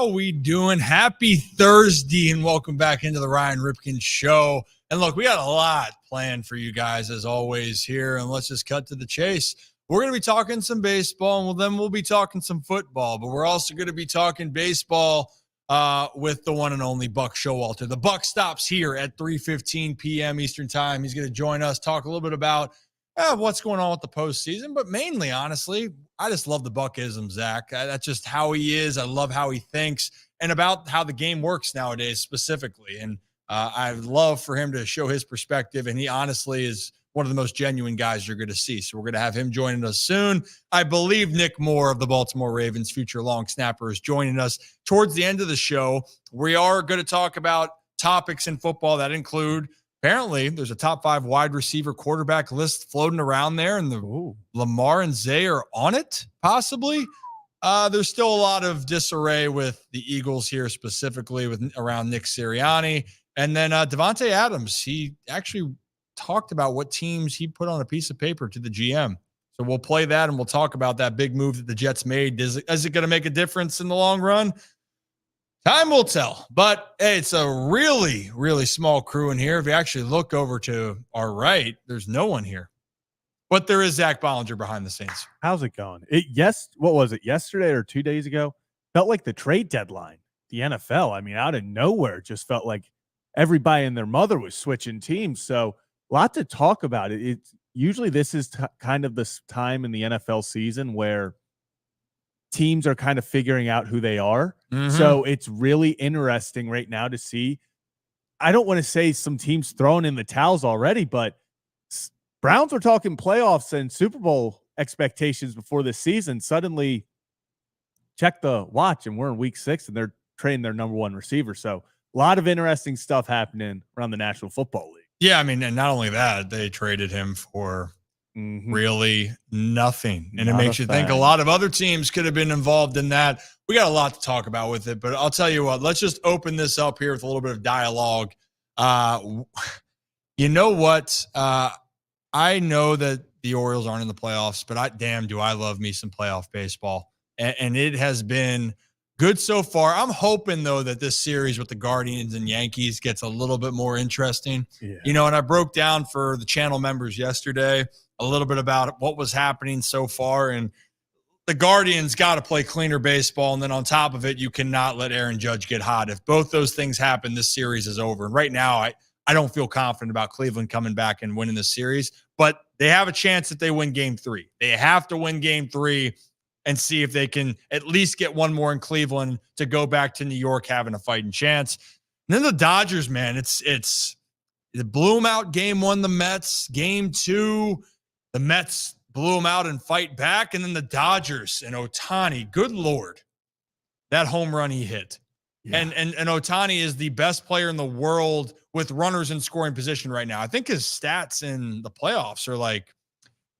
How we doing? Happy Thursday, and welcome back into the Ryan Ripken Show. And look, we got a lot planned for you guys, as always, here, and let's just cut to the chase. We're going to be talking some baseball, and then we'll be talking some football, but we're also going to be talking baseball with the one and only Buck Showalter. The Buck stops here at 3:15 p.m. Eastern Time. He's going to join us, talk a little bit about what's going on with the postseason, but mainly, honestly, I just love the Buckism, Zach. That's just how he is. I love how he thinks and about how the game works nowadays specifically. And I'd love for him to show his perspective. And he honestly is one of the most genuine guys you're going to see. So we're going to have him joining us soon. I believe Nick Moore of the Baltimore Ravens, future long snapper, is joining us towards the end of the show. We are going to talk about topics in football that include, apparently, there's a top 5 wide receiver quarterback list floating around there, and the Lamar and Zay are on it, possibly. There's still a lot of disarray with the Eagles here, specifically with around Nick Sirianni. And then Devontae Adams, he actually talked about what teams he put on a piece of paper to the GM. So we'll play that, and we'll talk about that big move that the Jets made. Is it going to make a difference in the long run? Time will tell, but hey, it's a really, really small crew in here. If you actually look over to our right, there's no one here, but there is Zach Bollinger behind the scenes. How's it going? What was it, yesterday or 2 days ago? Felt like the trade deadline. The NFL, I mean, out of nowhere, just felt like everybody and their mother was switching teams. So a lot to talk about. It's usually this is kind of this time in the NFL season where teams are kind of figuring out who they are. Mm-hmm. So it's really interesting right now to see. I don't want to say some teams throwing in the towels already, but Browns were talking playoffs and Super Bowl expectations before this season. Suddenly check the watch and we're in week 6 and they're trading their number 1 receiver. So a lot of interesting stuff happening around the National Football League. Yeah, I mean, and not only that, they traded him for really nothing. And it makes you think a lot of other teams could have been involved in that. We got a lot to talk about with it, but I'll tell you what, let's just open this up here with a little bit of dialogue. You know what? I know that the Orioles aren't in the playoffs, but damn, do I love me some playoff baseball. And it has been good so far. I'm hoping, though, that this series with the Guardians and Yankees gets a little bit more interesting. Yeah. You know, and I broke down for the channel members yesterday a little bit about what was happening so far. And the Guardians got to play cleaner baseball. And then on top of it, you cannot let Aaron Judge get hot. If both those things happen, this series is over. And right now, I don't feel confident about Cleveland coming back and winning this series. But they have a chance that they win Game 3. They have to win Game 3 and see if they can at least get one more in Cleveland to go back to New York having a fighting chance. And then the Dodgers, man, it blew them out Game 1, the Mets. Game 2, the Mets blew them out and fight back. And then the Dodgers and Ohtani, good Lord, that home run he hit. Yeah. And Ohtani is the best player in the world with runners in scoring position right now. I think his stats in the playoffs are like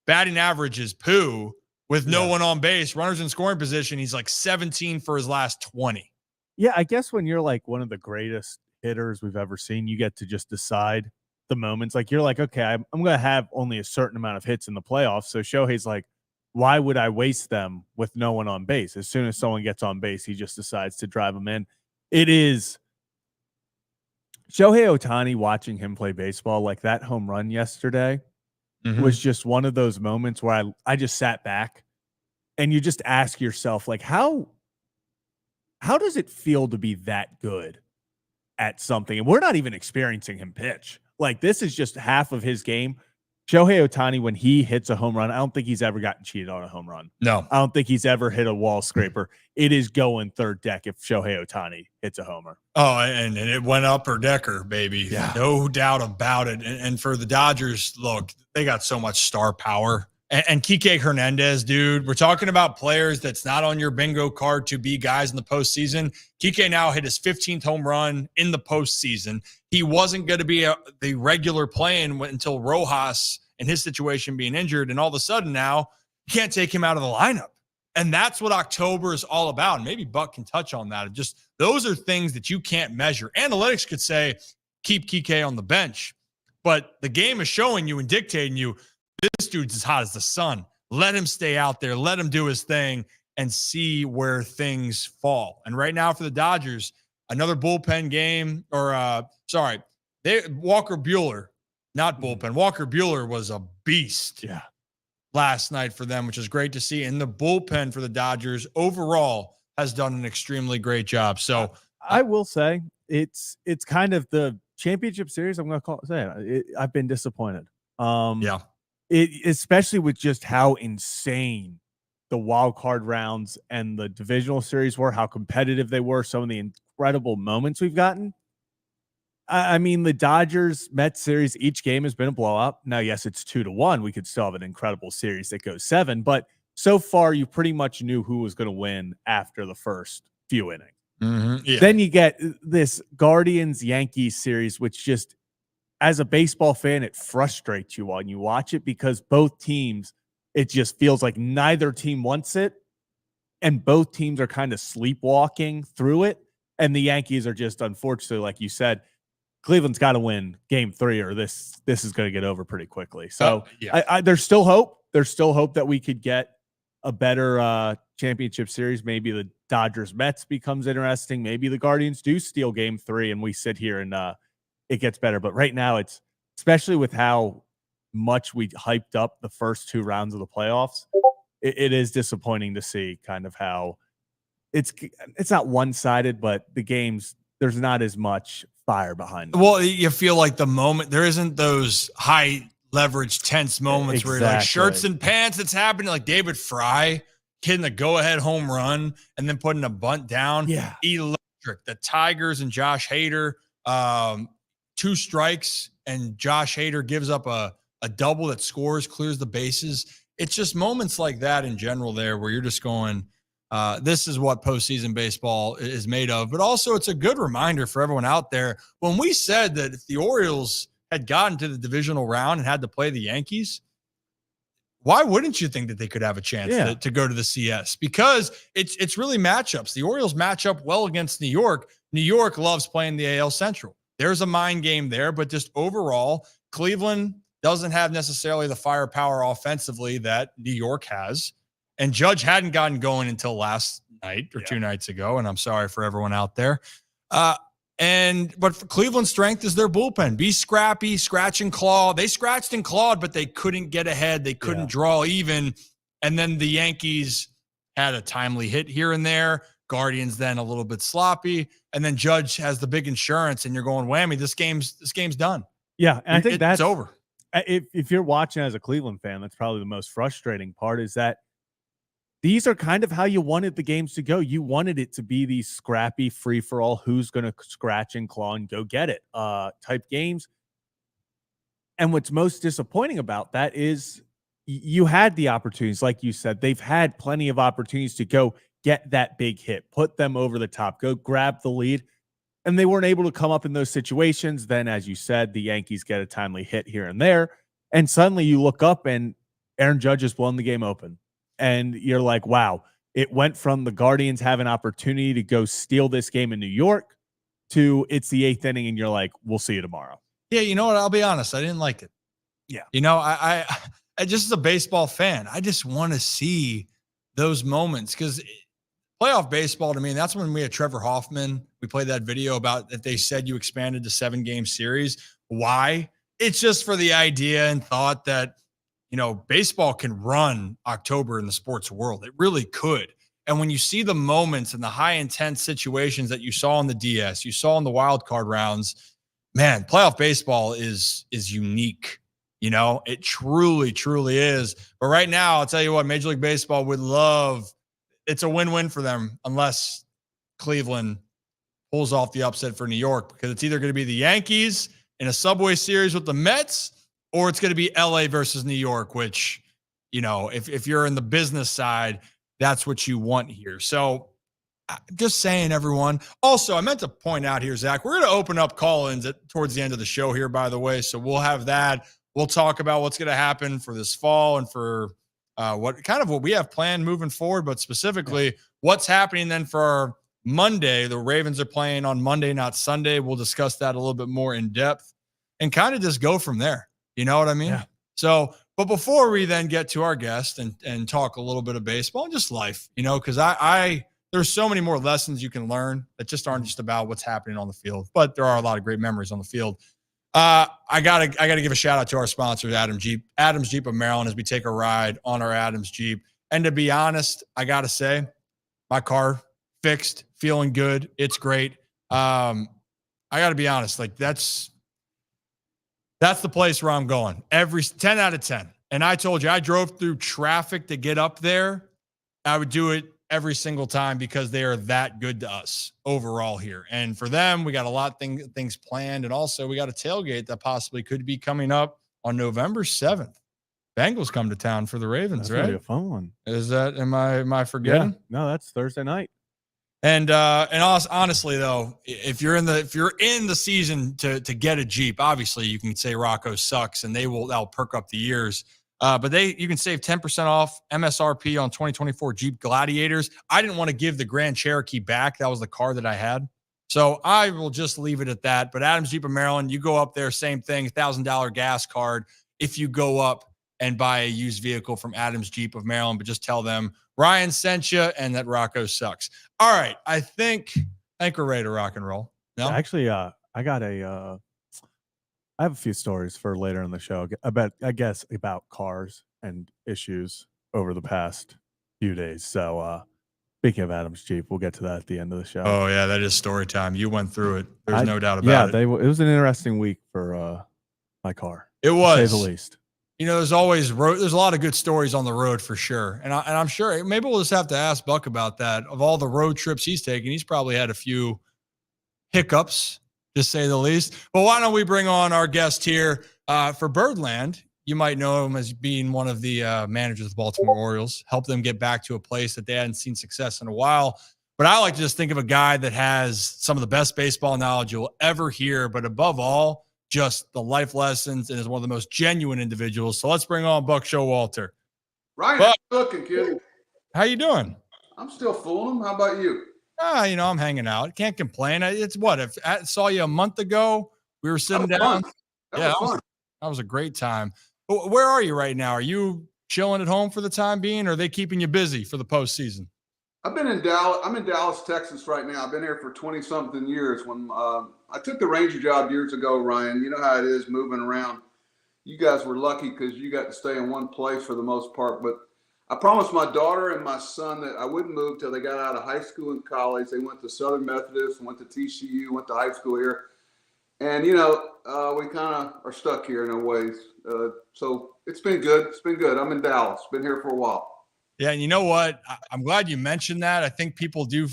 batting average is poo. With no one on base, runners in scoring position, he's like 17 for his last 20. Yeah, I guess when you're like one of the greatest hitters we've ever seen, you get to just decide the moments. Like you're like, okay, I'm going to have only a certain amount of hits in the playoffs. So Shohei's like, why would I waste them with no one on base? As soon as someone gets on base, he just decides to drive them in. It is Shohei Ohtani, watching him play baseball, like that home run yesterday. Was just one of those moments where I just sat back and you just ask yourself, like, how does it feel to be that good at something? And we're not even experiencing him pitch. Like, this is just half of his game. Shohei Ohtani, when he hits a home run, I don't think he's ever gotten cheated on a home run. No. I don't think he's ever hit a wall scraper. It is going third deck if Shohei Ohtani hits a homer. Oh, and it went upper decker, baby. Yeah. No doubt about it. And for the Dodgers, look, they got so much star power. And Kike Hernandez, dude, we're talking about players that's not on your bingo card to be guys in the postseason. Kike now hit his 15th home run in the postseason. He wasn't going to be the regular playing until Rojas and his situation being injured. And all of a sudden now, you can't take him out of the lineup. And that's what October is all about. And maybe Buck can touch on that. Just those are things that you can't measure. Analytics could say, keep Kike on the bench. But the game is showing you and dictating you, this dude's as hot as the sun. Let him stay out there. Let him do his thing. and see where things fall. And right now for the Dodgers, another bullpen game, or Walker Buehler, not bullpen. Walker Buehler was a beast last night for them, which is great to see. And the bullpen for the Dodgers overall has done an extremely great job. So I will say it's kind of the championship series. I'm going to say it. I've been disappointed. Especially with just how insane the wild card rounds and the divisional series were, how competitive they were, some of the incredible moments we've gotten. I mean, the Dodgers-Mets series, each game has been a blowout. Now, yes, it's 2-1. We could still have an incredible series that goes 7, but so far you pretty much knew who was going to win after the first few innings. Then you get this Guardians-Yankees series, which just, as a baseball fan, it frustrates you when you watch it because both teams, it just feels like neither team wants it, and both teams are kind of sleepwalking through it. And the Yankees are just, unfortunately, like you said, Cleveland's got to win game 3 or this is going to get over pretty quickly. So there's still hope. There's still hope that we could get a better championship series. Maybe the Dodgers-Mets becomes interesting. Maybe the Guardians do steal game 3 and we sit here and it gets better. But right now, it's, especially with how much we hyped up the first 2 rounds of the playoffs, it is disappointing to see kind of how it's not one-sided, but the games, there's not as much fire behind them. Well, you feel like the moment, there isn't those high leverage, tense moments where you're like shirts and pants. It's happening like David Fry hitting a go-ahead home run and then putting a bunt down. Yeah. Electric. The Tigers and Josh Hader, 2 strikes, and Josh Hader gives up a double that scores, clears the bases. It's just moments like that in general there where you're just going, this is what postseason baseball is made of. But also it's a good reminder for everyone out there. When we said that if the Orioles had gotten to the divisional round and had to play the Yankees, why wouldn't you think that they could have a chance to go to the CS? Because it's really matchups. The Orioles match up well against New York. New York loves playing the AL Central. There's a mind game there, but just overall, Cleveland doesn't have necessarily the firepower offensively that New York has. And Judge hadn't gotten going until last night or 2 nights ago. And I'm sorry for everyone out there. But for Cleveland's strength is their bullpen. Be scrappy, scratch and claw. They scratched and clawed, but they couldn't get ahead. They couldn't draw even. And then the Yankees had a timely hit here and there. Guardians then a little bit sloppy. And then Judge has the big insurance, and you're going, whammy, this game's done. Yeah, and I think that's over. If you're watching as a Cleveland fan, that's probably the most frustrating part, is that these are kind of how you wanted the games to go. You wanted it to be these scrappy, free-for-all, who's going to scratch and claw and go get it type games. And what's most disappointing about that is you had the opportunities. Like you said, they've had plenty of opportunities to go get that big hit, put them over the top, go grab the lead, and they weren't able to come up in those situations. Then, as you said, the Yankees get a timely hit here and there, and suddenly you look up and Aaron Judge has won the game open. And you're like, wow, it went from the Guardians have an opportunity to go steal this game in New York to it's the 8th inning and you're like, we'll see you tomorrow. Yeah, you know what? I'll be honest. I didn't like it. Yeah. You know, I just as a baseball fan, I just want to see those moments because playoff baseball to me, and that's when we had Trevor Hoffman. We played that video about that they said you expanded to 7-game series. Why? It's just for the idea and thought that, you know, baseball can run October in the sports world. It really could. And when you see the moments and the high intense situations that you saw in the DS, you saw in the wild card rounds, man, playoff baseball is unique. You know, it truly, truly is. But right now, I'll tell you what, Major League Baseball would love, it's a win-win for them unless Cleveland pulls off the upset for New York, because it's either going to be the Yankees in a Subway Series with the Mets, or it's going to be LA versus New York, which, you know, if you're in the business side, that's what you want here. So just saying, everyone. Also, I meant to point out here, Zach, we're going to open up call-ins towards the end of the show here, by the way. So we'll have that. We'll talk about what's going to happen for this fall and for what we have planned moving forward, but specifically what's happening then for Monday. The Ravens are playing on Monday, not Sunday. We'll discuss that a little bit more in depth and kind of just go from there. You know what I mean? Yeah. So, But before we then get to our guest and talk a little bit of baseball and just life, because there's so many more lessons you can learn that just aren't just about what's happening on the field, but there are a lot of great memories on the field. I gotta give a shout out to our sponsor, Adams Jeep of Maryland, as we take a ride on our Adams Jeep. And to be honest, I gotta say, my car fixed, feeling good. It's great. I gotta be honest, like that's the place where I'm going. Every 10 out of 10. And I told you, I drove through traffic to get up there. I would do it every single time because they are that good to us overall here. And for them, we got a lot of things planned. And also we got a tailgate that possibly could be coming up on November 7th. Bengals come to town for the Ravens, that's right? Gonna be a fun one. Is that, am I forgetting? Yeah. No, that's Thursday night. And honestly though, if you're in the season to get a Jeep, obviously you can say Rocco sucks and that'll perk up the years. But you can save 10% off MSRP on 2024 Jeep Gladiators. I didn't want to give the Grand Cherokee back. That was the car that I had. So I will just leave it at that. But Adams Jeep of Maryland, you go up there, same thing, $1,000 gas card if you go up and buy a used vehicle from Adams Jeep of Maryland, but just tell them Ryan sent you and that Rocco sucks. All right. I think we're ready to rock and roll. No? Yeah, actually, I have a few stories for later in the show about cars and issues over the past few days. So speaking of Adams Jeep, we'll get to that at the end of the show. Oh yeah, that is story time. You went through it. There's no doubt about it. Yeah, it was an interesting week for my car. It was, to say the least. There's always there's a lot of good stories on the road for sure. And I'm sure maybe we'll just have to ask Buck about that. Of all the road trips he's taken, he's probably had a few hiccups, to say the least. But why don't we bring on our guest here for Birdland? You might know him as being one of the managers of the Baltimore Orioles, helped them get back to a place that they hadn't seen success in a while. But I like to just think of a guy that has some of the best baseball knowledge you'll ever hear, but above all, just the life lessons, and is one of the most genuine individuals. So let's bring on Buck Showalter. Ryan, how you looking, kid? How you doing? I'm still fooling them. How about you? I'm hanging out. Can't complain. It's what? If I saw you a month ago, we were sitting down. That was a great time. But where are you right now? Are you chilling at home for the time being, or are they keeping you busy for the postseason? I've been in Dallas. I'm in Dallas, Texas right now. I've been here for 20-something years. When I took the Ranger job years ago, Ryan, you know how it is moving around. You guys were lucky because you got to stay in one place for the most part. But I promised my daughter and my son that I wouldn't move till they got out of high school and college. They went to Southern Methodist, went to TCU, went to high school here. And, we kind of are stuck here in a ways. So it's been good. It's been good. I'm in Dallas. Been here for a while. Yeah, and you know what? I'm glad you mentioned that. I think people do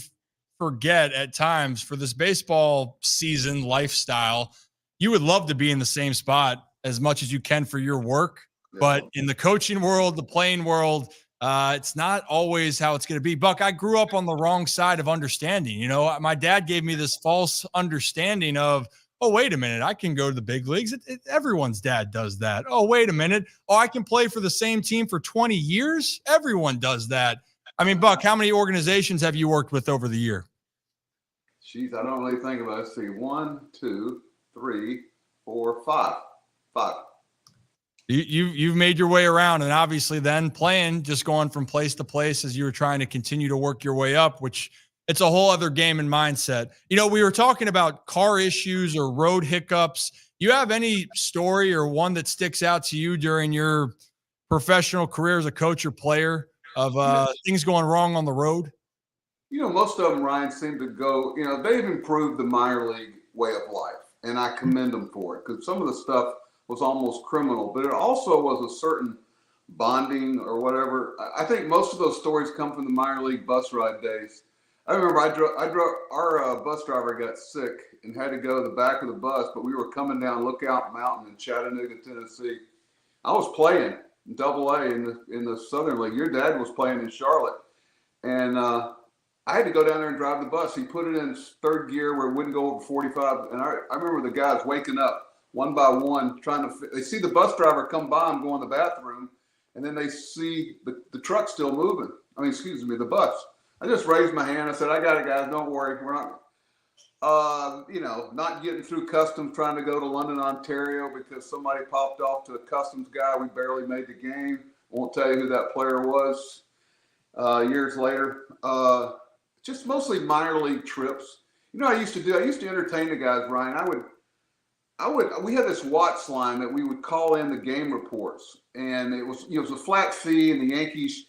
forget at times for this baseball season lifestyle, you would love to be in the same spot as much as you can for your work. Yeah. But in the coaching world, the playing world, it's not always how it's going to be. Buck, I grew up on the wrong side of understanding. My dad gave me this false understanding of, oh, wait a minute, I can go to the big leagues. Everyone's dad does that. Oh, wait a minute. Oh, I can play for the same team for 20 years? Everyone does that. I mean, Buck, how many organizations have you worked with over the year? Jeez, I don't really think about it. Let's see. 1, 2, 3, 4, 5. 5. You've made your way around, and obviously then playing, just going from place to place as you were trying to continue to work your way up, which it's a whole other game and mindset. We were talking about car issues or road hiccups. You have any story or one that sticks out to you during your professional career as a coach or player of things going wrong on the road? Most of them, Ryan, seem to go, they've improved the minor league way of life, and I commend them for it because some of the stuff was almost criminal, but it also was a certain bonding or whatever. I think most of those stories come from the minor league bus ride days. I remember our bus driver got sick and had to go to the back of the bus, but we were coming down Lookout Mountain in Chattanooga, Tennessee. I was playing in Double-A in the Southern League. Your dad was playing in Charlotte, and I had to go down there and drive the bus. He put it in third gear where it wouldn't go over 45, and I remember the guys waking up one by one, they see the bus driver come by and go in the bathroom, and then they see the truck still moving. The bus. I just raised my hand. I said, I got it, guys. Don't worry. Not getting through customs, trying to go to London, Ontario because somebody popped off to a customs guy. We barely made the game. Won't tell you who that player was. Years later, just mostly minor league trips. I used to entertain the guys, Ryan. We had this Watts line that we would call in the game reports, and it was a flat fee, and the Yankees.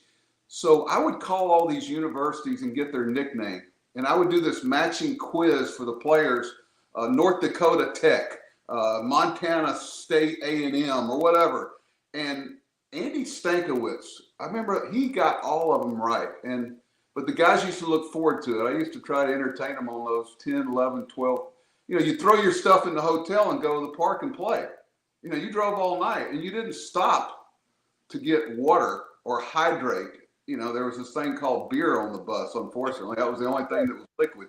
So I would call all these universities and get their nickname. And I would do this matching quiz for the players, North Dakota Tech, Montana State A&M, or whatever. And Andy Stankiewicz, I remember he got all of them right. But the guys used to look forward to it. I used to try to entertain them on those 10, 11, 12. You throw your stuff in the hotel and go to the park and play. You drove all night, and you didn't stop to get water or hydrate. There was this thing called beer on the bus, unfortunately. That was the only thing that was liquid.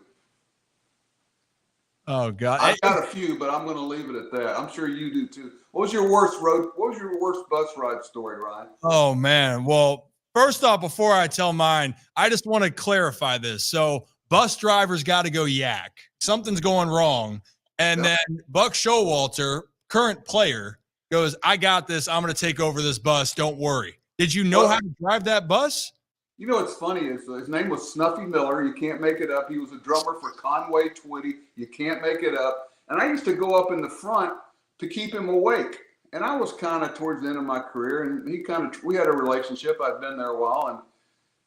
Oh, God. I've got a few, but I'm going to leave it at that. I'm sure you do, too. What was your worst bus ride story, Ryan? Oh, man. Well, first off, before I tell mine, I just want to clarify this. So bus drivers got to go yak. Something's going wrong. And then Buck Showalter, current player, goes, I got this. I'm going to take over this bus. Don't worry. Did you know how to drive that bus? What's funny is his name was Snuffy Miller. You can't make it up. He was a drummer for Conway Twitty. You can't make it up. And I used to go up in the front to keep him awake. And I was kind of towards the end of my career, and we had a relationship. I'd been there a while, and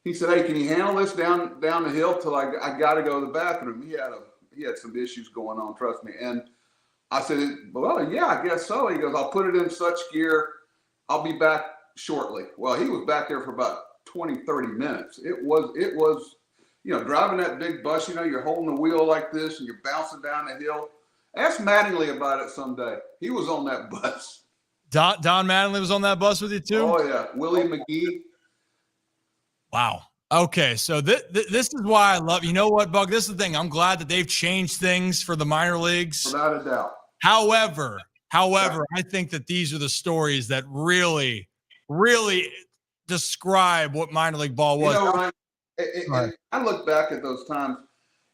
he said, "Hey, can you handle this down the hill till I got to go to the bathroom?" He had some issues going on, trust me. And I said, "Well, yeah, I guess so." He goes, "I'll put it in such gear. I'll be back shortly." Well, he was back there for about 20, 30 minutes. It was, driving that big bus, you're holding the wheel like this and you're bouncing down the hill. Ask Mattingly about it someday. He was on that bus. Don Mattingly was on that bus with you too? Oh, yeah. Willie McGee. Wow. Okay, so this is why I love, you know what, Buck? This is the thing. I'm glad that they've changed things for the minor leagues. Without a doubt. However, I think that these are the stories that really, really describe what minor league ball was. Ryan, and I look back at those times.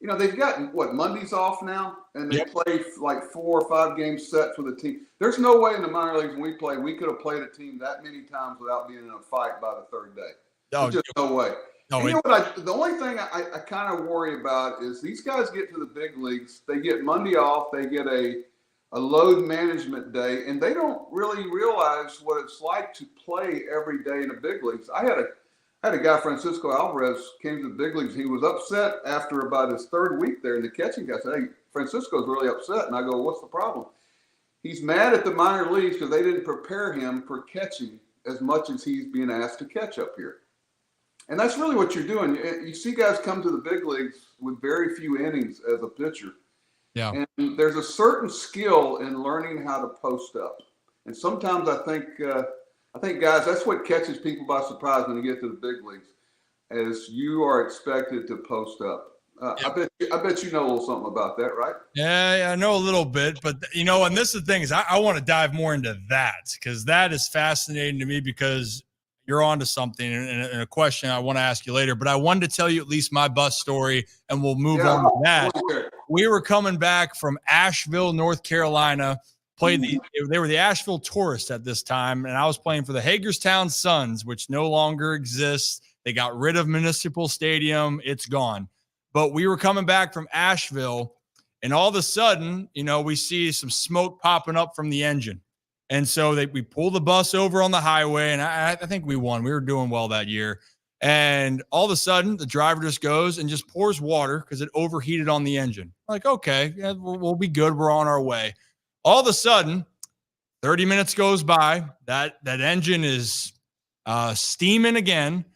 They've gotten, Mondays off now, and they play like 4 or 5 game sets with a team. There's no way in the minor leagues when we could have played a team that many times without being in a fight by the third day. There's just no way. No, the only thing I kind of worry about is these guys get to the big leagues. They get Monday off. They get a load management day, and they don't really realize what it's like to play every day in the big leagues. I had a guy, Francisco Alvarez, came to the big leagues. He was upset after about his 3rd week there in the catching guy. I said, "Hey, Francisco's really upset." And I go, "What's the problem?" He's mad at the minor leagues because they didn't prepare him for catching as much as he's being asked to catch up here. And that's really what you're doing. You see guys come to the big leagues with very few innings as a pitcher. Yeah. And there's a certain skill in learning how to post up. And sometimes I think guys, that's what catches people by surprise when you get to the big leagues, is you are expected to post up. I bet you know a little something about that, right? Yeah, I know a little bit, but and this is the thing is I want to dive more into that because that is fascinating to me because you're onto something and a question I want to ask you later. But I wanted to tell you at least my bus story, and we'll move on to that. We were coming back from Asheville, North Carolina. They were the Asheville Tourists at this time, and I was playing for the Hagerstown Suns, which no longer exists. They got rid of Municipal Stadium. It's gone. But we were coming back from Asheville, and all of a sudden, we see some smoke popping up from the engine. And so we pull the bus over on the highway, and I think we won. We were doing well that year. And all of a sudden, the driver just goes and just pours water because it overheated on the engine. Like, okay, yeah, we'll be good. We're on our way. All of a sudden, 30 minutes goes by. That engine is steaming again.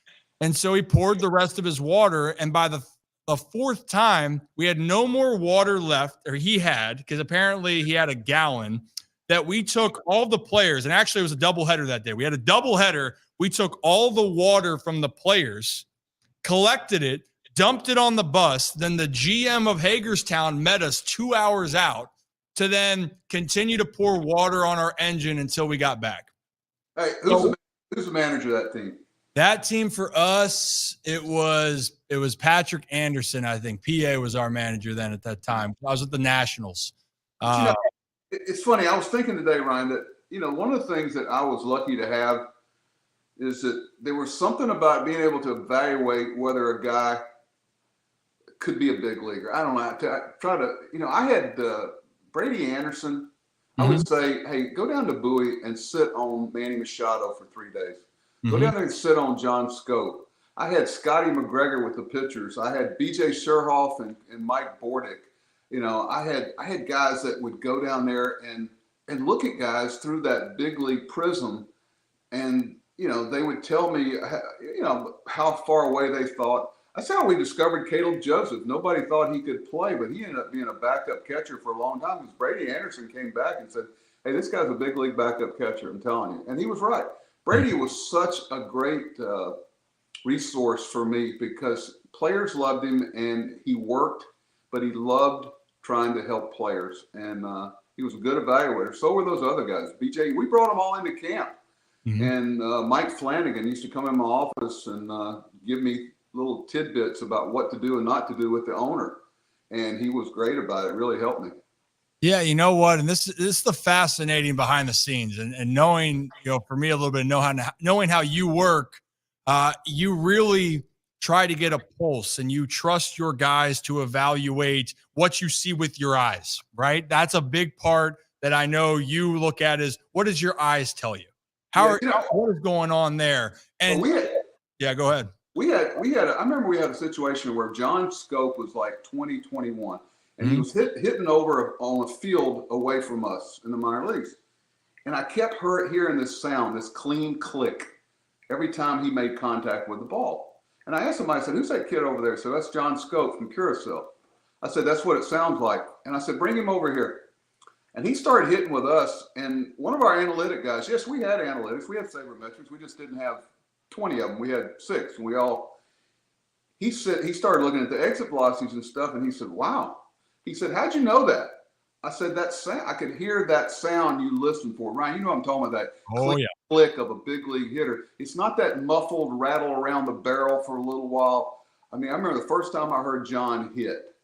And so he poured the rest of his water. And by the 4th time, we had no more water left, or he had, because apparently he had a gallon, that we took all the players. And actually, it was a doubleheader that day. We had a doubleheader. We took all the water from the players, collected it, dumped it on the bus. Then the GM of Hagerstown met us 2 hours out to then continue to pour water on our engine until we got back. Hey, who's the manager of that team? That team for us, it was Patrick Anderson, I think. PA was our manager then at that time. I was with the Nationals. It's funny. I was thinking today, Ryan, that, one of the things that I was lucky to have is that there was something about being able to evaluate whether a guy could be a big leaguer. I don't know. I had Brady Anderson. I would say, hey, go down to Bowie and sit on Manny Machado for 3 days. Go down there and sit on John Scope. I had Scotty McGregor with the pitchers. I had B.J. Sherhoff and Mike Bordick. I had guys that would go down there and look at guys through that big league prism, and they would tell me how far away they thought. That's how we discovered Caleb Joseph. Nobody thought he could play, but he ended up being a backup catcher for a long time. Because Brady Anderson came back and said, "Hey, this guy's a big league backup catcher." I'm telling you, and he was right. Brady was such a great resource for me because players loved him, and he worked, but he loved trying to help players, and he was a good evaluator. So were those other guys. BJ, we brought them all into camp, and Mike Flanagan used to come in my office and give me little tidbits about what to do and not to do with the owner, and he was great about it. Really helped me. Yeah, you know what? And this is the fascinating behind the scenes, and knowing, for me a little bit, knowing how you work, you really try to get a pulse, and you trust your guys to evaluate what you see with your eyes, right? That's a big part that I know you look at is, what does your eyes tell you? What is going on there? And go ahead. I remember we had a situation where John Scope was like 2021, and he was hitting over on a field away from us in the minor leagues. And I kept hearing this sound, this clean click, every time he made contact with the ball. And I asked him, I said, "Who's that kid over there?" So that's John Scope from Curacao. I said, "That's what it sounds like." And I said, "Bring him over here." And he started hitting with us. And one of our analytic guys, yes, we had analytics. We had sabermetrics. We just didn't have 20 of them. We had 6. And he started looking at the exit velocities and stuff. And he said, "Wow." He said, "How'd you know that?" I said, "That sound, I could hear that sound you listen for." Ryan, you know what I'm talking about, that click of a big league hitter. It's not that muffled rattle around the barrel for a little while. I mean, I remember the first time I heard John hit,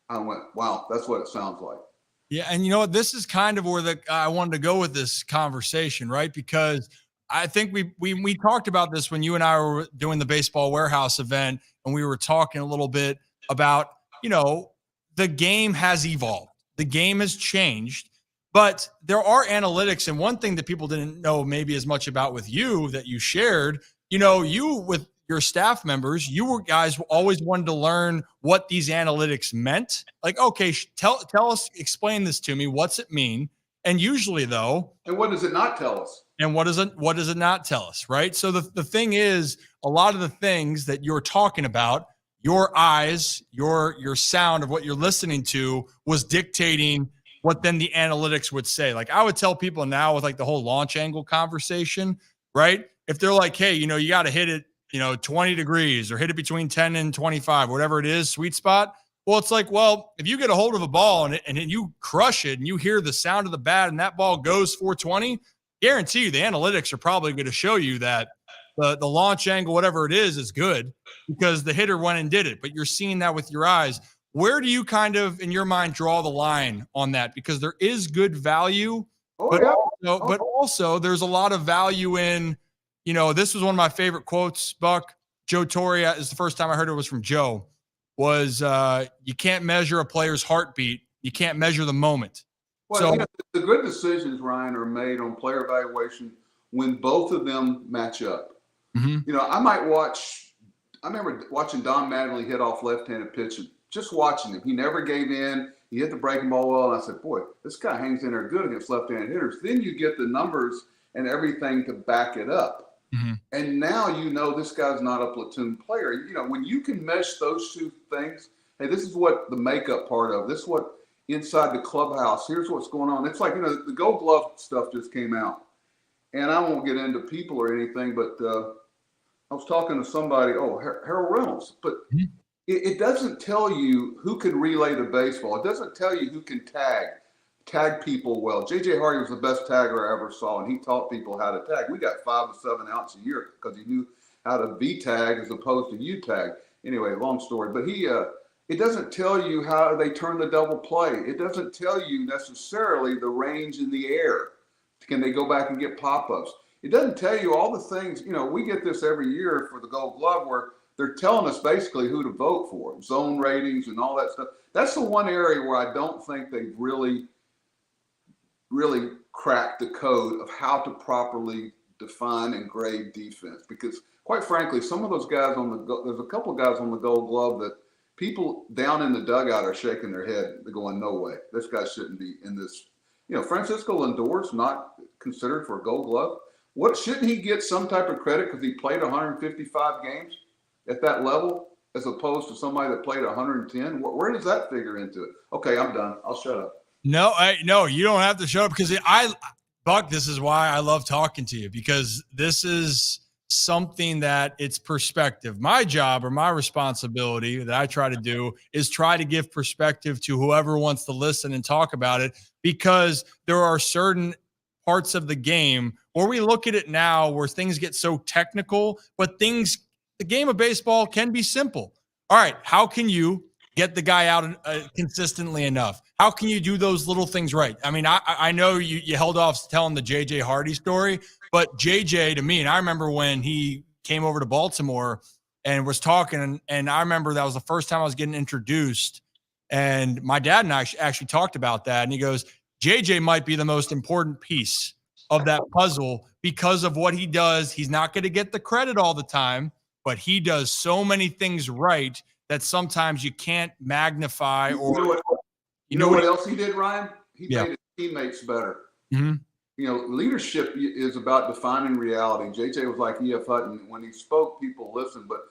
I went, "Wow, that's what it sounds like." Yeah, and you know what? This is kind of where I wanted to go with this conversation, right? Because I think we talked about this when you and I were doing the Baseball Warehouse event, and we were talking a little bit about, the game has evolved. The game has changed, but there are analytics. And one thing that people didn't know maybe as much about with you that you shared, you with your staff members, you were guys always wanted to learn what these analytics meant. Like, okay, tell us, explain this to me. What's it mean? And usually though. And what does it not tell us? And what does it not tell us? Right. So the thing is, a lot of the things that you're talking about, your eyes, your sound of what you're listening to was dictating what then the analytics would say. Like I would tell people now with like the whole launch angle conversation, right? If they're like, "Hey, you got to hit it, 20 degrees or hit it between 10 and 25, whatever it is, sweet spot." Well, it's like, well, if you get a hold of a ball and you crush it and you hear the sound of the bat and that ball goes 420, guarantee you the analytics are probably going to show you that the launch angle, whatever it is good because the hitter went and did it. But you're seeing that with your eyes. Where do you kind of, in your mind, draw the line on that? Because there is good value, but also there's a lot of value in, this was one of my favorite quotes, Buck. Joe Torre, is the first time I heard it was from Joe, was you can't measure a player's heartbeat. You can't measure the moment. Well, the good decisions, Ryan, are made on player evaluation when both of them match up. I remember watching Don Mattingly hit off left-handed pitching, just watching him. He never gave in. He hit the breaking ball well, and I said, "Boy, this guy hangs in there good against left-handed hitters." Then you get the numbers and everything to back it up. And now this guy's not a platoon player. When you can mesh those two things, hey, this is what the makeup part of, this is what inside the clubhouse, here's what's going on. It's like, the Gold Glove stuff just came out. And I won't get into people or anything, but I was talking to somebody, Harold Reynolds, but it doesn't tell you who can relay the baseball. It doesn't tell you who can tag people well. J.J. Hardy was the best tagger I ever saw, and he taught people how to tag. We got 5 to 7 outs a year because he knew out of V tag as opposed to U tag. Anyway, long story. But it doesn't tell you how they turn the double play. It doesn't tell you necessarily the range in the air. Can they go back and get pop-ups? It doesn't tell you all the things. We get this every year for the Gold Glove where they're telling us basically who to vote for, zone ratings and all that stuff. That's the one area where I don't think they've really cracked the code of how to properly define and grade defense. Because quite frankly, some of those guys there's a couple of guys on the Gold Glove that people down in the dugout are shaking their head. They're going, no way, this guy shouldn't be in this. Francisco Lindor's not considered for a Gold Glove. What shouldn't he get some type of credit because he played 155 games at that level as opposed to somebody that played 110? Where does that figure into it? Okay, I'm done. I'll shut up. No, you don't have to shut up because Buck, this is why I love talking to you, because this is something that it's perspective. My job or my responsibility that I try to do is try to give perspective to whoever wants to listen and talk about it, because there are certain parts of the game where we look at it now where things get so technical, but the game of baseball can be simple. All right, how can you get the guy out consistently enough? How can you do those little things right? I mean, I know you held off telling the J.J. Hardy story, but J.J. to me, and I remember when he came over to Baltimore and was talking, and I remember that was the first time I was getting introduced, and my dad and I actually talked about that, and he goes, J.J. might be the most important piece of that puzzle because of what he does. He's not going to get the credit all the time, but he does so many things right that sometimes you can't magnify. You know what else he did, Ryan? He Yeah. made his teammates better. Mm-hmm. Leadership is about defining reality. JJ was like E.F. Hutton. When he spoke, people listened. But,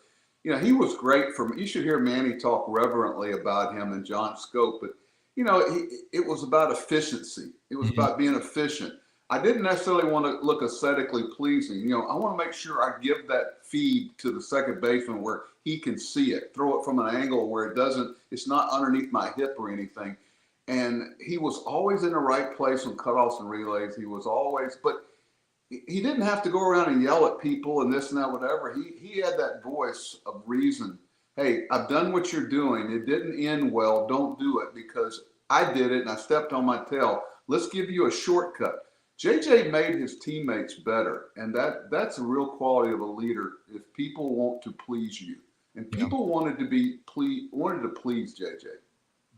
he was great you should hear Manny talk reverently about him and John Scope. But, it was about efficiency. It was about being efficient. I didn't necessarily want to look aesthetically pleasing. I want to make sure I give that feed to the second baseman where he can see it, throw it from an angle where it's not underneath my hip or anything. And he was always in the right place on cutoffs and relays. But he didn't have to go around and yell at people and this and that, whatever. He had that voice of reason. Hey, I've done what you're doing. It didn't end well. Don't do it because I did it and I stepped on my tail. Let's give you a shortcut. JJ made his teammates better, and that's a real quality of a leader. If people want to please you, and people wanted to please JJ.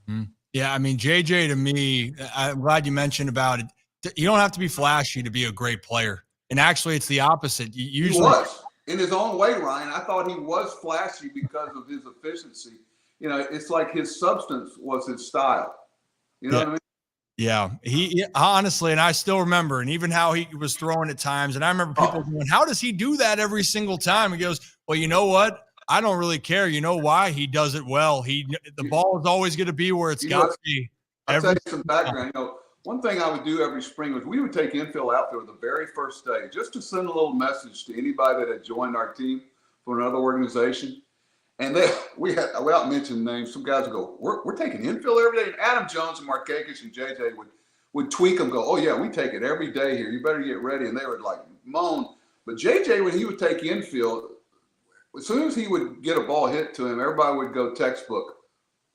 Mm-hmm. Yeah, I mean, JJ to me, I'm glad you mentioned about it. You don't have to be flashy to be a great player, and actually, it's the opposite. He was in his own way, Ryan. I thought he was flashy because of his efficiency. It's like his substance was his style. You know what I mean? Yeah, he honestly, and I still remember, and even how he was throwing at times. And I remember people going, how does he do that every single time? He goes, well, you know what? I don't really care. You know why? He does it well. The ball is always going to be where it's got to be. I'll tell you some background. One thing I would do every spring was we would take infield out there the very first day just to send a little message to anybody that had joined our team from another organization. And without mentioning names, some guys would go, we're taking infield every day. And Adam Jones and Markakis and JJ would tweak them, go, oh, yeah, we take it every day here. You better get ready. And they would like moan. But JJ, when he would take infield, as soon as he would get a ball hit to him, everybody would go textbook.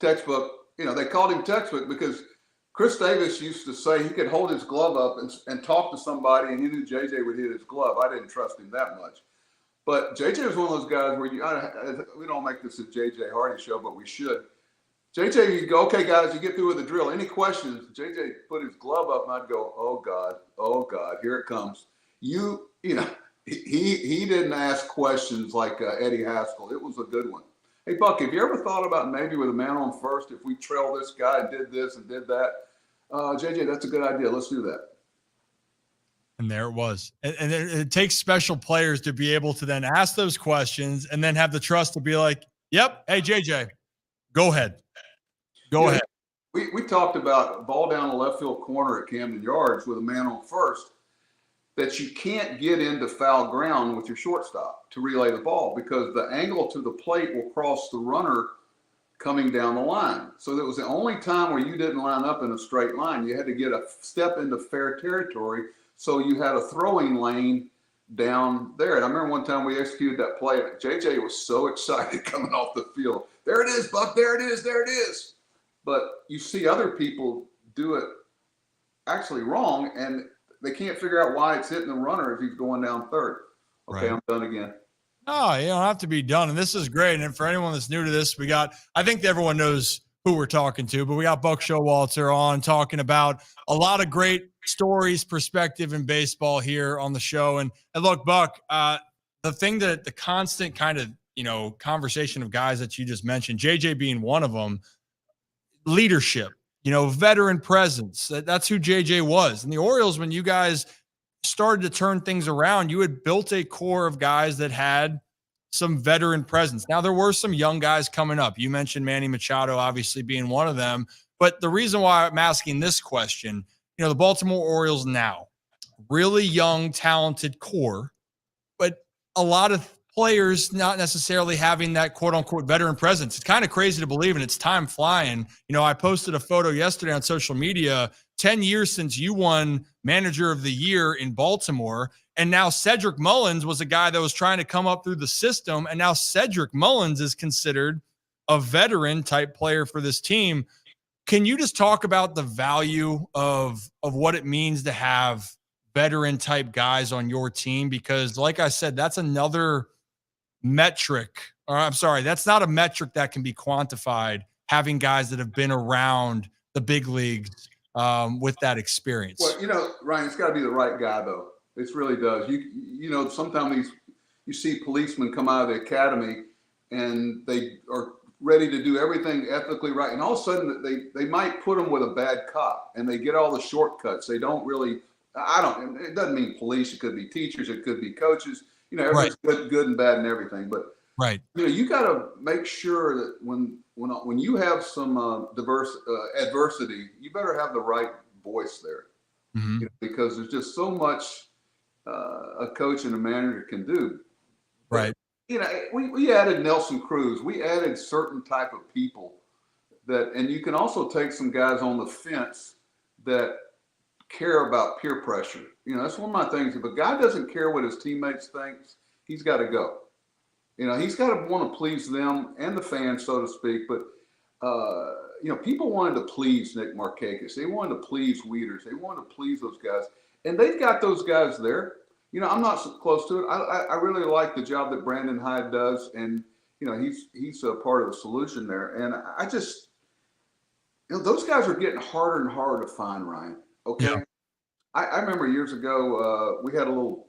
They called him textbook because Chris Davis used to say he could hold his glove up and talk to somebody, and he knew JJ would hit his glove. I didn't trust him that much. But JJ was one of those guys where we don't make this a JJ Hardy show, but we should. JJ, you'd go, okay, guys, you get through with the drill. Any questions? JJ put his glove up, and I'd go, oh, God, here it comes. He didn't ask questions like Eddie Haskell. It was a good one. Hey, Buck, have you ever thought about maybe with a man on first, if we trail this guy and did this and did that? JJ, that's a good idea. Let's do that. And there it was. And it takes special players to be able to then ask those questions and then have the trust to be like, yep, hey, JJ, go ahead. Go ahead. We talked about ball down the left field corner at Camden Yards with a man on first, that you can't get into foul ground with your shortstop to relay the ball because the angle to the plate will cross the runner coming down the line. So that was the only time where you didn't line up in a straight line. You had to get a step into fair territory. So you had a throwing lane down there. And I remember one time we executed that play, and JJ was so excited coming off the field. There it is, Buck. There it is. There it is. But you see other people do it actually wrong, and they can't figure out why it's hitting the runner as he's going down third. Okay, right. I'm done again. Oh, you don't have to be done. And this is great. And for anyone that's new to this, I think everyone knows who we're talking to, but we got Buck Showalter on talking about a lot of great stories, perspective in baseball here on the show. And look, Buck, the constant kind of, conversation of guys that you just mentioned, JJ being one of them, leadership, veteran presence. That's who JJ was. And the Orioles, when you guys started to turn things around, you had built a core of guys that had some veteran presence. Now, there were some young guys coming up. You mentioned Manny Machado obviously being one of them. But the reason why I'm asking this question, the Baltimore Orioles now, really young, talented core, but a lot of players not necessarily having that quote-unquote veteran presence. It's kind of crazy to believe, and it's time flying. I posted a photo yesterday on social media, 10 years since you won Manager of the Year in Baltimore, and now Cedric Mullins was a guy that was trying to come up through the system, and now Cedric Mullins is considered a veteran-type player for this team. Can you just talk about the value of what it means to have veteran-type guys on your team? Because, like I said, that's another metric. Or I'm sorry, that's not a metric that can be quantified, having guys that have been around the big leagues with that experience. Well, Ryan, it's got to be the right guy, though. It really does. Sometimes you see policemen come out of the academy and they are ready to do everything ethically right. And all of a sudden they might put them with a bad cop and they get all the shortcuts. They don't really, it doesn't mean police. It could be teachers. It could be coaches. Everybody's right. good and bad and everything. But right. You got to make sure that when you have some adversity, you better have the right voice there. Mm-hmm. Because there's just so much a coach and a manager can do. Right. We added Nelson Cruz. We added certain type of people and you can also take some guys on the fence that care about peer pressure. That's one of my things. If a guy doesn't care what his teammates think, he's got to go. He's got to want to please them and the fans, so to speak. But, people wanted to please Nick Markakis. They wanted to please Wieters. They wanted to please those guys. And they've got those guys there. I'm not so close to it. I really like the job that Brandon Hyde does. And, he's a part of the solution there. And I just, those guys are getting harder and harder to find, Ryan. Okay. Yeah. I remember years ago, we had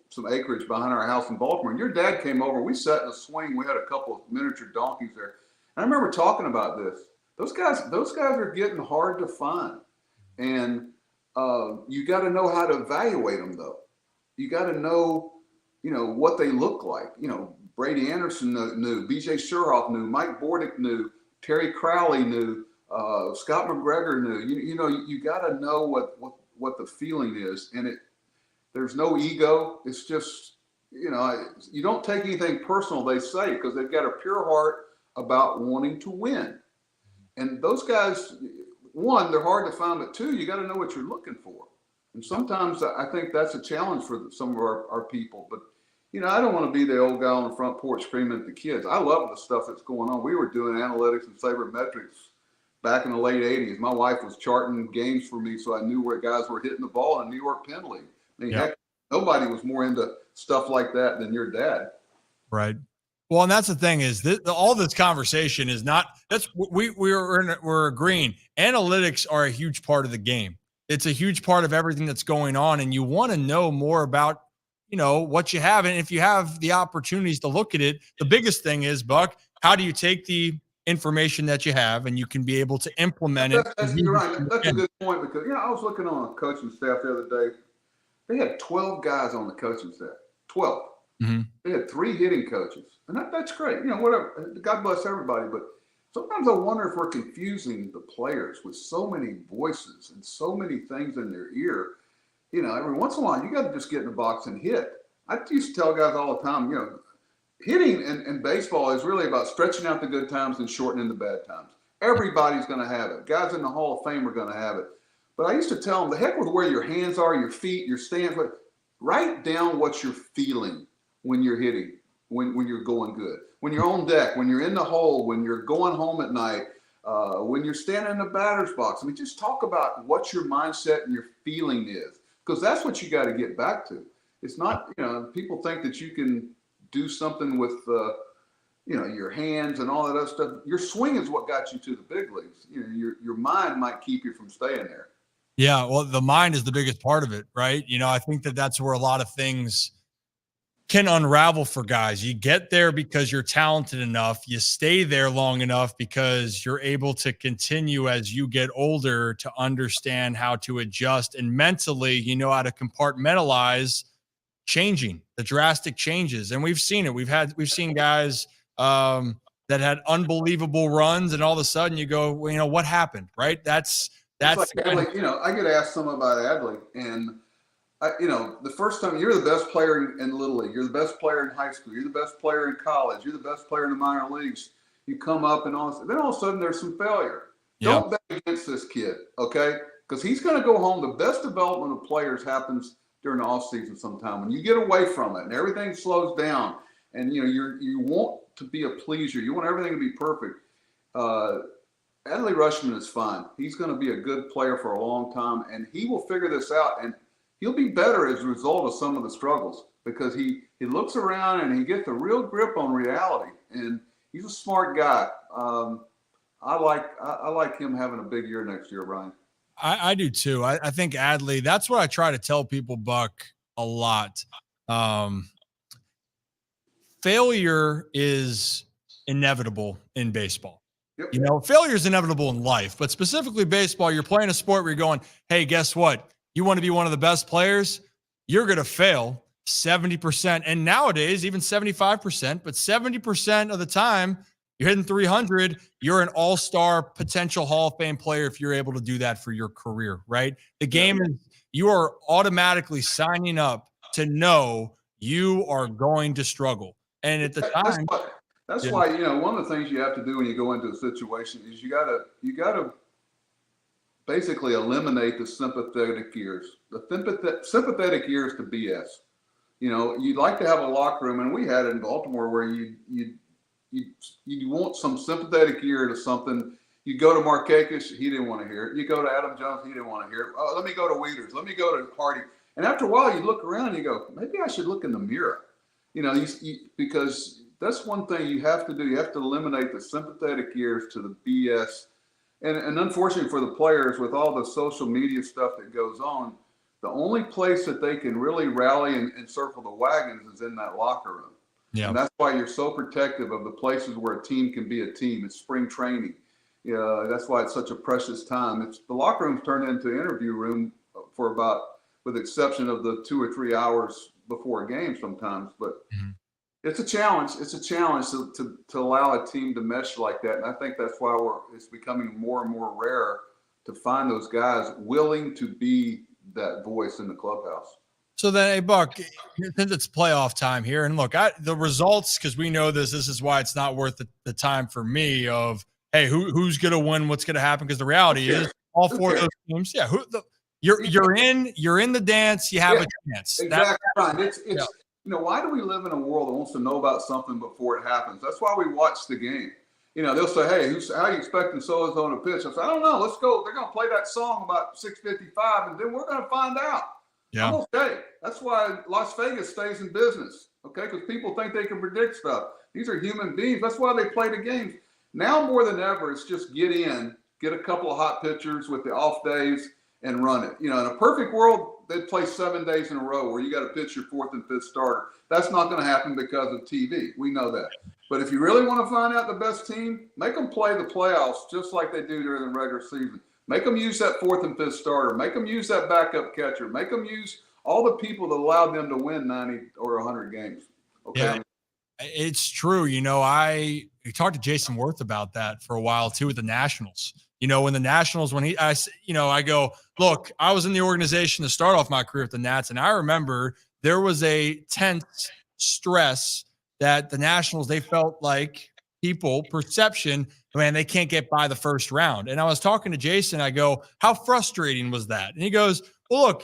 some acreage behind our house in Baltimore, and your dad came over. We sat in a swing. We had a couple of miniature donkeys there. And I remember talking about this. Those guys are getting hard to find. And you got to know how to evaluate them, though. You got to know, what they look like. Brady Anderson knew, B.J. Sherhoff knew, Mike Bordick knew, Terry Crowley knew, Scott McGregor knew. You got to know what the feeling is, and there's no ego. It's just, you don't take anything personal, they say, because they've got a pure heart about wanting to win. And those guys, one, they're hard to find, but two, you got to know what you're looking for. And sometimes I think that's a challenge for some of our people. But, I don't want to be the old guy on the front porch screaming at the kids. I love the stuff that's going on. We were doing analytics and sabermetrics back in the late 80s. My wife was charting games for me, so I knew where guys were hitting the ball in New York Penn League. Heck, nobody was more into stuff like that than your dad. Right. Well, and that's the thing is all this conversation is not. We're agreeing. Analytics are a huge part of the game. It's a huge part of everything that's going on, and you want to know more about what you have, and if you have the opportunities to look at it. The biggest thing is, Buck, how do you take the information that you have and you can be able to implement it? You're right. That's a good point, because I was looking on a coaching staff the other day. They had 12 guys on the coaching staff. 12. Mm-hmm. They had 3 hitting coaches, and that's great. Whatever. God bless everybody, but sometimes I wonder if we're confusing the players with so many voices and so many things in their ear. Every once in a while, you got to just get in the box and hit. I used to tell guys all the time, hitting in baseball is really about stretching out the good times and shortening the bad times. Everybody's going to have it. Guys in the Hall of Fame are going to have it. But I used to tell them, the heck with where your hands are, your feet, your stance. But write down what you're feeling when you're hitting, when you're going good, when you're on deck, when you're in the hole, when you're going home at night, when you're standing in the batter's box. I mean, just talk about what your mindset and your feeling is, because that's what you got to get back to. It's not, people think that you can do something with, your hands and all that other stuff. Your swing is what got you to the big leagues. Your mind might keep you from staying there. Yeah, well, the mind is the biggest part of it, right? I think that's where a lot of things can unravel for guys. You get there because you're talented enough. You stay there long enough because you're able to continue as you get older to understand how to adjust, and mentally, you know how to compartmentalize changing, the drastic changes. And we've seen it. We've seen guys that had unbelievable runs, and all of a sudden you go, well, what happened, right? That's like Adley, I get asked some about Adley, and the first time you're the best player in Little League, you're the best player in high school, you're the best player in college, you're the best player in the minor leagues. You come up and then all of a sudden there's some failure. Yep. Don't bet against this kid, okay? Because he's going to go home. The best development of players happens during the off season sometime when you get away from it and everything slows down, and you want to be a pleaser. You want everything to be perfect. Adley Rutschman is fine. He's going to be a good player for a long time, and he will figure this out, and he'll be better as a result of some of the struggles, because he looks around and he gets a real grip on reality, and he's a smart guy. I like him having a big year next year, Brian. I do too. I think Adley, that's what I try to tell people, Buck, a lot. Failure is inevitable in baseball. Yep. Failure is inevitable in life, but specifically baseball, you're playing a sport where you're going, hey, guess what? You want to be one of the best players? You're going to fail 70%. And nowadays, even 75%, but 70% of the time, you're hitting 300. You're an all-star potential Hall of Fame player if you're able to do that for your career, right? The game is, you are automatically signing up to know you are going to struggle. And at the time, that's why one of the things you have to do when you go into a situation is you gotta basically eliminate the sympathetic ears. The sympathetic ears to BS. You'd like to have a locker room, and we had it in Baltimore, where you want some sympathetic ear to something. You go to Markakis, he didn't want to hear it. You go to Adam Jones, he didn't want to hear it. Oh, let me go to Weeders. Let me go to Hardy. And after a while, you look around and you go, maybe I should look in the mirror. Because that's one thing you have to do. You have to eliminate the sympathetic ears to the BS. And unfortunately for the players, with all the social media stuff that goes on, the only place that they can really rally and circle the wagons is in that locker room. Yeah. And that's why you're so protective of the places where a team can be a team. It's spring training. That's why it's such a precious time. The locker room's turned into an interview room for about, with the exception of the 2 or 3 hours before a game sometimes. But it's a challenge. It's a challenge to allow a team to mesh like that. And I think that's why it's becoming more and more rare to find those guys willing to be that voice in the clubhouse. So then, hey, Buck, since it's playoff time here, and look, the results, because we know this is why it's not worth the time for me of, hey, who's going to win, what's going to happen, because the reality is all four of those teams, you're in the dance, you have a chance. Exactly. It's why do we live in a world that wants to know about something before it happens? That's why we watch the game. They'll say, hey, how are you expecting so-and-so to pitch? I say, I don't know. Let's go. They're going to play that song about 6:55, and then we're going to find out. Yeah. I'm okay. That's why Las Vegas stays in business, okay? Because people think they can predict stuff. These are human beings. That's why they play the games. Now more than ever, it's just get a couple of hot pitchers with the off days, and run it. In a perfect world, they'd play 7 days in a row where you got to pitch your 4th and 5th starter. That's not going to happen because of TV. We know that. But if you really want to find out the best team, make them play the playoffs just like they do during the regular season. Make them use that 4th and 5th starter. Make them use that backup catcher. Make them use all the people that allowed them to win 90 or 100 games. Okay. Yeah, it's true. I talked to Jason Worth about that for a while too with the Nationals. When the Nationals, I go, look, I was in the organization to start off my career with the Nats, and I remember there was a tense stress that the Nationals, they felt like perception, man, they can't get by the first round. And I was talking to Jason, I go, how frustrating was that? And he goes, well, look,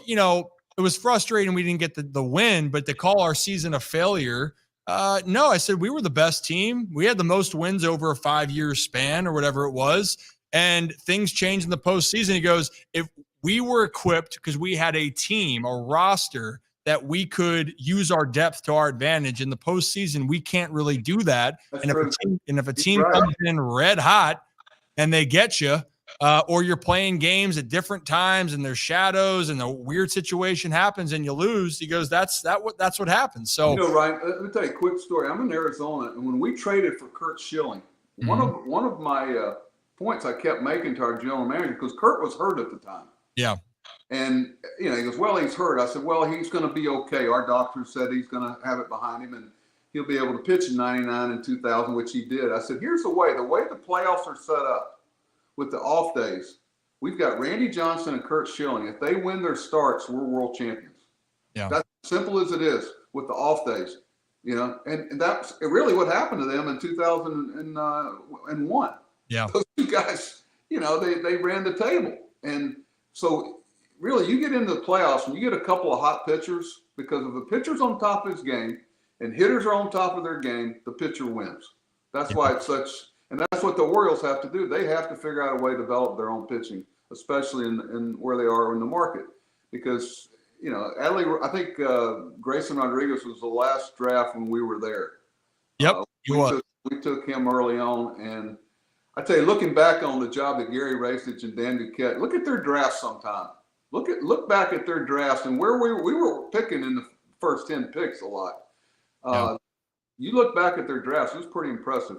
it was frustrating we didn't get the win, but to call our season a failure, no, I said we were the best team. We had the most wins over a 5-year span or whatever it was, and things changed in the postseason. He goes, if we were equipped because we had a team, a roster that we could use our depth to our advantage in the postseason, we can't really do that. That's And true. if a team comes in red hot and they get you, or you're playing games at different times and there's shadows and a weird situation happens and you lose, he goes, that's what happens. So, Ryan, let me tell you a quick story. I'm in Arizona, and when we traded for Kurt Schilling, one of my points I kept making to our general manager, because Kurt was hurt at the time. Yeah. And, he goes, well, he's hurt. I said, well, he's going to be okay. Our doctor said he's going to have it behind him, and he'll be able to pitch in 99 and 2000, which he did. I said, here's the way the playoffs are set up with the off days. We've got Randy Johnson and Kurt Schilling. If they win their starts, we're world champions. Yeah. That's simple as it is with the off days, and that's really what happened to them in 2001. Yeah. Those two guys, they ran the table. And so really you get into the playoffs and you get a couple of hot pitchers, because if the pitcher's on top of his game and hitters are on top of their game, the pitcher wins. That's why it's such, and that's what the Orioles have to do. They have to figure out a way to develop their own pitching, especially in where they are in the market. Because, Adley, I think Grayson Rodriguez was the last draft when we were there. Yep, we took him early on, and I tell you, looking back on the job that Gary Racich and Dan Duquette, look at their drafts sometime. Look back at their drafts and where we were picking in the first 10 picks a lot. You look back at their drafts, it was pretty impressive.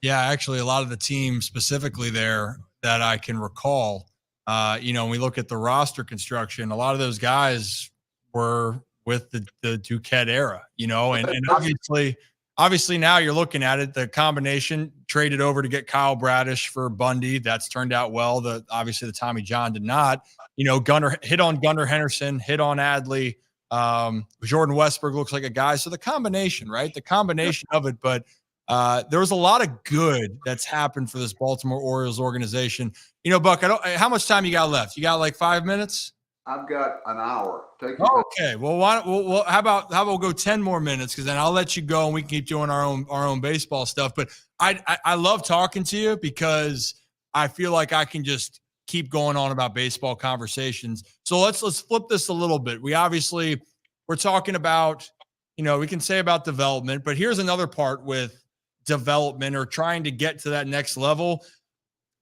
Yeah, actually, a lot of the teams specifically there that I can recall, when we look at the roster construction, a lot of those guys were with the Duquette era, and obviously now you're looking at it, the combination traded over to get Kyle Bradish for Bundy. That's turned out well. Obviously the Tommy John did not. Gunnar hit on Gunnar Henderson, hit on Adley. Jordan Westberg looks like a guy. So the combination, right? The combination of it. But there was a lot of good that's happened for this Baltimore Orioles organization. Buck, how much time you got left? You got like 5 minutes? I've got an hour. Okay. Well, how about we'll go 10 more minutes, because then I'll let you go and we can keep doing our own baseball stuff. But I love talking to you because I feel like I can just keep going on about baseball conversations. So let's flip this a little bit. We're talking about, we can say about development, but here's another part with development or trying to get to that next level.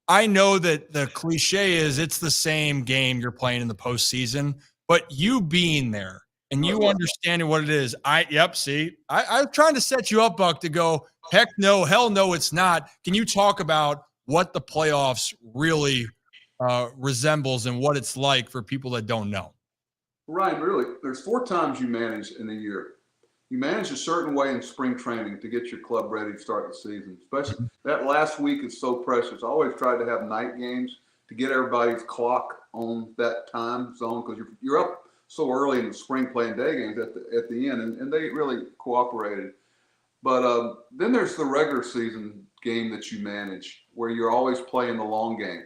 I know that the cliche is it's the same game you're playing in the postseason, but you being there and you understanding what it is. I'm trying to set you up, Buck, to go, heck no, hell no, it's not. Can you talk about what the playoffs really resembles and what it's like for people that don't know? Ryan, really, there's 4 times you manage in a year. You manage a certain way in spring training to get your club ready to start the season. Especially that last week is so precious. I always try to have night games to get everybody's clock on that time zone, because you're up so early in the spring playing day games at the end, and they really cooperated. But then there's the regular season game that you manage, where you're always playing the long game.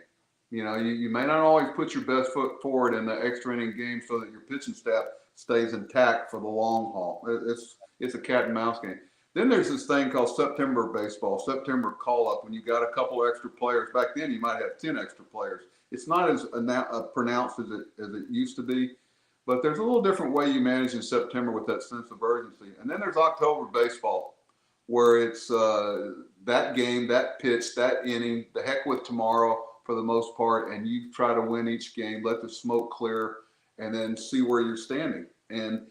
You may not always put your best foot forward in the extra inning game so that your pitching staff stays intact for the long haul. It's a cat and mouse game. Then there's this thing called September baseball, September call-up, when you got a couple of extra players. Back then, you might have 10 extra players. It's not as pronounced as it used to be, but there's a little different way you manage in September with that sense of urgency. And then there's October baseball, where it's that game, that pitch, that inning, the heck with tomorrow for the most part, and you try to win each game, let the smoke clear, and then see where you're standing. And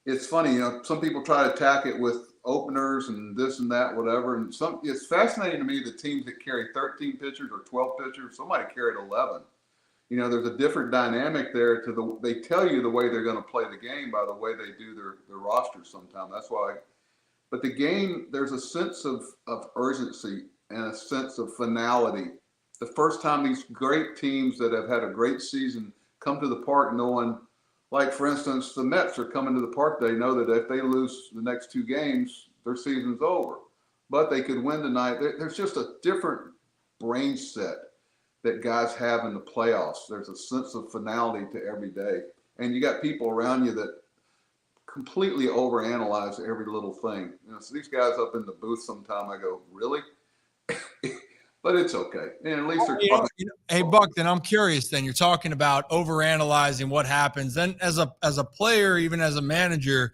it's funny, some people try to attack it with openers and this and that, whatever. And it's fascinating to me, the teams that carry 13 pitchers or 12 pitchers, somebody carried 11. There's a different dynamic there they tell you the way they're going to play the game by the way they do their rosters sometimes. That's why. But the game, there's a sense of urgency and a sense of finality. The first time these great teams that have had a great season come to the park knowing, like, for instance, the Mets are coming to the park. They know that if they lose the next 2 games, their season's over. But they could win tonight. There's just a different brain set that guys have in the playoffs. There's a sense of finality to every day. and you got people around you that completely overanalyze every little thing. So these guys up in the booth sometime, I go, really? But it's okay. And at least they're hey, Buck, then I'm curious then. You're talking about overanalyzing what happens. Then as a player, even as a manager,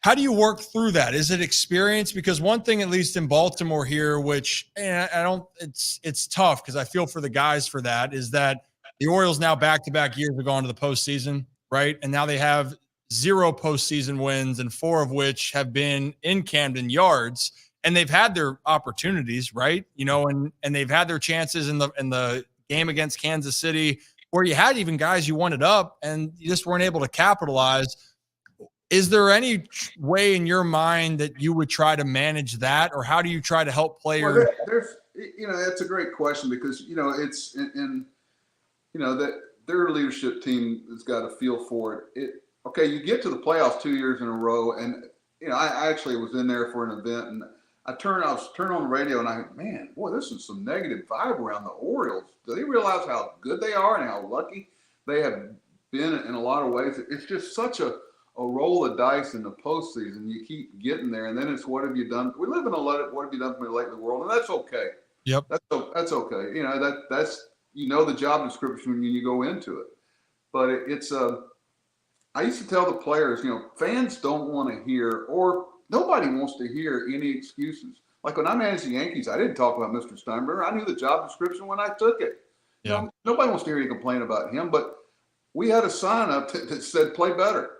how do you work through that? Is it experience? Because one thing, at least in Baltimore here, which it's tough because I feel for the guys for that, is that the Orioles now back-to-back years have gone to the postseason, right? And now they have 0 postseason wins, and 4 of which have been in Camden Yards. And they've had their opportunities, right? And they've had their chances in the game against Kansas City where you had even guys you wanted up and you just weren't able to capitalize. Is there any way in your mind that you would try to manage that, or how do you try to help players? Well, there's that's a great question because, it's that their leadership team has got a feel for it. Okay, you get to the playoffs 2 years in a row, and, I actually was in there for an event, and I was turning on the radio and I go, man, boy, this is some negative vibe around the Orioles. Do they realize how good they are and how lucky they have been in a lot of ways? It's just such a roll of dice in the postseason. You keep getting there, and then it's what have you done? We live in a what have you done for me lately world, and that's okay. Yep. That's okay. That's the job description when you go into it. But it's I used to tell the players, fans don't want to hear, or nobody wants to hear any excuses. Like when I managed the Yankees, I didn't talk about Mr. Steinbrenner. I knew the job description when I took it. Yeah. Nobody wants to hear you complain about him, but we had a sign up that said, play better.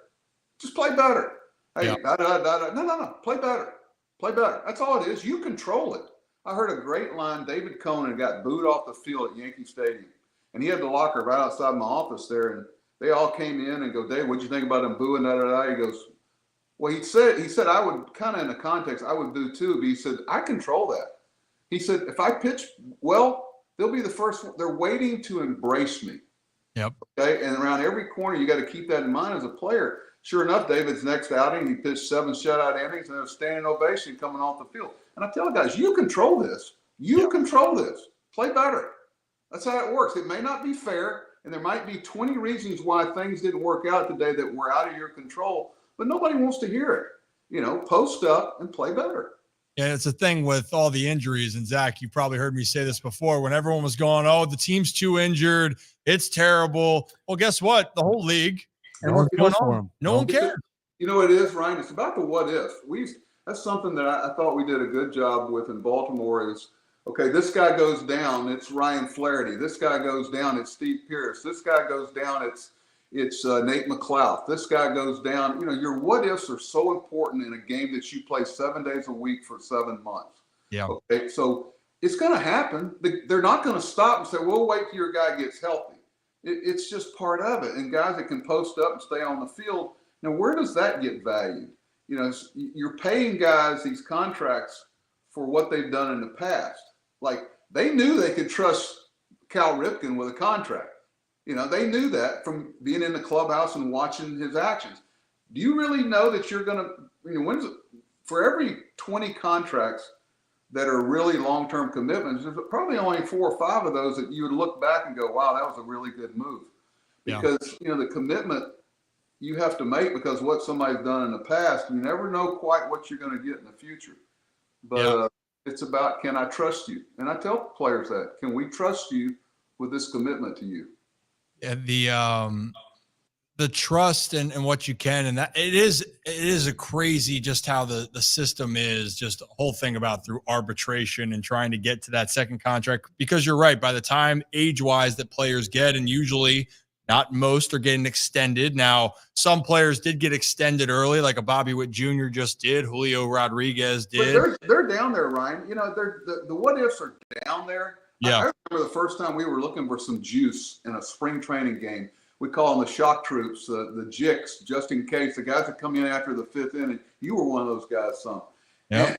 Just play better. Hey, Yeah. No. Play better. Play better. That's all it is. You control it. I heard a great line. David Conan got booed off the field at Yankee Stadium, and he had the locker right outside my office there, and they all came in and go, Dave, what'd you think about him booing? He goes, well, he said, I would kind of in the context, I would boo too, but he said, I control that. He said, if I pitch well, they'll be the first one. They're waiting to embrace me. Yep. Okay. And around every corner, you got to keep that in mind as a player. Sure enough, David's next outing, he pitched 7 shutout innings and a standing ovation coming off the field. And I tell guys, you control this. You control this. Play better. That's how it works. It may not be fair, and there might be 20 reasons why things didn't work out today that were out of your control, but nobody wants to hear it. Post up and play better. Yeah, it's a thing with all the injuries. And Zach, you probably heard me say this before when everyone was going, oh, the team's too injured. It's terrible. Well, guess what? The whole league, No one cares. You know what it is, Ryan? It's about the what if. That's something that I thought we did a good job with in Baltimore is, okay, this guy goes down, it's Ryan Flaherty. This guy goes down, it's Steve Pierce. This guy goes down, it's Nate McLeod. This guy goes down. Your what ifs are so important in a game that you play 7 days a week for 7 months. Yeah. Okay, so it's going to happen. They're not going to stop and say, we'll wait till your guy gets healthy. It's just part of it. And guys that can post up and stay on the field, now where does that get valued? You're paying guys these contracts for what they've done in the past. Like they knew they could trust Cal Ripken with a contract. They knew that from being in the clubhouse and watching his actions. Do you really know that you're going to, for every 20 contracts that are really long-term commitments, there's probably only 4 or 5 of those that you would look back and go, wow, that was a really good move. Because, the commitment you have to make because what somebody's done in the past, you never know quite what you're going to get in the future. But it's about, can I trust you? And I tell players that, can we trust you with this commitment to you? And the trust and what you can, and that it is a crazy just how the system is, just the whole thing about through arbitration and trying to get to that second contract, because you're right, by the time age-wise that players get, and usually not most are getting extended. Now, some players did get extended early, like a Bobby Witt Jr. just did, Julio Rodriguez did. But they're down there, Ryan. The what ifs are down there. Yeah. I remember the first time we were looking for some juice in a spring training game. We call them the shock troops, the jicks, just in case. The guys that come in after the 5th inning. You were one of those guys, son. Yeah.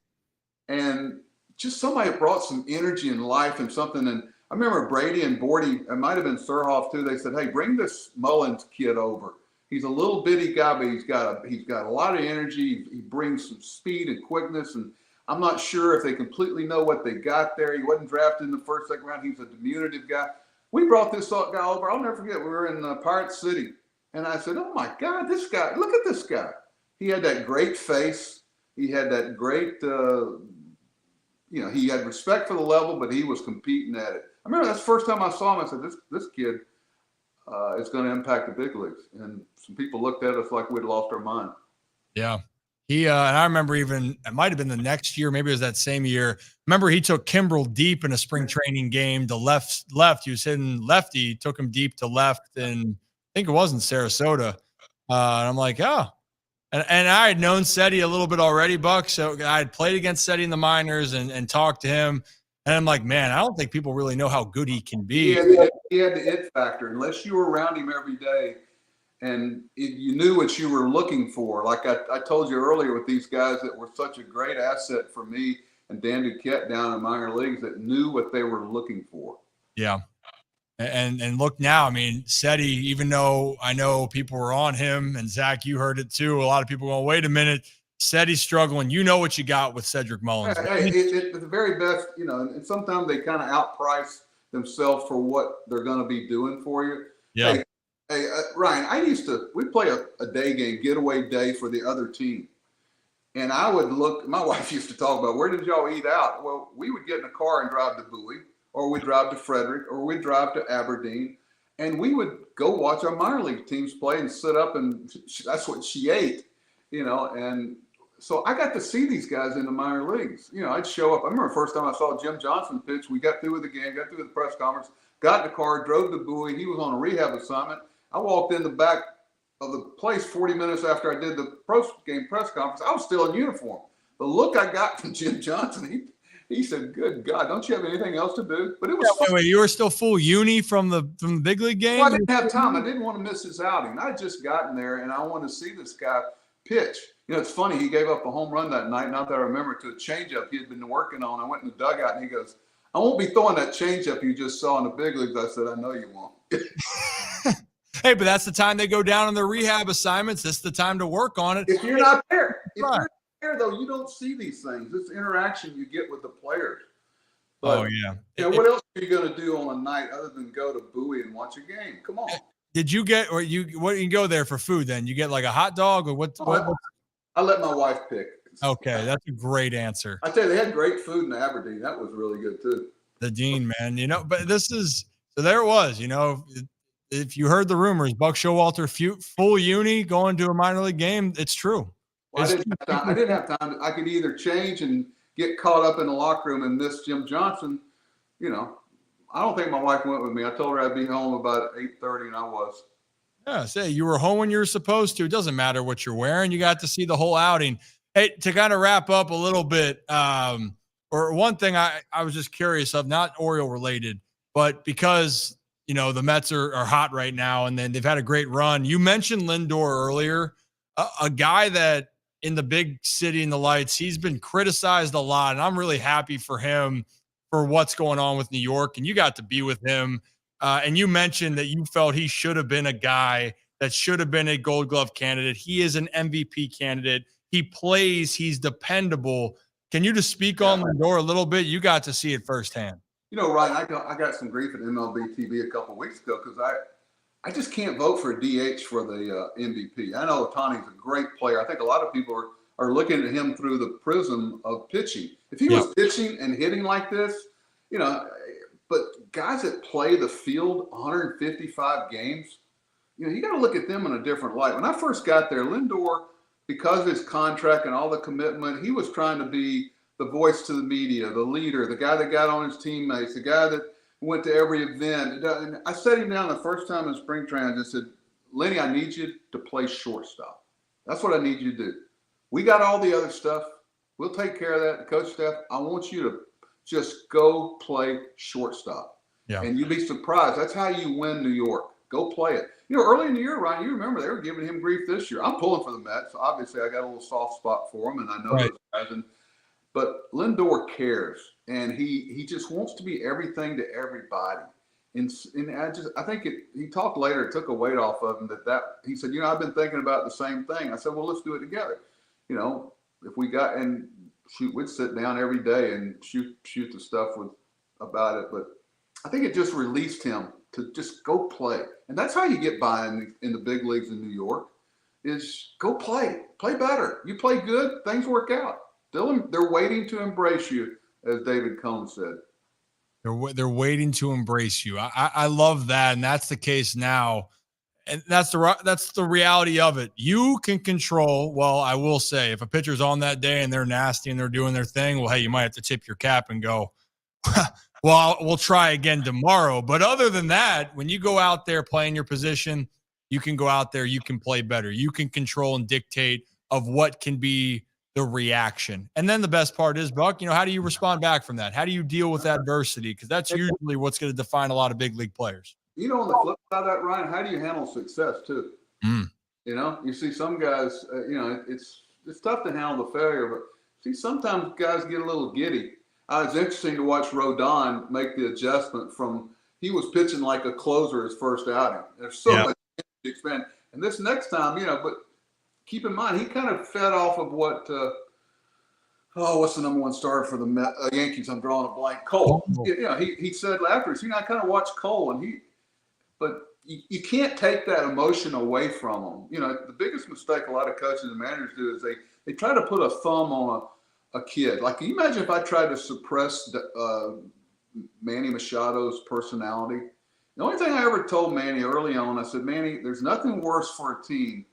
And just somebody brought some energy and life and something. And I remember Brady and Bordy, it might have been Surhoff too. They said, hey, bring this Mullins kid over. He's a little bitty guy, but he's got a lot of energy. He brings some speed and quickness, and I'm not sure if they completely know what they got there. He wasn't drafted in the first, second round. He's a diminutive guy. We brought this guy over. I'll never forget. We were in Pirate City And I said, oh my God, this guy, look at this guy. He had that great face. He had that great, he had respect for the level, but he was competing at it. I remember that's the first time I saw him. I said, this kid is going to impact the big leagues. And some people looked at us like we'd lost our mind. Yeah. And I remember even, it might have been the next year, maybe it was that same year. Remember he took Kimbrel deep in a spring training game to left. He was hitting lefty, took him deep to left. And I think it was in Sarasota. And I'm like, oh. And I had known Seti a little bit already, Buck. So I had played against Seti in the minors and talked to him. And I'm like, man, I don't think people really know how good he can be. He had the it factor. Unless you were around him every day and you knew what you were looking for. Like I told you earlier with these guys that were such a great asset for me and Dan Duquette down in minor leagues that knew what they were looking for. Yeah. And look now, I mean, Seti, even though I know people were on him, and Zach, you heard it too. A lot of people going, wait a minute, Seti's struggling. You know what you got with Cedric Mullins. Hey, it's the very best, and sometimes they kind of outprice themselves for what they're going to be doing for you. Yeah. Hey, Ryan, we'd play a day game, getaway day for the other team. And I would look, my wife used to talk about, where did y'all eat out? Well, we would get in a car and drive to Bowie, or we'd drive to Frederick, or we'd drive to Aberdeen, and we would go watch our minor league teams play and sit up, and that's what she ate, and so I got to see these guys in the minor leagues. I'd show up. I remember the first time I saw Jim Johnson pitch, we got through with the game, got through with the press conference, got in the car, drove to Bowie. He was on a rehab assignment. I walked in the back of the place 40 minutes after I did the post-game press conference. I was still in uniform. The look I got from Jim Johnson, he said, good God, don't you have anything else to do? But it was wait, you were still full uni from the big league game? Well, I didn't have time. I didn't want to miss his outing. I had just gotten there, and I wanted to see this guy pitch. It's funny. He gave up a home run that night, not that I remember, to a changeup he had been working on. I went in the dugout, and he goes, I won't be throwing that changeup you just saw in the big leagues. I said, I know you won't. Hey, but that's the time they go down on their rehab assignments. That's the time to work on it. If you're not there, though, you don't see these things. It's interaction you get with the players. But, what else are you going to do on a night other than go to Bowie and watch a game? Come on. Did you get, or you go there for food then? You get like a hot dog or what? I let my wife pick. Okay, that's a great answer. I tell you, they had great food in Aberdeen. That was really good too. The Dean, man, but so there it was, if you heard the rumors, Buck Showalter full uni going to a minor league game, it's true. Well, I didn't have time. I could either change and get caught up in the locker room and miss Jim Johnson. I don't think my wife went with me. I told her I'd be home about 8:30, and I was. Yeah, say you were home when you were supposed to. It doesn't matter what you're wearing. You got to see the whole outing. Hey, to kind of wrap up a little bit, or one thing I was just curious of, not Oriole related, but because the Mets are hot right now, and then they've had a great run. You mentioned Lindor earlier, a guy that in the big city in the lights, he's been criticized a lot, and I'm really happy for him for what's going on with New York. And you got to be with him, and you mentioned that you felt he should have been a guy that should have been a Gold Glove candidate. He is an MVP candidate. He plays. He's dependable. Can you just speak on Lindor a little bit? You got to see it firsthand. Ryan, I got some grief at MLB TV a couple of weeks ago because I just can't vote for a DH for the MVP. I know Ohtani's a great player. I think a lot of people are looking at him through the prism of pitching. If he was pitching and hitting like this, but guys that play the field 155 games, you got to look at them in a different light. When I first got there, Lindor, because of his contract and all the commitment, he was trying to be the voice to the media, the leader, the guy that got on his teammates, the guy that went to every event. And I sat him down the first time in spring training and just said, Lenny, I need you to play shortstop. That's what I need you to do. We got all the other stuff. We'll take care of that. The coach staff, I want you to just go play shortstop. Yeah. And you'd be surprised. That's how you win New York. Go play it. Early in the year, Ryan, you remember they were giving him grief this year. I'm pulling for the Mets. Obviously, I got a little soft spot for him, and I know those guys. But Lindor cares, and he just wants to be everything to everybody. And I think he talked later, it took a weight off of him that he said, I've been thinking about the same thing. I said, well, let's do it together. If we got, and we'd sit down every day and shoot the stuff about it. But I think it just released him to just go play. And that's how you get by in the big leagues in New York, is go play better. You play good, things work out. They're waiting to embrace you, as David Cohn said. They're waiting to embrace you. I love that, and that's the case now. And that's the reality of it. You can control. Well, I will say, if a pitcher's on that day and they're nasty and they're doing their thing, well, hey, you might have to tip your cap and go, well, we'll try again tomorrow. But other than that, when you go out there playing your position, you can go out there, you can play better. You can control and dictate of what can be the reaction. And then the best part is, Buck, how do you respond back from that? How do you deal with adversity? Because that's usually what's going to define a lot of big league players. On the flip side of that, Ryan, how do you handle success too? You see some guys, it's tough to handle the failure, but see, sometimes guys get a little giddy. It's interesting to watch Rodon make the adjustment from, he was pitching like a closer his first outing. There's so much to expand. And this next time, but keep in mind, he kind of fed off of what, what's the number one starter for the Yankees? I'm drawing a blank. Cole. He said afterwards, I kind of watched Cole, but you can't take that emotion away from him. The biggest mistake a lot of coaches and managers do is they try to put a thumb on a kid. Like, can you imagine if I tried to suppress Manny Machado's personality? The only thing I ever told Manny early on, I said, Manny, there's nothing worse for a team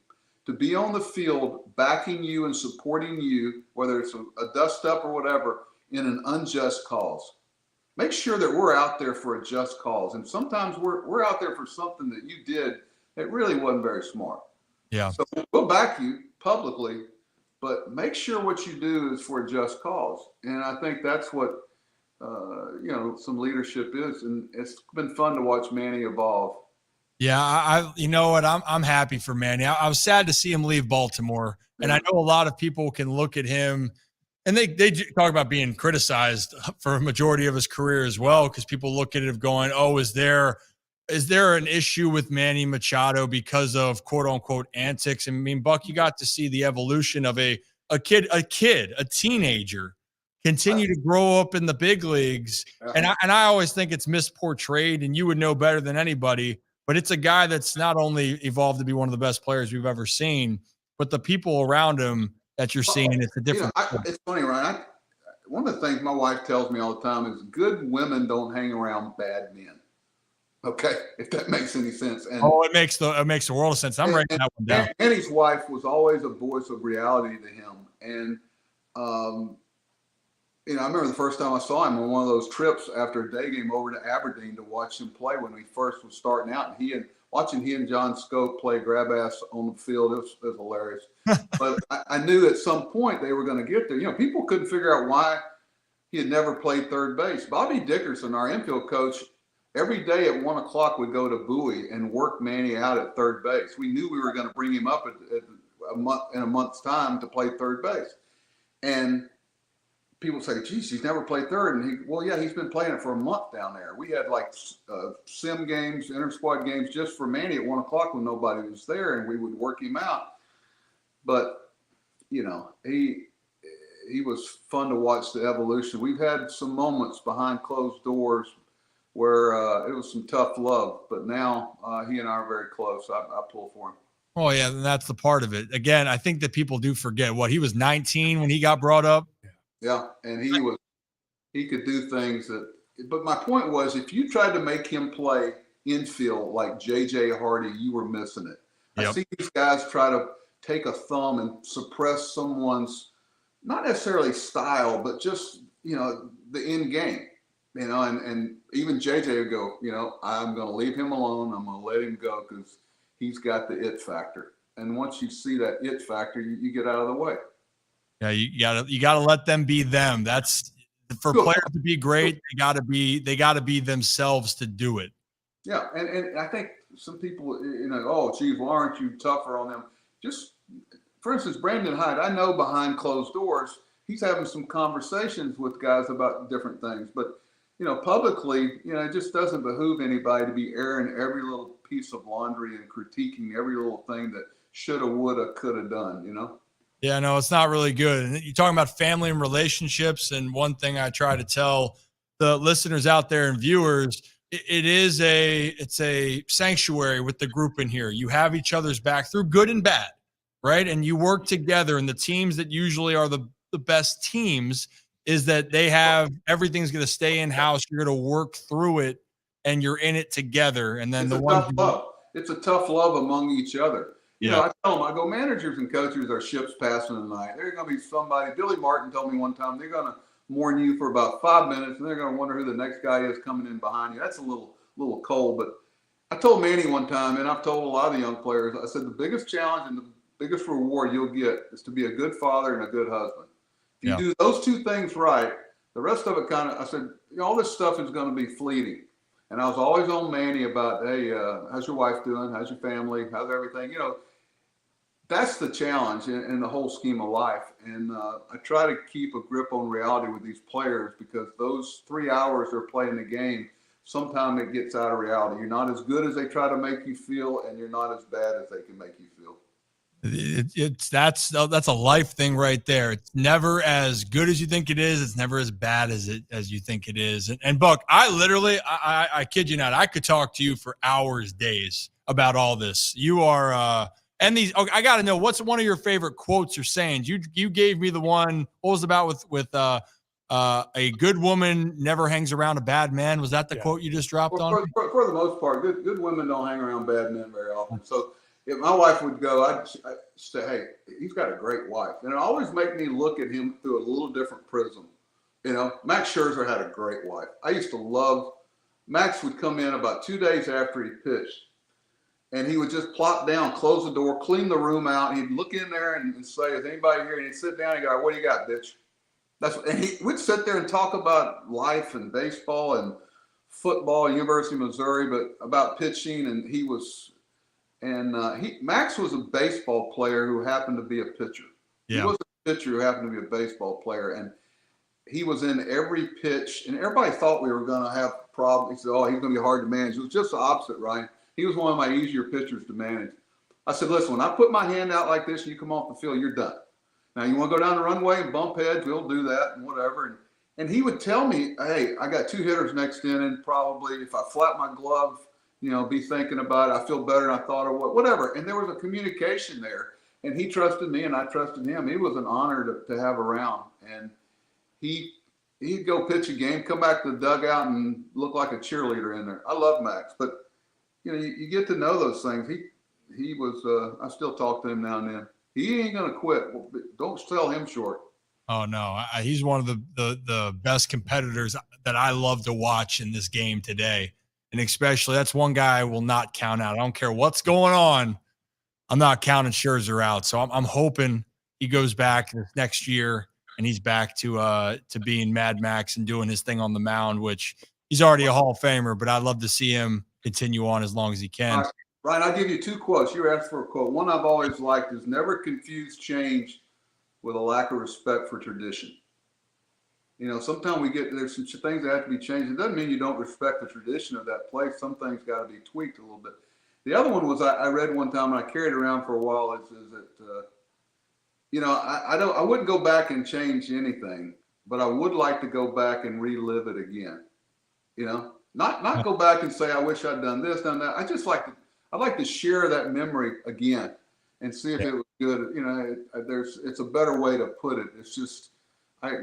to be on the field backing you and supporting you, whether it's a dust up or whatever, in an unjust cause. Make sure that we're out there for a just cause. And sometimes we're out there for something that you did that really wasn't very smart. Yeah. So we'll back you publicly, but make sure what you do is for a just cause. And I think that's what, some leadership is. And it's been fun to watch Manny evolve. Yeah, you know what? I'm happy for Manny. I was sad to see him leave Baltimore, and I know a lot of people can look at him, and they talk about being criticized for a majority of his career as well, because people look at it of going, oh, is there an issue with Manny Machado because of quote unquote antics? I mean, Buck, you got to see the evolution of a teenager continue to grow up in the big leagues, and I always think it's misportrayed, and you would know better than anybody. But it's a guy that's not only evolved to be one of the best players we've ever seen, but the people around him that you're seeing, it's a different. It's funny, Ryan. One of the things my wife tells me all the time is good women don't hang around bad men. Okay, if that makes any sense. And, it makes the world of sense. I'm writing that one down. And his wife was always a voice of reality to him. And, I remember the first time I saw him on one of those trips after a day game over to Aberdeen to watch him play when he first was starting out. And watching he and John Scope play grab ass on the field, it was hilarious. But I knew at some point they were going to get there. People couldn't figure out why he had never played third base. Bobby Dickerson, our infield coach, every day at 1 o'clock would go to Bowie and work Manny out at third base. We knew we were going to bring him up in a month's time to play third base. And people say, geez, he's never played third. And he's been playing it for a month down there. We had like sim games, inter-squad games just for Manny at 1 o'clock when nobody was there, and we would work him out. But, he was fun to watch the evolution. We've had some moments behind closed doors where it was some tough love, but now he and I are very close. I pull for him. Oh, yeah, and that's the part of it. Again, I think that people do forget he was 19 when he got brought up. Yeah, and he could do things but my point was, if you tried to make him play infield like J.J. Hardy, you were missing it. Yep. I see these guys try to take a thumb and suppress someone's, not necessarily style, but just, the end game, and even J.J. would go, I'm going to leave him alone. I'm going to let him go because he's got the it factor. And once you see that it factor, you get out of the way. Yeah, you gotta let them be them. That's for players to be great. They gotta be themselves to do it. Yeah, and I think some people, why aren't you tougher on them? Just for instance, Brandon Hyde. I know behind closed doors, he's having some conversations with guys about different things, but publicly, it just doesn't behoove anybody to be airing every little piece of laundry and critiquing every little thing that shoulda, woulda, coulda done. Yeah, no, it's not really good. And you're talking about family and relationships. And one thing I try to tell the listeners out there and viewers, it's a sanctuary with the group in here. You have each other's back through good and bad, right? And you work together, and the teams that usually are the best teams is that they have everything's going to stay in house. You're going to work through it, and you're in it together. And then it's a tough love among each other. You Yeah. know, I tell them, I go, managers and coaches are ships passing the night. There's going to be somebody. Billy Martin told me one time they're going to mourn you for about 5 minutes, and they're going to wonder who the next guy is coming in behind you. That's a little cold, but I told Manny one time, and I've told a lot of the young players, I said the biggest challenge and the biggest reward you'll get is to be a good father and a good husband. If you do those two things right, the rest of it I said, all this stuff is going to be fleeting. And I was always on Manny about, hey, how's your wife doing? How's your family? How's everything? That's the challenge in the whole scheme of life. And I try to keep a grip on reality with these players, because those 3 hours they're playing the game, sometimes it gets out of reality. You're not as good as they try to make you feel, and you're not as bad as they can make you feel. That's a life thing right there. It's never as good as you think it is. It's never as bad as you think it is. And Buck, I kid you not, I could talk to you for hours, days about all this. You are and these. Okay, I got to know, what's one of your favorite quotes or sayings? You gave me the one. What was it about with a good woman never hangs around a bad man? Was that the quote you just dropped on? For the most part, good women don't hang around bad men very often. So if my wife would go, I'd say, hey, he's got a great wife. And it always make me look at him through a little different prism. Max Scherzer had a great wife. I used to love – Max would come in about 2 days after he pitched, and he would just plop down, close the door, clean the room out. He'd look in there and say, is anybody here? And he'd sit down and go, what do you got, bitch? And we'd sit there and talk about life and baseball and football, University of Missouri, but about pitching. And Max was a baseball player who happened to be a pitcher. Yeah. He was a pitcher who happened to be a baseball player, and he was in every pitch. And everybody thought we were going to have problems. He said, "Oh, he's going to be hard to manage." It was just the opposite, Ryan. He was one of my easier pitchers to manage. I said, "Listen, when I put my hand out like this and you come off the field, you're done. Now you want to go down the runway and bump heads, we'll do that and whatever." And he would tell me, "Hey, I got 2 hitters next inning. Probably if I flap my glove, be thinking about it. I feel better than I thought, or whatever." And there was a communication there, and he trusted me and I trusted him. He was an honor to have around. And he'd go pitch a game, come back to the dugout and look like a cheerleader in there. I love Max, but you get to know those things. He was, I still talk to him now and then. He ain't going to quit. Don't sell him short. Oh no, he's one of the best competitors that I love to watch in this game today. And especially, that's one guy I will not count out. I don't care what's going on. I'm not counting Scherzer out. So I'm hoping he goes back this next year and he's back to being Mad Max and doing his thing on the mound, which he's already a Hall of Famer, but I'd love to see him continue on as long as he can. Ryan, I'll give you 2 quotes. You asked for a quote. One I've always liked is, never confuse change with a lack of respect for tradition. Sometimes there's some things that have to be changed. It doesn't mean you don't respect the tradition of that place. Some things got to be tweaked a little bit. The other one was, I read one time and I carried it around for a while. It says that, I wouldn't go back and change anything, but I would like to go back and relive it again. Not go back and say, I wish I'd done this, done that. I'd like to share that memory again and see if it was good. It's a better way to put it. It's just,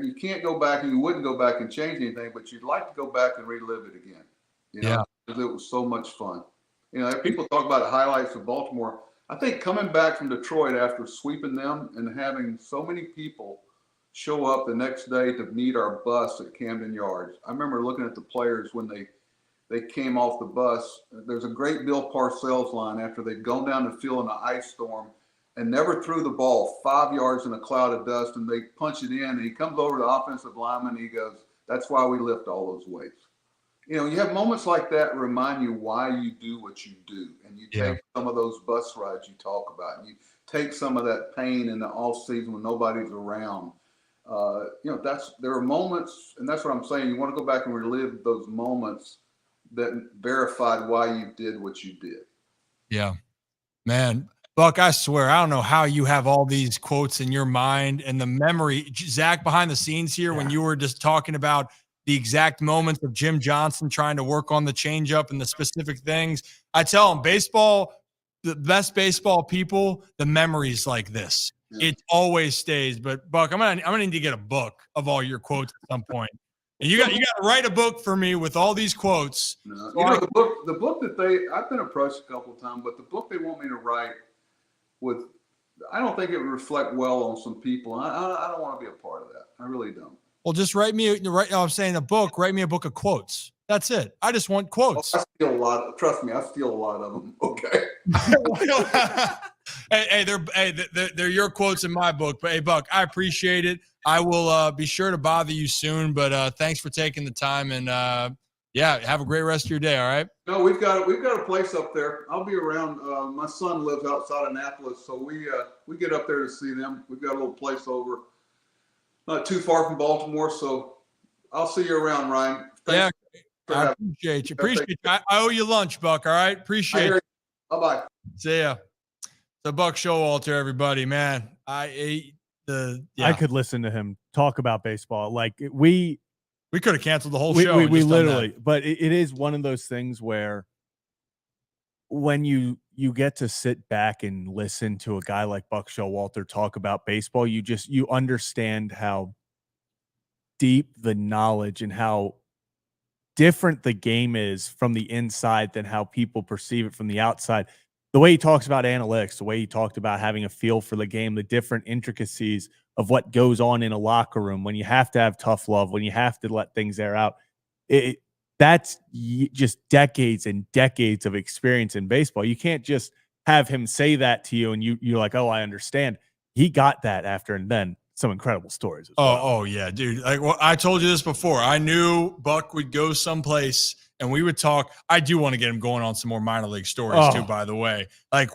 you can't go back, and you wouldn't go back and change anything, but you'd like to go back and relive it again. Because it was so much fun. People talk about the highlights of Baltimore. I think coming back from Detroit after sweeping them and having so many people show up the next day to meet our bus at Camden Yards. I remember looking at the players when they came off the bus. There's a great Bill Parcells line after they'd gone down the field in an ice storm and never threw the ball 5 yards in a cloud of dust, and they punch it in, and he comes over to the offensive lineman and he goes, "That's why we lift all those weights." You have moments like that remind you why you do what you do, and you take some of those bus rides you talk about, and you take some of that pain in the off season when nobody's around. There are moments, and that's what I'm saying. You want to go back and relive those moments that verified why you did what you did. Yeah, man. Buck, I swear, I don't know how you have all these quotes in your mind and the memory. Zach, behind the scenes here, when you were just talking about the exact moments of Jim Johnson trying to work on the changeup and the specific things. I tell him baseball, the best baseball people, the memories like this. Yeah. It always stays. But Buck, I'm gonna need to get a book of all your quotes at some point. And you got to write a book for me with all these quotes. No, the book that I've been approached a couple of times, but the book they want me to write I don't think it would reflect well on some people. I don't want to be a part of that. I really don't. Well, just write me a book. Write me a book of quotes. That's it. I just want quotes. I steal a lot. Trust me, I steal a lot of them. Okay. They're your quotes in my book. But hey, Buck, I appreciate it. I will be sure to bother you soon. But thanks for taking the time, and have a great rest of your day. All right. No, we've got a place up there. I'll be around. My son lives outside of Annapolis, so we get up there to see them. We've got a little place over, not too far from Baltimore. So I'll see you around, Ryan. Thanks. I appreciate you. I owe you lunch, Buck. All right. Appreciate it. Bye-bye. See ya. So Buck Showalter, everybody, man. I could listen to him talk about baseball. Like we could have canceled the whole show. We literally, but it is one of those things where when you get to sit back and listen to a guy like Buck Showalter talk about baseball, you understand how deep the knowledge and how different the game is from the inside than how people perceive it from the outside. The way he talks about analytics, the way he talked about having a feel for the game, the different intricacies of what goes on in a locker room when you have to have tough love, when you have to let things air out. That's just decades and decades of experience in baseball. You can't just have him say that to you and you're like, oh, I understand. He got that after and then some incredible stories as well. Oh yeah, dude. Like I told you this before. I knew Buck would go someplace and we would talk. I do want to get him going on some more minor league stories too, by the way. Like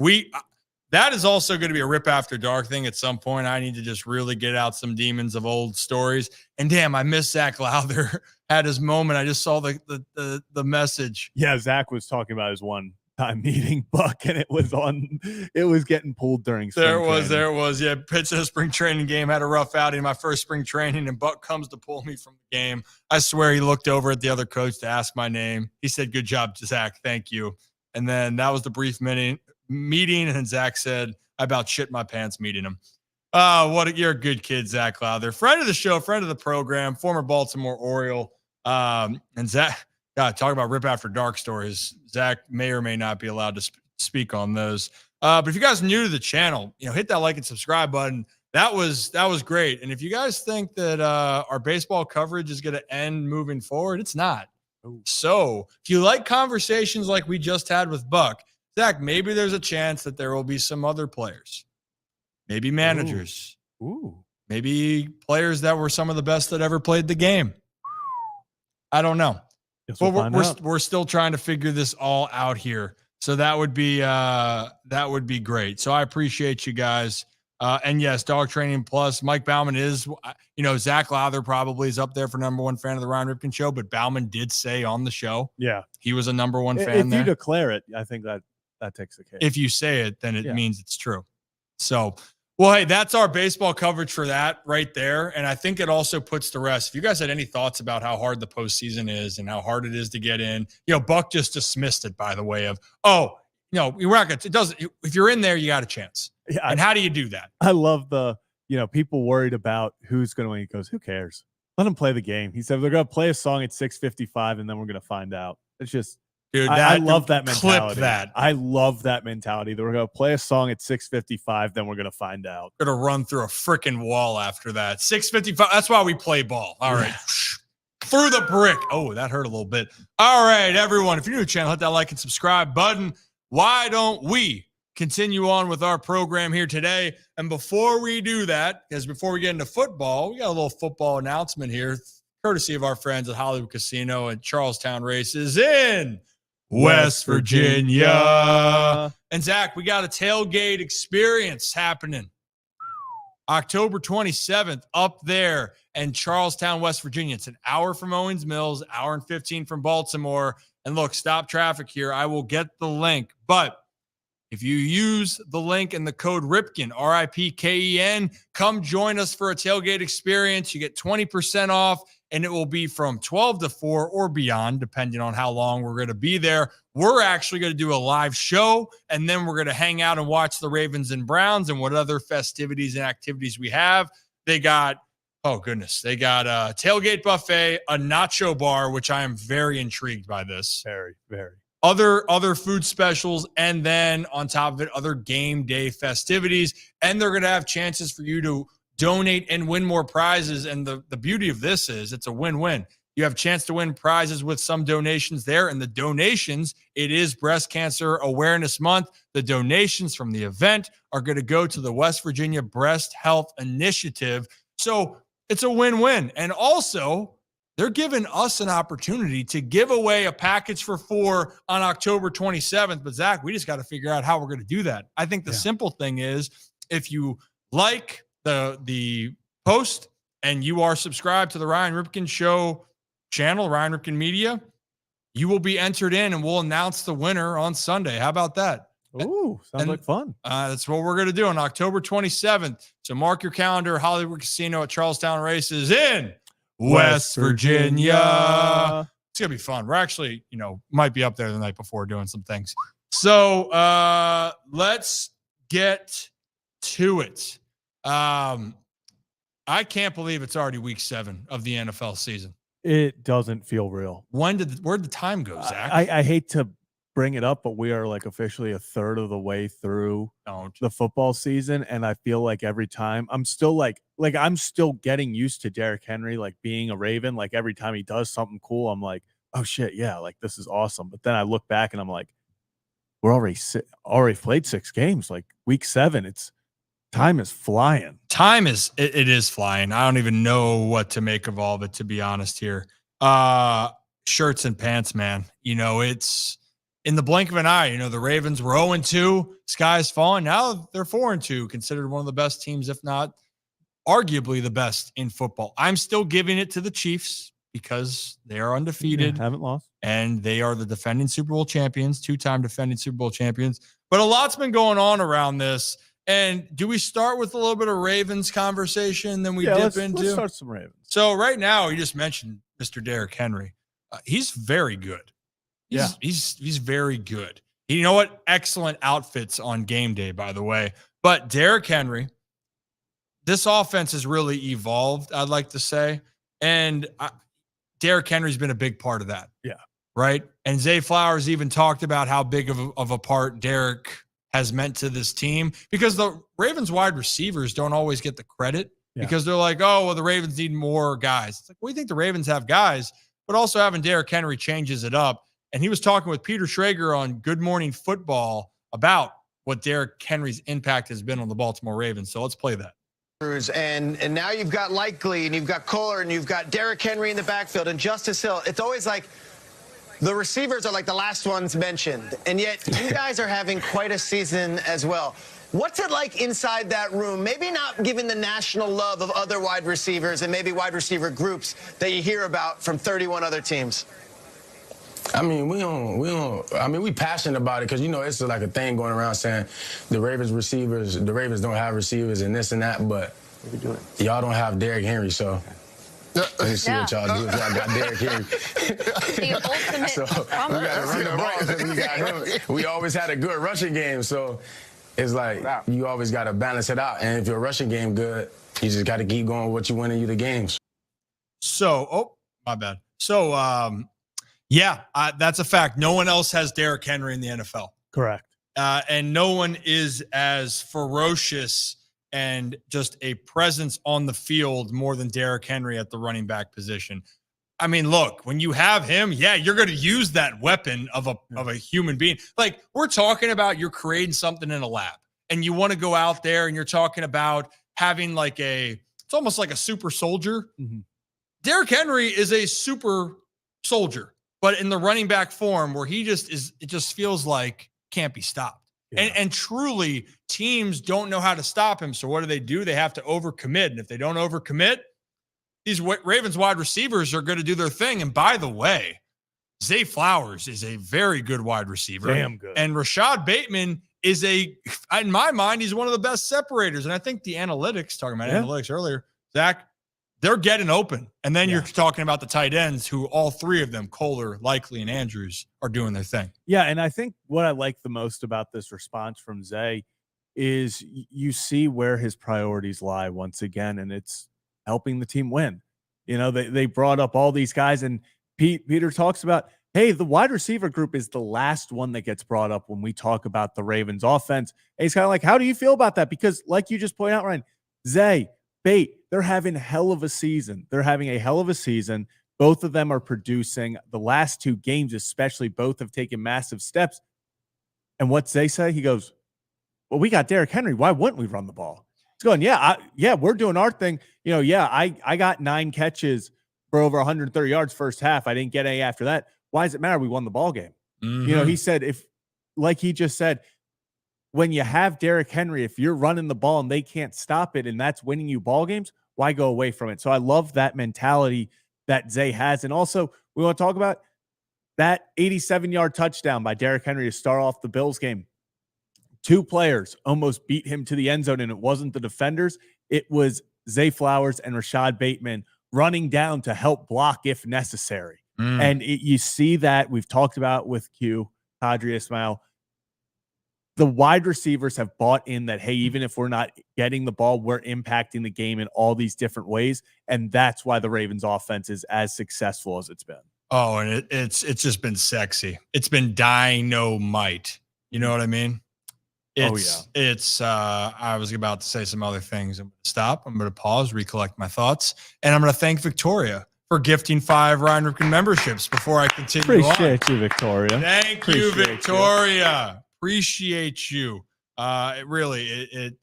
that is also going to be a Rip After Dark thing at some point. I need to just really get out some demons of old stories. And damn, I miss Zach Lowther had his moment. I just saw the message. Yeah, Zach was talking about his one-time meeting Buck, and it was getting pulled during spring training. There it was. Yeah, pitched a spring training game, had a rough outing in my first spring training, and Buck comes to pull me from the game. I swear he looked over at the other coach to ask my name. He said, "Good job, Zach. Thank you." And then that was the brief meeting, and then Zach said, "I about shit my pants meeting him." You're a good kid, Zach Lowther. Friend of the show, friend of the program, former Baltimore Oriole. And Zach, God, talk about Rip After Dark stories. Zach may or may not be allowed to speak on those. But if you guys are new to the channel, hit that like and subscribe button. That was great. And if you guys think that our baseball coverage is going to end moving forward, it's not. Ooh. So if you like conversations like we just had with Buck, Zach, maybe there's a chance that there will be some other players, maybe managers, maybe players that were some of the best that ever played the game. I don't know. But we're still trying to figure this all out here. So that would be great. So I appreciate you guys. And yes, Dog Training Plus. Mike Bauman is, Zach Lowther probably is up there for number one fan of the Ryan Ripken show, but Bauman did say on the show, he was a number one fan. If you declare it, I think that takes the case. If you say it, then it means it's true. So, well, hey, that's our baseball coverage for that right there. And I think it also puts to rest. If you guys had any thoughts about how hard the postseason is and how hard it is to get in, Buck just dismissed it, by the way, of, we're not going to, it doesn't, if you're in there, you got a chance. Yeah, and how do you do that? I love people worried about who's going to win. He goes, who cares? Let them play the game. He said, they're going to play a song at 6:55 and then we're going to find out. It's just, dude, I love that mentality. I love that mentality that we're going to play a song at 6:55, then we're going to find out. Going to run through a freaking wall after that. 6:55. That's why we play ball. All right. Through the brick. Oh, that hurt a little bit. All right, everyone. If you're new to the channel, hit that like and subscribe button. Why don't we continue on with our program here today? And before we do that, because before we get into football, we got a little football announcement here, courtesy of our friends at Hollywood Casino and Charlestown Races in West Virginia. And Zach, we got a tailgate experience happening October 27th up there in Charlestown, West Virginia. It's an hour from Owens Mills, hour and 15 from Baltimore. And look, stop traffic here. I will get the link. But If you use the link and the code Ripken, RIPKEN, come join us for a tailgate experience. You get 20% off, and it will be from 12 to 4 or beyond, depending on how long we're going to be there. We're actually going to do a live show, and then we're going to hang out and watch the Ravens and Browns and what other festivities and activities we have. They got, oh goodness, they got a tailgate buffet, a nacho bar, which I am very intrigued by this. Very, very. Other food specials, and then on top of it, other game day festivities. And they're going to have chances for you to donate and win more prizes. And the beauty of this is it's a win-win. You have a chance to win prizes with some donations there. And the donations, it is Breast Cancer Awareness Month. The donations from the event are going to go to the West Virginia Breast Health Initiative. So it's a win-win. And also, they're giving us an opportunity to give away a package for 4 on October 27th. But Zach, we just got to figure out how we're going to do that. I think the simple thing is, if you like the post and you are subscribed to the Ryan Ripken Show channel, Ryan Ripken Media, you will be entered in, and we'll announce the winner on Sunday. How about that? Ooh, sounds like fun. That's what we're going to do on October 27th. So mark your calendar. Hollywood Casino at Charlestown Races in West Virginia. It's going to be fun. We're actually, might be up there the night before doing some things. So let's get to it. I can't believe it's already week 7 of the NFL season. It doesn't feel real. Where'd the time go, Zach? I hate to bring it up, but we are like officially a third of the way through the football season, and I feel like every time I'm still like I'm still getting used to Derrick Henry, like being a Raven. Like every time he does something cool, I'm like, oh shit, yeah, like this is awesome. But then I look back and I'm like, we're already played 6 games. Like week 7, time is flying. It is flying. I don't even know what to make of all of it, to be honest here. Shirts and pants, man. It's in the blink of an eye. The Ravens were 0-2, sky's falling. Now they're 4-2, considered one of the best teams, if not arguably the best in football. I'm still giving it to the Chiefs because they are undefeated. Haven't lost. And they are the defending Super Bowl champions, 2-time defending Super Bowl champions. But a lot's been going on around this. And do we start with a little bit of Ravens conversation, then we dip into? Let's start some Ravens. So right now, you just mentioned Mr. Derrick Henry. He's very good. He's very good. You know what? Excellent outfits on game day, by the way. But Derrick Henry, this offense has really evolved, I'd like to say. And Derrick Henry's been a big part of that. Yeah. Right? And Zay Flowers even talked about how big of a part Derrick has meant to this team, because the Ravens wide receivers don't always get the credit because they're like, oh, well, the Ravens need more guys. It's like, we think the Ravens have guys, but also having Derrick Henry changes it up. And he was talking with Peter Schrager on Good Morning Football about what Derrick Henry's impact has been on the Baltimore Ravens. So let's play that. And now you've got Likely, and you've got Kohler, and you've got Derrick Henry in the backfield, and Justice Hill. It's always like the receivers are like the last ones mentioned, and yet you guys are having quite a season as well. What's it like inside that room? Maybe not given the national love of other wide receivers and maybe wide receiver groups that you hear about from 31 other teams. I mean, we passionate about it because, it's like a thing going around saying the Ravens don't have receivers and this and that, but y'all don't have Derrick Henry, so let me see what y'all do if y'all got Derrick Henry. The ultimate so we got to run the ball because we got him. We always had a good rushing game, so it's like you always got to balance it out. And if your rushing game good, you just got to keep going with what you winning you the games. So, my bad. So, that's a fact. No one else has Derrick Henry in the NFL. Correct. And no one is as ferocious and just a presence on the field more than Derrick Henry at the running back position. I mean, look, when you have him, you're going to use that weapon of a human being. Like, we're talking about you're creating something in a lab, and you want to go out there and you're talking about having it's almost like a super soldier. Mm-hmm. Derrick Henry is a super soldier, but in the running back form where it just feels like can't be stopped. Yeah. And truly, teams don't know how to stop him. So what do? They have to overcommit. And if they don't overcommit, these Ravens wide receivers are going to do their thing. And by the way, Zay Flowers is a very good wide receiver. Damn good. And Rashad Bateman is in my mind, he's one of the best separators. And I think the analytics, talking about analytics earlier, Zach, they're getting open. And then you're talking about the tight ends who all three of them, Kohler, Likely, and Andrews, are doing their thing. Yeah, and I think what I like the most about this response from Zay is you see where his priorities lie once again, and it's helping the team win. You know, they brought up all these guys, and Peter talks about, hey, the wide receiver group is the last one that gets brought up when we talk about the Ravens offense. And he's kind of like, how do you feel about that? Because like you just pointed out, Ryan, Zay, Bate, they're having hell of a season. They're having a hell of a season. Both of them are producing. The last two games, especially, both have taken massive steps. And what's Zay say? He goes, well, we got Derrick Henry. Why wouldn't we run the ball? He's going, we're doing our thing. You know, I got 9 catches for over 130 yards first half. I didn't get any after that. Why does it matter? We won the ball game. Mm-hmm. You know, he said, like he just said, when you have Derrick Henry, if you're running the ball and they can't stop it and that's winning you ball games, why go away from it? So I love that mentality that Zay has. And also, we want to talk about that 87-yard touchdown by Derrick Henry to start off the Bills game. 2 players almost beat him to the end zone, and it wasn't the defenders. It was Zay Flowers and Rashad Bateman running down to help block if necessary. And you see that we've talked about with Q, Qadri Ismail. The wide receivers have bought in that, hey, even if we're not getting the ball, we're impacting the game in all these different ways. And that's why the Ravens offense is as successful as it's been. Oh, and it's just been sexy. It's been dynamite. You know what I mean? I was about to say some other things. I'm going to stop. I'm going to pause, recollect my thoughts. And I'm going to thank Victoria for gifting 5 Ryan Ripken memberships before I continue Appreciate you, Victoria. Thank you, Victoria. Appreciate you. It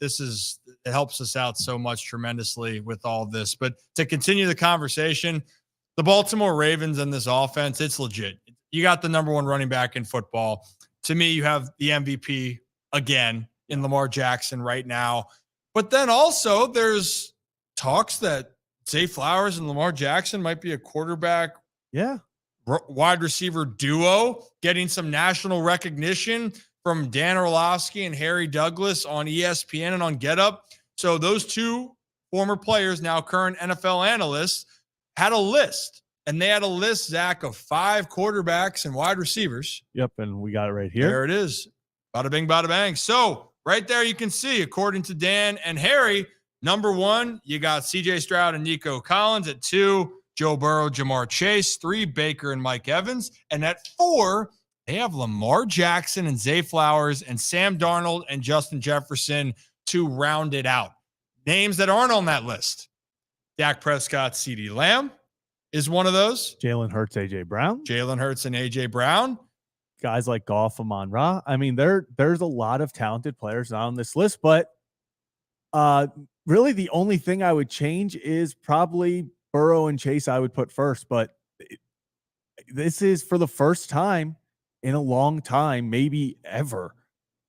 helps us out so much tremendously with all this. But to continue the conversation, the Baltimore Ravens and this offense, it's legit. You got the number 1 running back in football. To me, you have the MVP again in Lamar Jackson right now. But then also there's talks that Zay Flowers and Lamar Jackson might be a quarterback wide receiver duo, getting some national recognition from Dan Orlovsky and Harry Douglas on ESPN and on Get Up. So those 2 former players, now current NFL analysts, had a list. And they had a list, Zach, of 5 quarterbacks and wide receivers. Yep, and we got it right here. There it is. Bada bing, bada bang. So right there you can see, according to Dan and Harry, number 1, you got C.J. Stroud and Nico Collins. At 2, Joe Burrow, Jamar Chase. 3, Baker and Mike Evans. And at 4, they have Lamar Jackson and Zay Flowers and Sam Darnold and Justin Jefferson to round it out. Names that aren't on that list. Dak Prescott, CeeDee Lamb is one of those. Jalen Hurts, A.J. Brown. Jalen Hurts and A.J. Brown. Guys like Goff, Amon-Ra. I mean, there's a lot of talented players not on this list, but really the only thing I would change is probably Burrow and Chase I would put first. But this is for the first time in a long time, maybe ever,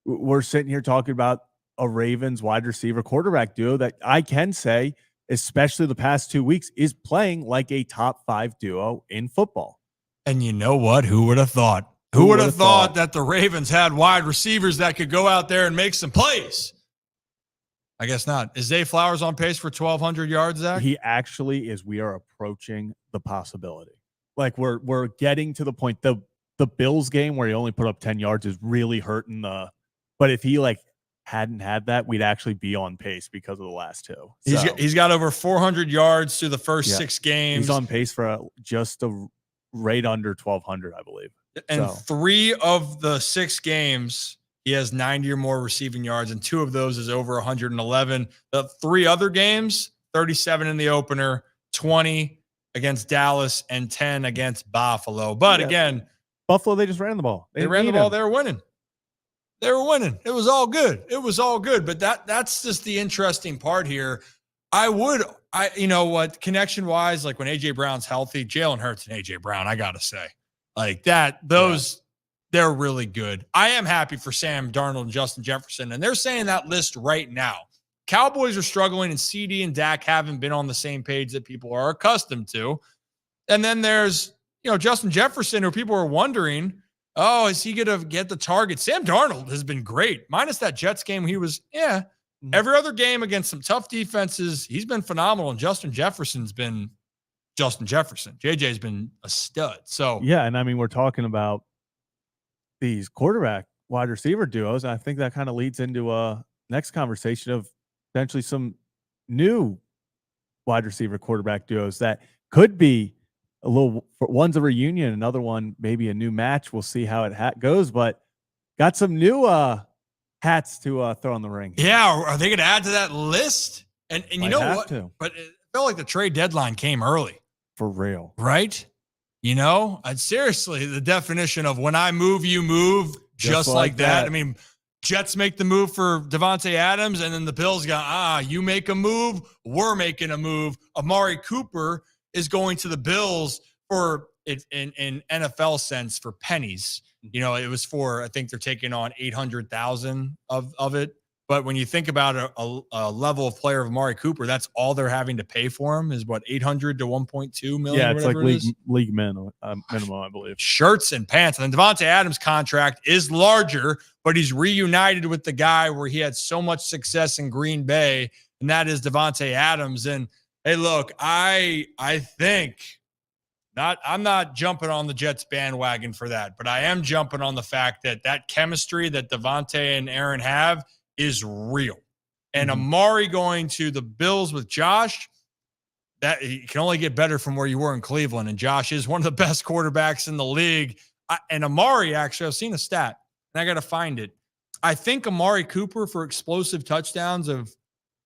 we're sitting here talking about a Ravens wide receiver quarterback duo that I can say, especially the past 2 weeks, is playing like a top 5 duo in football. And you know what? Who would have thought? Who would have thought that the Ravens had wide receivers that could go out there and make some plays? I guess not. Is Zay Flowers on pace for 1,200 yards, Zach? He actually is. We are approaching the possibility. Like we're getting to the point. The Bills game where he only put up 10 yards is really hurting but if he hadn't had that, we'd actually be on pace because of the last 2. He's got over 400 yards through the first 6 games. He's on pace for just right under 1,200, I believe. And 3 of the 6 games, he has 90 or more receiving yards, and 2 of those is over 111. The 3 other games, 37 in the opener, 20 against Dallas, and 10 against Buffalo. But again, Buffalo, they just ran the ball. They ran the ball. They were winning. It was all good. But that's just the interesting part here. You know what, connection wise, like when AJ Brown's healthy, Jalen Hurts and AJ Brown, I got to say, like that, they're really good. I am happy for Sam Darnold and Justin Jefferson. And they're saying that list right now. Cowboys are struggling, and CD and Dak haven't been on the same page that people are accustomed to. And then there's, Justin Jefferson, who people are wondering, oh, is he going to get the target? Sam Darnold has been great. Minus that Jets game, he was, every other game against some tough defenses, he's been phenomenal. And Justin Jefferson's been Justin Jefferson. JJ's been a stud. So, yeah. And I mean, we're talking about these quarterback wide receiver duos. And I think that kind of leads into a next conversation of potentially some new wide receiver quarterback duos that could be a little, one's a reunion, another one maybe a new match. We'll see how it goes, but got some new hats to throw in the ring. Yeah, are they going to add to that list? And you know what? But it felt like the trade deadline came early. For real. Right? You know, seriously, the definition of when I move, you move, just like that. I mean, Jets make the move for Davante Adams, and then the Bills go, you make a move, we're making a move. Amari Cooper is going to the Bills for it in NFL sense for pennies. You know, it was for, I think they're taking on 800,000 of it. But when you think about a level of player of Amari Cooper, that's all they're having to pay for him is what, 800 to 1.2 million. Yeah, it's like league minimum, I believe. Shirts and pants. And then Davante Adams' contract is larger, but he's reunited with the guy where he had so much success in Green Bay, and that is Davante Adams. And hey, look, I think I'm not jumping on the Jets bandwagon for that, but I am jumping on the fact that chemistry that Davante and Aaron have is real. And Amari going to the Bills with Josh, that he can only get better from where you were in Cleveland. And Josh is one of the best quarterbacks in the league. And Amari, actually, I've seen a stat, and I got to find it. I think Amari Cooper for explosive touchdowns of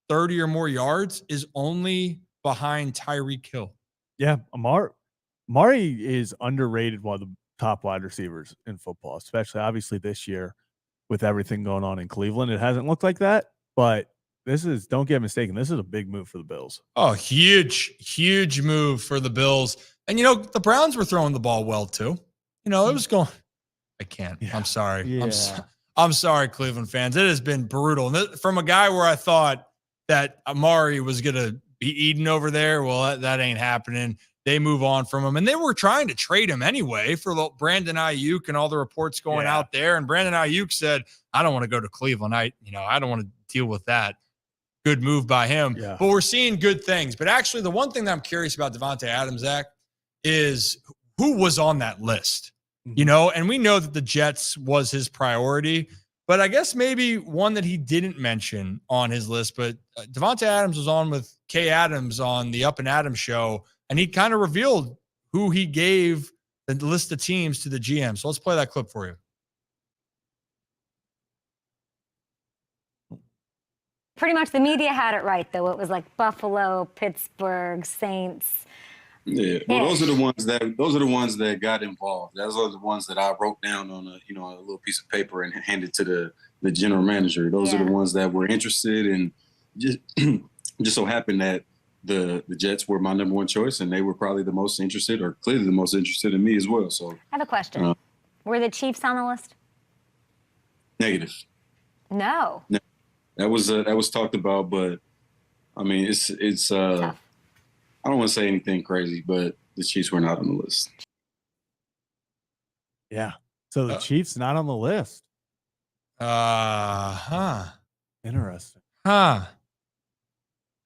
30 or more yards is only behind Tyreek Hill. Yeah, Amari is underrated, one of the top wide receivers in football, especially obviously this year with everything going on in Cleveland. It hasn't looked like that, but don't get mistaken, this is a big move for the Bills. Oh, huge move for the Bills. And, you know, the Browns were throwing the ball well too. You know, it was going, I can't. Yeah. I'm sorry. Yeah. I'm sorry, Cleveland fans. It has been brutal. And from a guy where I thought that Amari was going to be eaten over there, well, that ain't happening. They move on from him. And they were trying to trade him anyway for Brandon Ayuk and all the reports going out there. And Brandon Ayuk said, I don't want to go to Cleveland. I don't want to deal with that. Good move by him. Yeah. But we're seeing good things. But actually, the one thing that I'm curious about Davante Adams, Zach, is who was on that list. You know, and we know that the Jets was his priority, but I guess maybe one that he didn't mention on his list. But Davante Adams was on with Kay Adams on the Up and Adams show, and he kind of revealed who he gave the list of teams to the GM. So let's play that clip for you. Pretty much the media had it right, though. It was like Buffalo, Pittsburgh, Saints. Yeah, well, those are the ones that got involved. Those are the ones that I wrote down on a little piece of paper and handed to the general manager. Those are the ones that were interested, and just so happened that the Jets were my number one choice, and they were probably the most interested, or clearly the most interested in me as well. So I have a question. Were the Chiefs on the list? Negative. No. That was talked about, but I mean it's tough. I don't want to say anything crazy, but the Chiefs were not on the list. Yeah. So the Chiefs not on the list. Interesting. Well,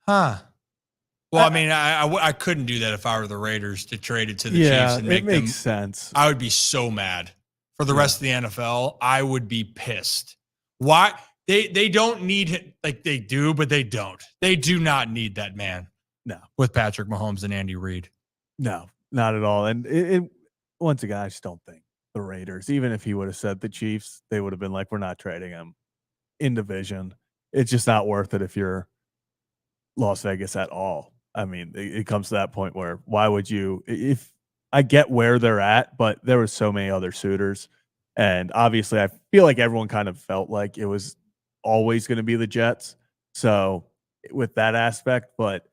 I mean, I couldn't do that if I were the Raiders to trade it to the Chiefs and make them. It makes sense. I would be so mad for the rest of the NFL. I would be pissed. Why? They don't need him like they do, but they don't. They do not need that man. No, with Patrick Mahomes and Andy Reid. No, not at all. And once again, I just don't think the Raiders, even if he would have said the Chiefs, they would have been like, we're not trading him in division. It's just not worth it if you're Las Vegas at all. I mean, it comes to that point where why would you, if I get where they're at, but there were so many other suitors. And obviously I feel like everyone kind of felt like it was always going to be the Jets. So with that aspect, but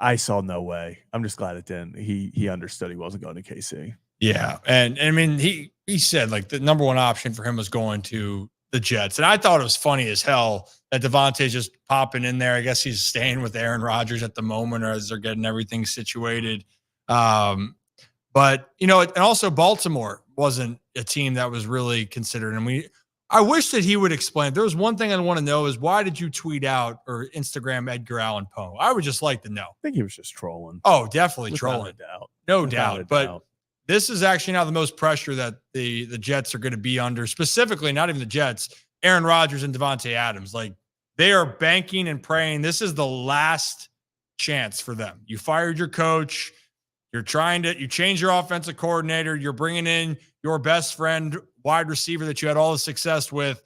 I saw no way. I'm just glad it didn't. He understood he wasn't going to KC. Yeah. And I mean, he said like the number one option for him was going to the Jets. And I thought it was funny as hell that Davante's just popping in there. I guess he's staying with Aaron Rodgers at the moment, or as they're getting everything situated. But, and also Baltimore wasn't a team that was really considered. And I wish that he would explain. There was one thing I want to know is why did you tweet out or Instagram Edgar Allan Poe? I would just like to know. I think he was just trolling. Oh, definitely Without trolling. a doubt. No Without doubt. a But doubt. this is actually now the most pressure that the Jets are going to be under, specifically, not even the Jets, Aaron Rodgers and Devontae Adams. Like, they are banking and praying. This is the last chance for them. You fired your coach. You change your offensive coordinator. You're bringing in your best friend, wide receiver that you had all the success with.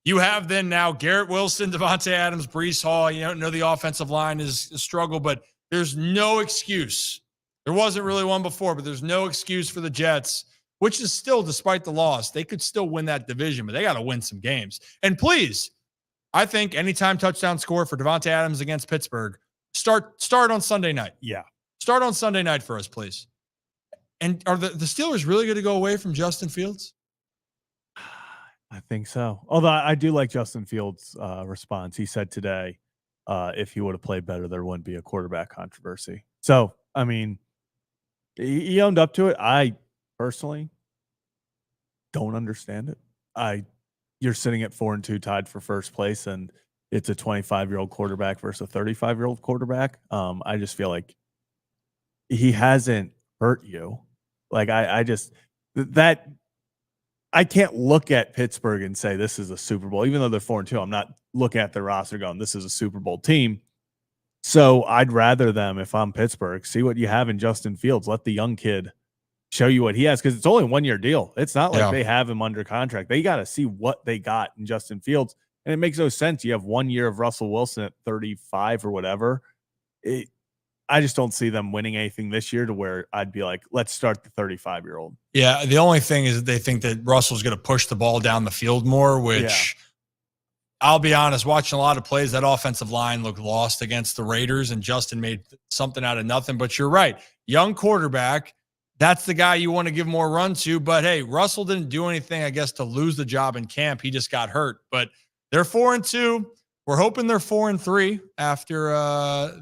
You have then now Garrett Wilson, Devontae Adams, Breece Hall. You know the offensive line is a struggle, but there's no excuse. There wasn't really one before, but there's no excuse for the Jets, which is still, despite the loss, they could still win that division, but they got to win some games. And please, I think anytime touchdown score for Devontae Adams against Pittsburgh, start on Sunday night. Yeah. Start on Sunday night for us, please. And are the Steelers really going to go away from Justin Fields? I think so. Although I do like Justin Fields' response. He said today, if he would have played better, there wouldn't be a quarterback controversy. So, I mean, he owned up to it. I personally don't understand it. You're sitting at 4-2 tied for first place, and it's a 25-year-old quarterback versus a 35-year-old quarterback. I just feel like he hasn't hurt you. Like I can't look at Pittsburgh and say this is a Super Bowl, even though they're 4-2. I'm not looking at their roster going, this is a Super Bowl team. So I'd rather them, if I'm Pittsburgh, see what you have in Justin Fields. Let the young kid show you what he has, because it's only a 1-year deal. It's not like they have him under contract. They got to see what they got in Justin Fields. And it makes no sense. You have 1 year of Russell Wilson at 35 or whatever. I just don't see them winning anything this year to where I'd be like, let's start the 35-year-old. Yeah, the only thing is that they think that Russell's going to push the ball down the field more, which I'll be honest, watching a lot of plays, that offensive line looked lost against the Raiders, and Justin made something out of nothing. But you're right. Young quarterback, that's the guy you want to give more run to. But, hey, Russell didn't do anything, I guess, to lose the job in camp. He just got hurt. But they're 4-2. We're hoping they're 4-3 after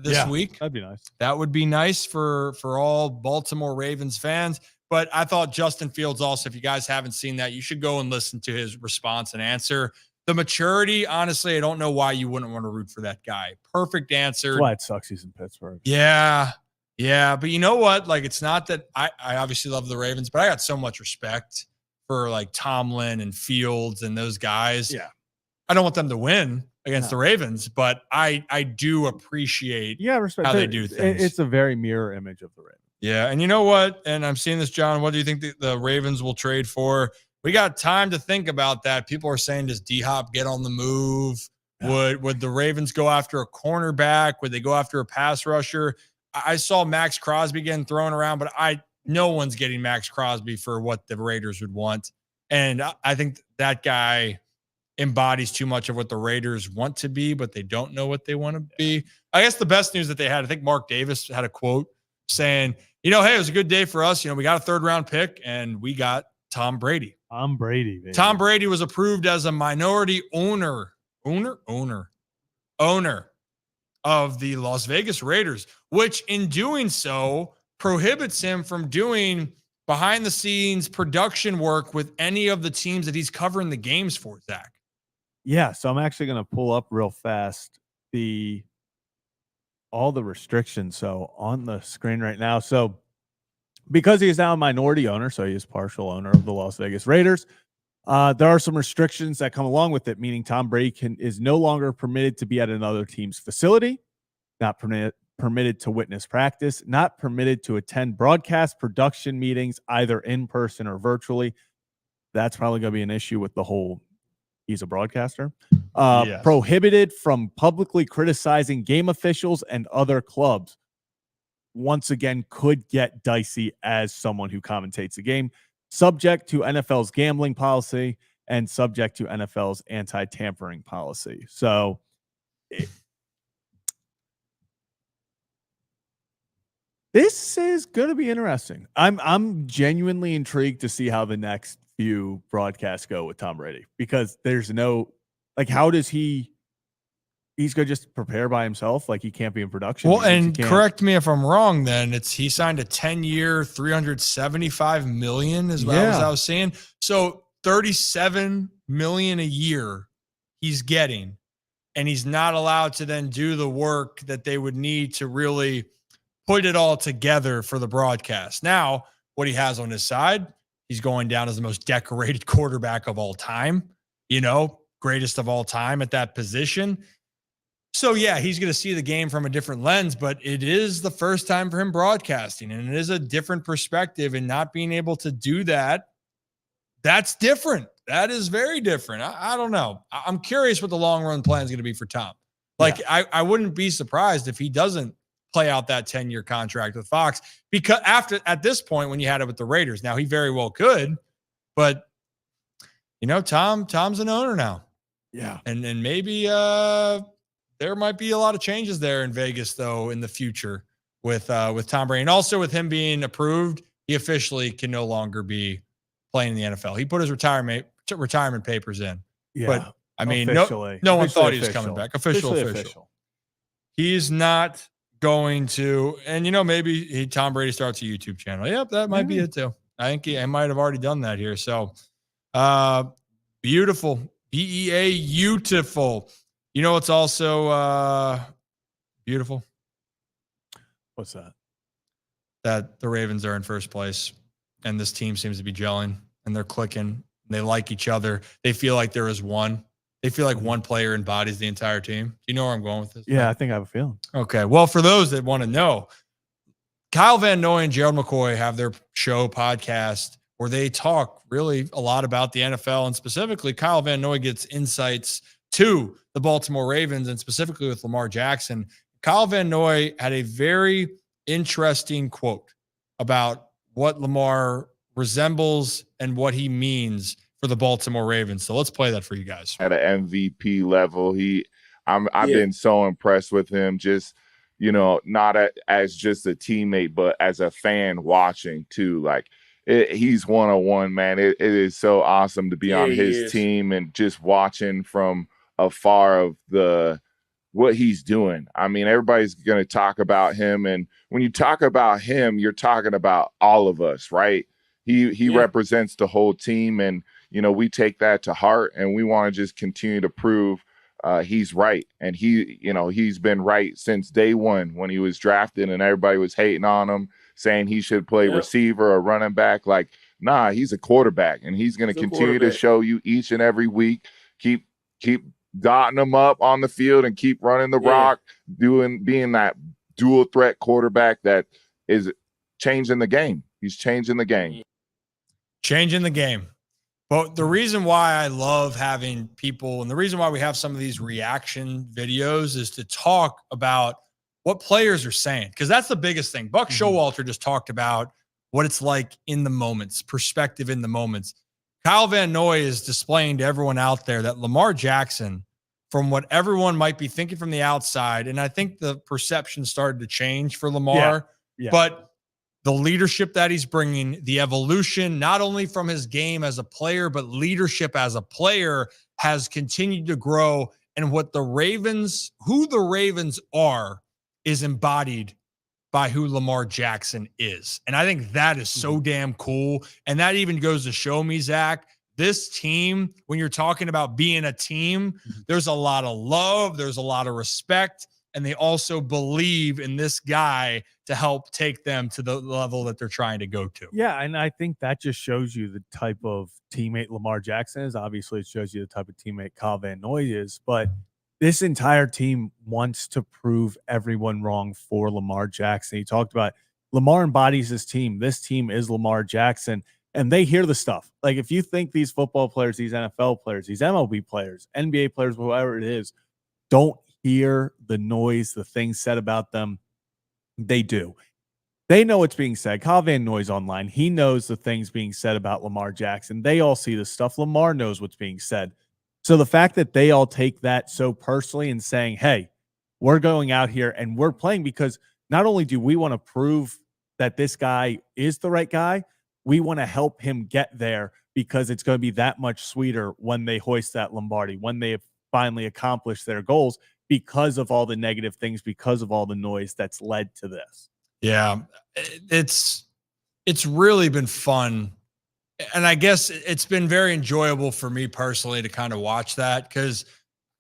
this week. That'd be nice. That would be nice for all Baltimore Ravens fans. But I thought Justin Fields also, if you guys haven't seen that, you should go and listen to his response and answer. The maturity, honestly, I don't know why you wouldn't want to root for that guy. Perfect answer. That's why it sucks he's in Pittsburgh. Yeah. But you know what? Like, it's not that I obviously love the Ravens, but I got so much respect for like Tomlin and Fields and those guys. Yeah. I don't want them to win against the Ravens, but I do appreciate respect how they do things. It's a very mirror image of the Ravens. Yeah, and you know what? And I'm seeing this, John. What do you think the Ravens will trade for? We got time to think about that. People are saying, does D-Hop get on the move? Yeah. Would the Ravens go after a cornerback? Would they go after a pass rusher? I saw Max Crosby getting thrown around, but no one's getting Max Crosby for what the Raiders would want. And I think that guy embodies too much of what the Raiders want to be, but they don't know what they want to be. I guess the best news that they had, I think Mark Davis had a quote saying, hey, it was a good day for us. We got a 3rd-round pick, and we got Tom Brady. Tom Brady, baby. Tom Brady was approved as a minority owner of the Las Vegas Raiders, which in doing so prohibits him from doing behind-the-scenes production work with any of the teams that he's covering the games for, Zach. Yeah, so I'm actually going to pull up real fast all the restrictions. So on the screen right now. So because he is now a minority owner, so he is partial owner of the Las Vegas Raiders, there are some restrictions that come along with it, meaning Tom Brady is no longer permitted to be at another team's facility, not permitted to witness practice, not permitted to attend broadcast production meetings, either in person or virtually. That's probably going to be an issue with the whole he's a broadcaster. Yes. Prohibited from publicly criticizing game officials and other clubs. Once again, could get dicey as someone who commentates the game. Subject to NFL's gambling policy and subject to NFL's anti-tampering policy. So this is going to be interesting. I'm genuinely intrigued to see how the next few broadcasts go with Tom Brady, because there's no, like, how does he's he's going to just prepare by himself. Like he can't be in production. Well, meetings. and correct me if I'm wrong. Then he signed a 10-year, $375 million is what I was seeing. So $37 million a year he's getting, and he's not allowed to then do the work that they would need to really put it all together for the broadcast. Now, what he has on his side, he's going down as the most decorated quarterback of all time, greatest of all time at that position. So, yeah, he's going to see the game from a different lens, but it is the first time for him broadcasting, and it is a different perspective, and not being able to do that, that's different. That is very different. I don't know. I'm curious what the long-run plan is going to be for Tom. I wouldn't be surprised if he doesn't play out that 10-year contract with Fox, because at this point when you had it with the Raiders, now he very well could, but Tom's an owner now. Yeah. And maybe there might be a lot of changes there in Vegas though in the future with Tom Brady. And also with him being approved, he officially can no longer be playing in the NFL. He put his retirement papers in. Yeah. But I mean, no one thought he was coming back. Official. He's not going to, and maybe Tom Brady starts a YouTube channel. Yep, that might be it too. I think he might have already done that here. So beautiful. beautiful. It's also beautiful. What's that? That the Ravens are in first place, and this team seems to be gelling, and they're clicking. And they like each other. They feel like there is one. They feel like one player embodies the entire team. Do you know where I'm going with this? Yeah, I think I have a feeling. Okay. Well, for those that want to know, Kyle Van Noy and Gerald McCoy have their show podcast where they talk really a lot about the NFL, and specifically Kyle Van Noy gets insights to the Baltimore Ravens, and specifically with Lamar Jackson. Kyle Van Noy had a very interesting quote about what Lamar resembles and what he means for the Baltimore Ravens. So let's play that for you guys. At an MVP level, I've been so impressed with him, just, not as just a teammate, but as a fan watching too. Like he's one-on-one, man. It is so awesome to be on his team and just watching from afar of what he's doing. I mean, everybody's going to talk about him. And when you talk about him, you're talking about all of us, right? He represents the whole team, and we take that to heart, and we want to just continue to prove he's right. And he's been right since day one when he was drafted, and everybody was hating on him, saying he should play receiver or running back. Like, nah, he's a quarterback, and he's going to continue to show you each and every week. Keep dotting him up on the field and keep running the rock, being that dual threat quarterback that is changing the game. He's changing the game. Changing the game. But the reason why I love having people, and the reason why we have some of these reaction videos, is to talk about what players are saying, because that's the biggest thing. Buck Showalter just talked about what it's like in the moments, perspective in the moments. Kyle Van Noy is displaying to everyone out there that Lamar Jackson, from what everyone might be thinking from the outside, and I think the perception started to change for Lamar, but the leadership that he's bringing, the evolution, not only from his game as a player, but leadership as a player, has continued to grow. And who the Ravens are, is embodied by who Lamar Jackson is. And I think that is so damn cool. And that even goes to show me, Zach, this team, when you're talking about being a team, there's a lot of love, there's a lot of respect, and they also believe in this guy to help take them to the level that they're trying to go to. Yeah, and I think that just shows you the type of teammate Lamar Jackson is. Obviously, it shows you the type of teammate Kyle Van Noy is, but this entire team wants to prove everyone wrong for Lamar Jackson. He talked about Lamar embodies his team. This team is Lamar Jackson, and they hear the stuff. Like, if you think these football players, these NFL players, these MLB players, NBA players, whoever it is, don't hear the noise, the things said about them, they do. They know what's being said. Kyle Van Noy's online. He knows the things being said about Lamar Jackson. They all see the stuff. Lamar knows what's being said. So the fact that they all take that so personally and saying, hey, we're going out here and we're playing, because not only do we want to prove that this guy is the right guy, we want to help him get there, because it's going to be that much sweeter when they hoist that Lombardi, when they have finally accomplished their goals, because of all the negative things, because of all the noise that's led to this. Yeah, it's really been fun. And I guess it's been very enjoyable for me personally to kind of watch that, because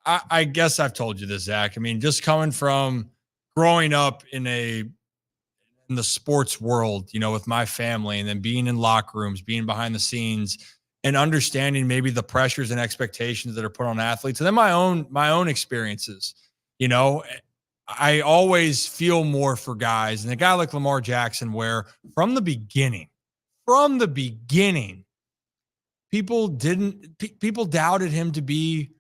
I guess I've told you this, Zach. I mean, just coming from growing up in the sports world, with my family, and then being in locker rooms, being behind the scenes, and understanding maybe the pressures and expectations that are put on athletes, and then my own experiences. I always feel more for guys, and a guy like Lamar Jackson, where from the beginning, people doubted him to be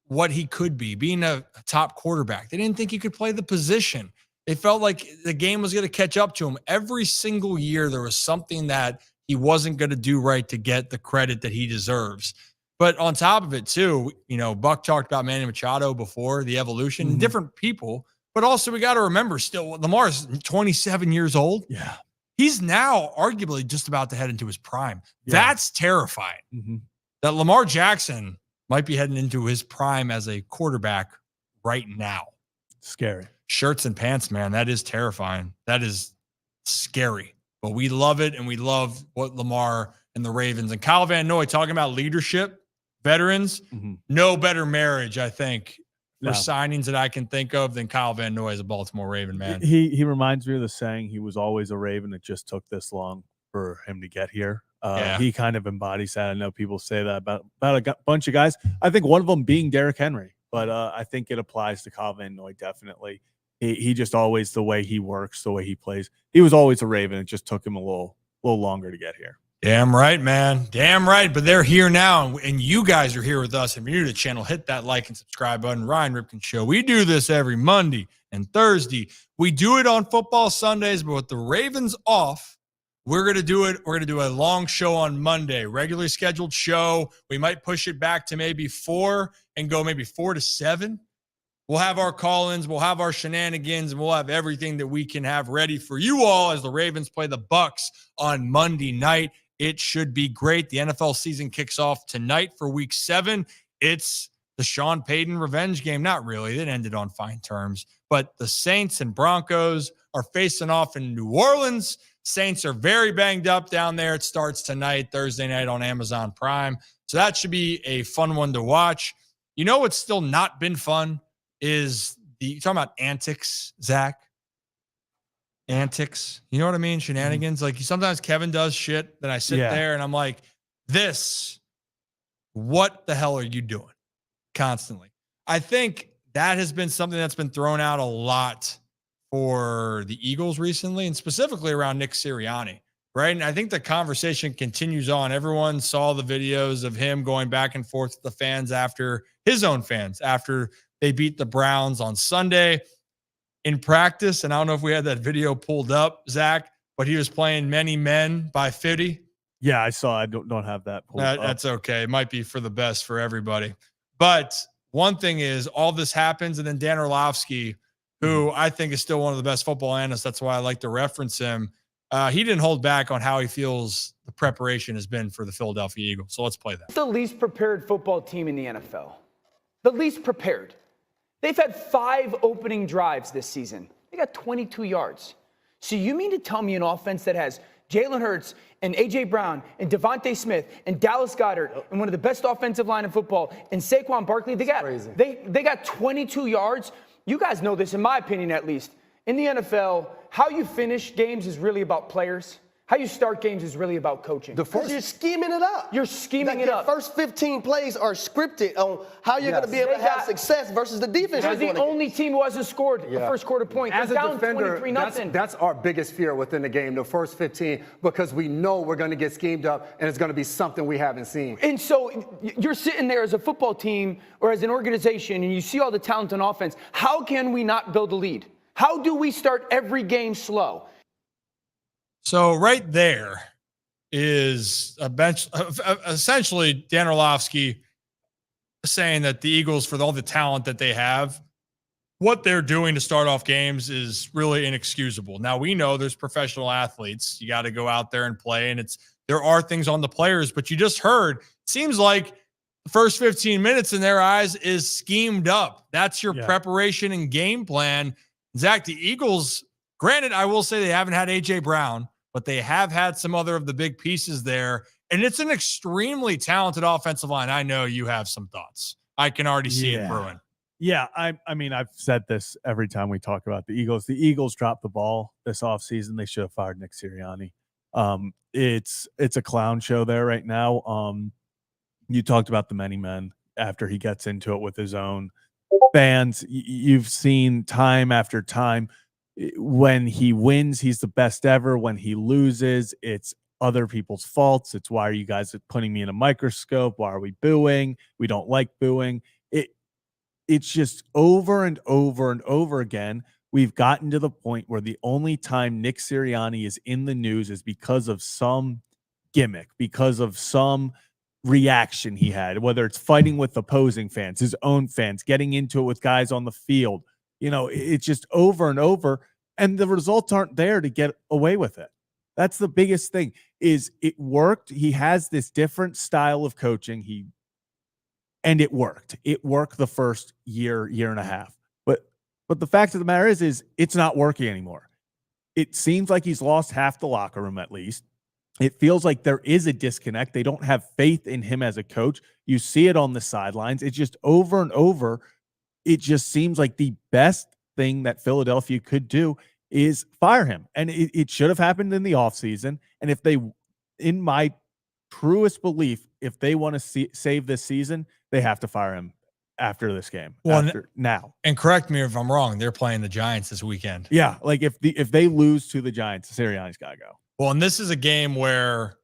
what he could be, being a top quarterback. They didn't think he could play the position. They felt like the game was going to catch up to him. Every single year, there was something that he wasn't going to do right to get the credit that he deserves. But on top of it, too, Buck talked about Manny Machado before, the evolution, different people. But also, we got to remember, still, Lamar's 27 years old. Yeah. He's now arguably just about to head into his prime. Yeah. That's terrifying. That Lamar Jackson might be heading into his prime as a quarterback right now. Scary. Shirts and pants, man. That is terrifying. That is scary. But we love it, and we love what Lamar and the Ravens and Kyle Van Noy talking about leadership, veterans. No better marriage, I think, for signings that I can think of than Kyle Van Noy as a Baltimore Raven, man. He reminds me of the saying, he was always a Raven. It just took this long for him to get here. He kind of embodies that. I know people say that about a bunch of guys. I think one of them being Derrick Henry, but I think it applies to Kyle Van Noy definitely. He just always, the way he works, the way he plays, he was always a Raven. It just took him a little longer to get here. Damn right, man. Damn right. But they're here now, and you guys are here with us. If you're new to the channel, hit that like and subscribe button. Ryan Ripken Show. We do this every Monday and Thursday. We do it on football Sundays, but with the Ravens off, we're going to do it. We're going to do a long show on Monday, regularly scheduled show. We might push it back to maybe 4 and go maybe 4 to 7. We'll have our call-ins, we'll have our shenanigans, and we'll have everything that we can have ready for you all as the Ravens play the Bucks on Monday night. It should be great. The NFL season kicks off tonight for Week 7. It's the Sean Payton revenge game. Not really. It ended on fine terms. But the Saints and Broncos are facing off in New Orleans. Saints are very banged up down there. It starts tonight, Thursday night on Amazon Prime. So that should be a fun one to watch. You know what's still not been fun is you're talking about antics, Zach. Antics. You know what I mean? Shenanigans. Like sometimes Kevin does shit that I sit there and I'm like, what the hell are you doing? Constantly. I think that has been something that's been thrown out a lot for the Eagles recently, and specifically around Nick Sirianni, right? And I think the conversation continues on. Everyone saw the videos of him going back and forth with the fans after they beat the Browns on Sunday in practice. And I don't know if we had that video pulled up, Zach, but he was playing Many Men by 50. Yeah, I saw. I don't have that pulled up. That's okay. It might be for the best for everybody. But one thing is, all this happens, and then Dan Orlovsky, who I think is still one of the best football analysts, that's why I like to reference him, he didn't hold back on how he feels the preparation has been for the Philadelphia Eagles. So let's play that. The least prepared football team in the NFL. The least prepared. They've had 5 opening drives this season. They got 22 yards. So you mean to tell me an offense that has Jalen Hurts and A.J. Brown and Devontae Smith and Dallas Goedert and one of the best offensive line in football and Saquon Barkley, they got 22 yards? You guys know this, in my opinion at least. In the NFL, how you finish games is really about players. How you start games is really about coaching. You're scheming it up. You're scheming it up. The first 15 plays are scripted on how you're going to be able to have success versus the defense. They're the only team who hasn't scored the first quarter point. As a down defender, 23-0. that's our biggest fear within the game, the first 15, because we know we're going to get schemed up and it's going to be something we haven't seen. And so you're sitting there as a football team or as an organization and you see all the talent on offense. How can we not build a lead? How do we start every game slow? So right there is essentially Dan Orlovsky saying that the Eagles, for all the talent that they have, what they're doing to start off games is really inexcusable. Now, we know there's professional athletes. You got to go out there and play, and there are things on the players, but you just heard, it seems like the first 15 minutes in their eyes is schemed up. That's your Yeah. preparation and game plan. Zach, the Eagles, granted, I will say they haven't had A.J. Brown, but they have had some other of the big pieces there. And it's an extremely talented offensive line. I know you have some thoughts. I can already see it brewing. Yeah, I mean, I've said this every time we talk about the Eagles. The Eagles dropped the ball this offseason. They should have fired Nick Sirianni. It's a clown show there right now. You talked about the many men after he gets into it with his own fans. You've seen time after time when he wins, he's the best ever. When he loses, it's other people's faults. It's why are you guys putting me in a microscope? Why are we booing? We don't like booing. It's just over and over and over again. We've gotten to the point where the only time Nick Sirianni is in the news is because of some gimmick, because of some reaction he had, whether it's fighting with opposing fans, his own fans, getting into it with guys on the field. It's just over and over, and the results aren't there to get away with it. That's the biggest thing. Is it worked? He has this different style of coaching. And it worked. It worked the first year and a half. But the fact of the matter is it's not working anymore. It seems like he's lost half the locker room at least. It feels like there is a disconnect. They don't have faith in him as a coach. You see it on the sidelines. It's just over and over. It just seems like the best thing that Philadelphia could do is fire him. And it should have happened in the offseason. And if they, in my truest belief, if they want to save this season, they have to fire him after this game. Now. And correct me if I'm wrong, they're playing the Giants this weekend. Yeah, like if they lose to the Giants, Sirianni's got to go. Well, and this is a game where,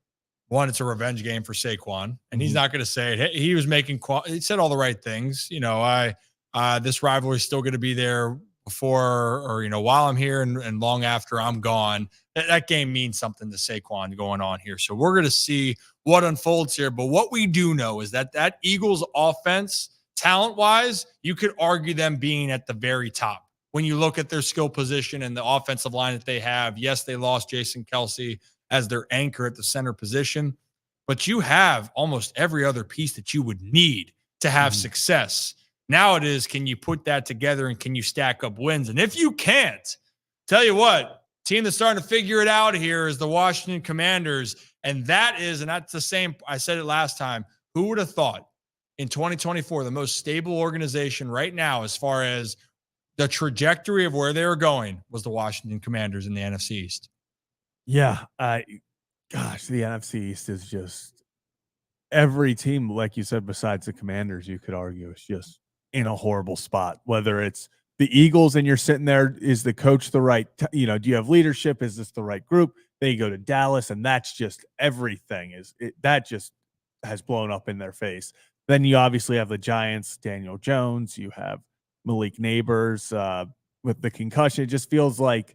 one, it's a revenge game for Saquon, and he's not going to say it. He was he said all the right things. This rivalry is still going to be there before or while I'm here and long after I'm gone. That game means something to Saquon going on here. So we're going to see what unfolds here. But what we do know is that Eagles offense, talent-wise, you could argue them being at the very top. When you look at their skill position and the offensive line that they have, yes, they lost Jason Kelce as their anchor at the center position, but you have almost every other piece that you would need to have success. Now it is, can you put that together and can you stack up wins? And if you can't, tell you what, team that's starting to figure it out here is the Washington Commanders. And that's the same. I said it last time. Who would have thought in 2024, the most stable organization right now, as far as the trajectory of where they were going, was the Washington Commanders in the NFC East. Yeah. The NFC East is just every team, like you said, besides the Commanders, you could argue is just in a horrible spot. Whether it's the Eagles and you're sitting there, is the coach the right, do you have leadership? Is this the right group? They go to Dallas, and that's just everything that just has blown up in their face. Then you obviously have the Giants, Daniel Jones. You have Malik Neighbors with the concussion. It just feels like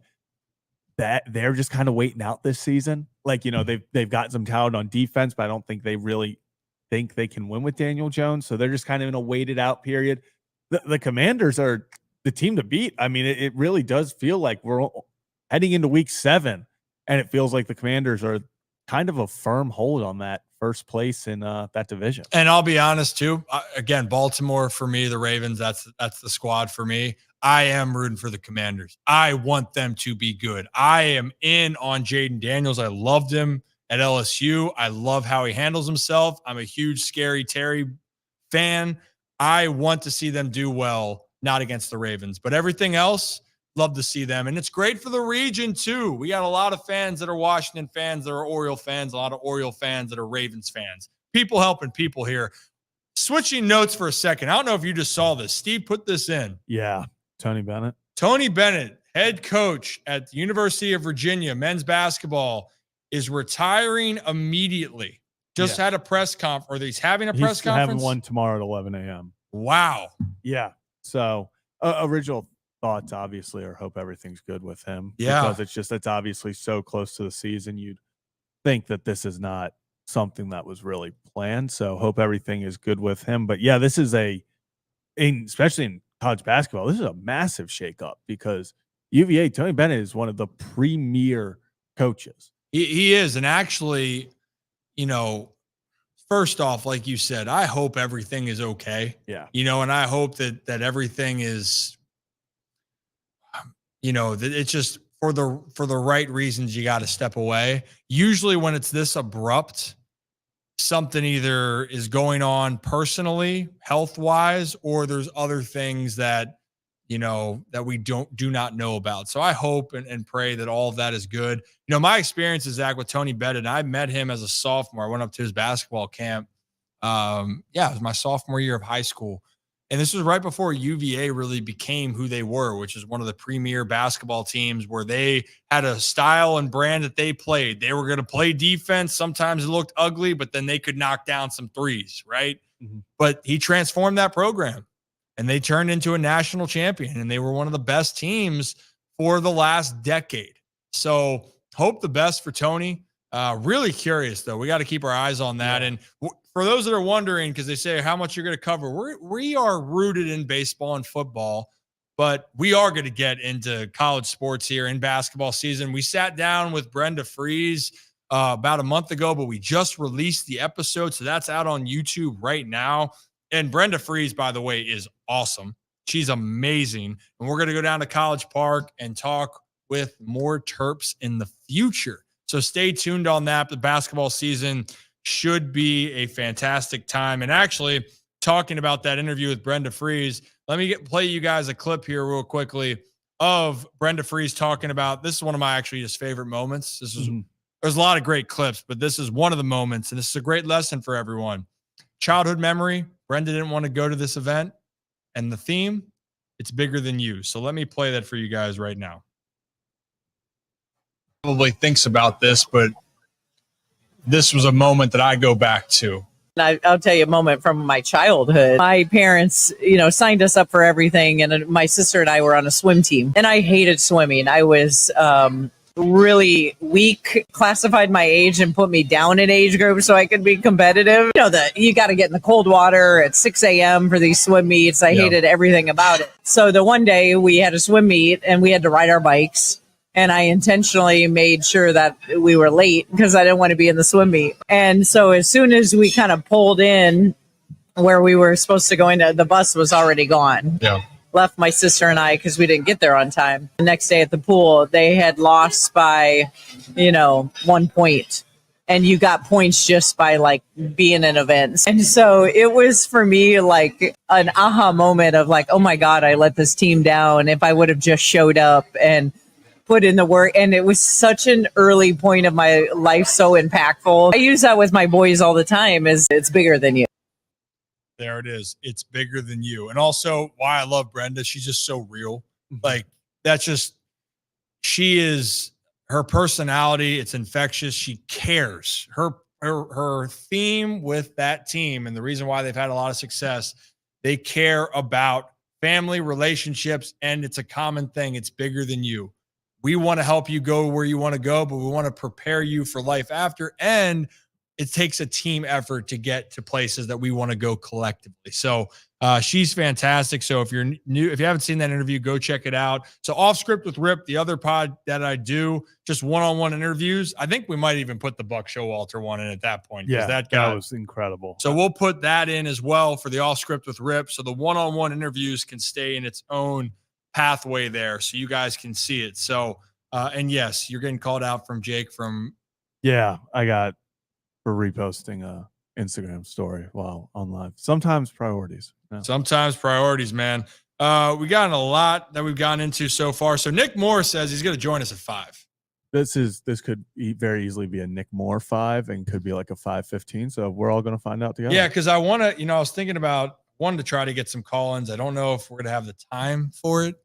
that they're just kind of waiting out this season. Like, they've got some talent on defense, but I don't think they really think they can win with Daniel Jones. So they're just kind of in a waited out period. The Commanders are the team to beat. I mean, it really does feel like we're heading into week 7, and it feels like the Commanders are kind of a firm hold on that first place in that division. And I'll be honest too. Again, Baltimore for me, the Ravens, that's the squad for me. I am rooting for the Commanders. I want them to be good. I am in on Jaden Daniels. I loved him at LSU. I love how he handles himself. I'm a huge Scary Terry fan. I want to see them do well, not against the Ravens, but everything else, love to see them. And it's great for the region too. We got a lot of fans that are Washington fans, that are Oriole fans, a lot of Oriole fans that are Ravens fans. People helping people here. Switching notes for a second. I don't know if you just saw this. Steve put this in. Yeah. Tony Bennett, head coach at the University of Virginia, men's basketball, is retiring immediately. Just had a press conference, or he's having a press conference. Having one tomorrow at 11 a.m. Wow. Yeah. So original thoughts, obviously, or hope everything's good with him. Yeah. Because it's obviously so close to the season. You'd think that this is not something that was really planned. So hope everything is good with him. But yeah, this is especially in college basketball, this is a massive shakeup because UVA, Tony Bennett is one of the premier coaches. He is. And actually, first off, like you said, I hope everything is okay. Yeah. And I hope that everything is, that it's just for the right reasons. You got to step away. Usually when it's this abrupt, something either is going on personally, health-wise, or there's other things that that we do not know about. So I hope and pray that all of that is good. My experience is, Zach, with Tony Bennett. I met him as a sophomore. I went up to his basketball camp. It was my sophomore year of high school. And this was right before UVA really became who they were, which is one of the premier basketball teams where they had a style and brand that they played. They were going to play defense. Sometimes it looked ugly, but then they could knock down some threes, right? Mm-hmm. But he transformed that program, and they turned into a national champion, and they were one of the best teams for the last decade. So hope the best for Tony. Really curious, though. We got to keep our eyes on that. Yeah. And for those that are wondering, because they say how much you're going to cover, we are rooted in baseball and football, but we are going to get into college sports here in basketball season. We sat down with Brenda Fries about a month ago, but we just released the episode, so that's out on YouTube right now. And Brenda Fries, by the way, is awesome. She's amazing. And we're going to go down to College Park and talk with more Terps in the future. So stay tuned on that. The basketball season should be a fantastic time. And actually, talking about that interview with Brenda Fries, let me play you guys a clip here real quickly of Brenda Fries talking about, this is one of my actually just favorite moments. This is There's a lot of great clips, but this is one of the moments, and this is a great lesson for everyone. Childhood memory. Brenda didn't want to go to this event, and the theme, it's bigger than you. So let me play that for you guys right now. Probably thinks about this, but this was a moment that I go back to. I'll tell you a moment from my childhood. My parents, signed us up for everything, and my sister and I were on a swim team, and I hated swimming. I was really weak, classified my age and put me down in age group so I could be competitive. You got to get in the cold water at 6 a.m. for these swim meets. I hated everything about it. So the one day we had a swim meet and we had to ride our bikes. And I intentionally made sure that we were late because I didn't want to be in the swim meet. And so as soon as we kind of pulled in where we were supposed to go into, the bus was already gone. Yeah. Left my sister and I because we didn't get there on time. The next day at the pool, they had lost by, 1 point. And you got points just by being in events. And so it was for me like an aha moment of oh my God, I let this team down. If I would have just showed up and put in the work. And it was such an early point of my life, so impactful. I use that with my boys all the time, is it's bigger than you. There it is. It's bigger than you. And also why I love Brenda, she's just so real. She is, her personality, it's infectious. She cares. Her theme with that team, and the reason why they've had a lot of success, they care about family relationships, and it's a common thing. It's bigger than you. We want to help you go where you want to go, but we want to prepare you for life after. And it takes a team effort to get to places that we want to go collectively. So she's fantastic. So if you're new, if you haven't seen that interview, go check it out. So Off Script with Rip, the other pod that I do, just one-on-one interviews. I think we might even put the Buck Showalter one in at that point. Yeah, that was incredible. So we'll put that in as well for the Off Script with Rip. So the one-on-one interviews can stay in its own pathway there so you guys can see it. So and yes, you're getting called out from Jake from I got for reposting a Instagram story while on live. Sometimes priorities. Sometimes priorities, man. We got a lot that we've gotten into so far. So Nick Moore says he's going to join us at 5. This could very easily be a Nick Moore 5 and could be like a 5:15. So we're all going to find out together. Yeah, because I want to, I was thinking about wanting to try to get some call-ins. I don't know if we're going to have the time for it.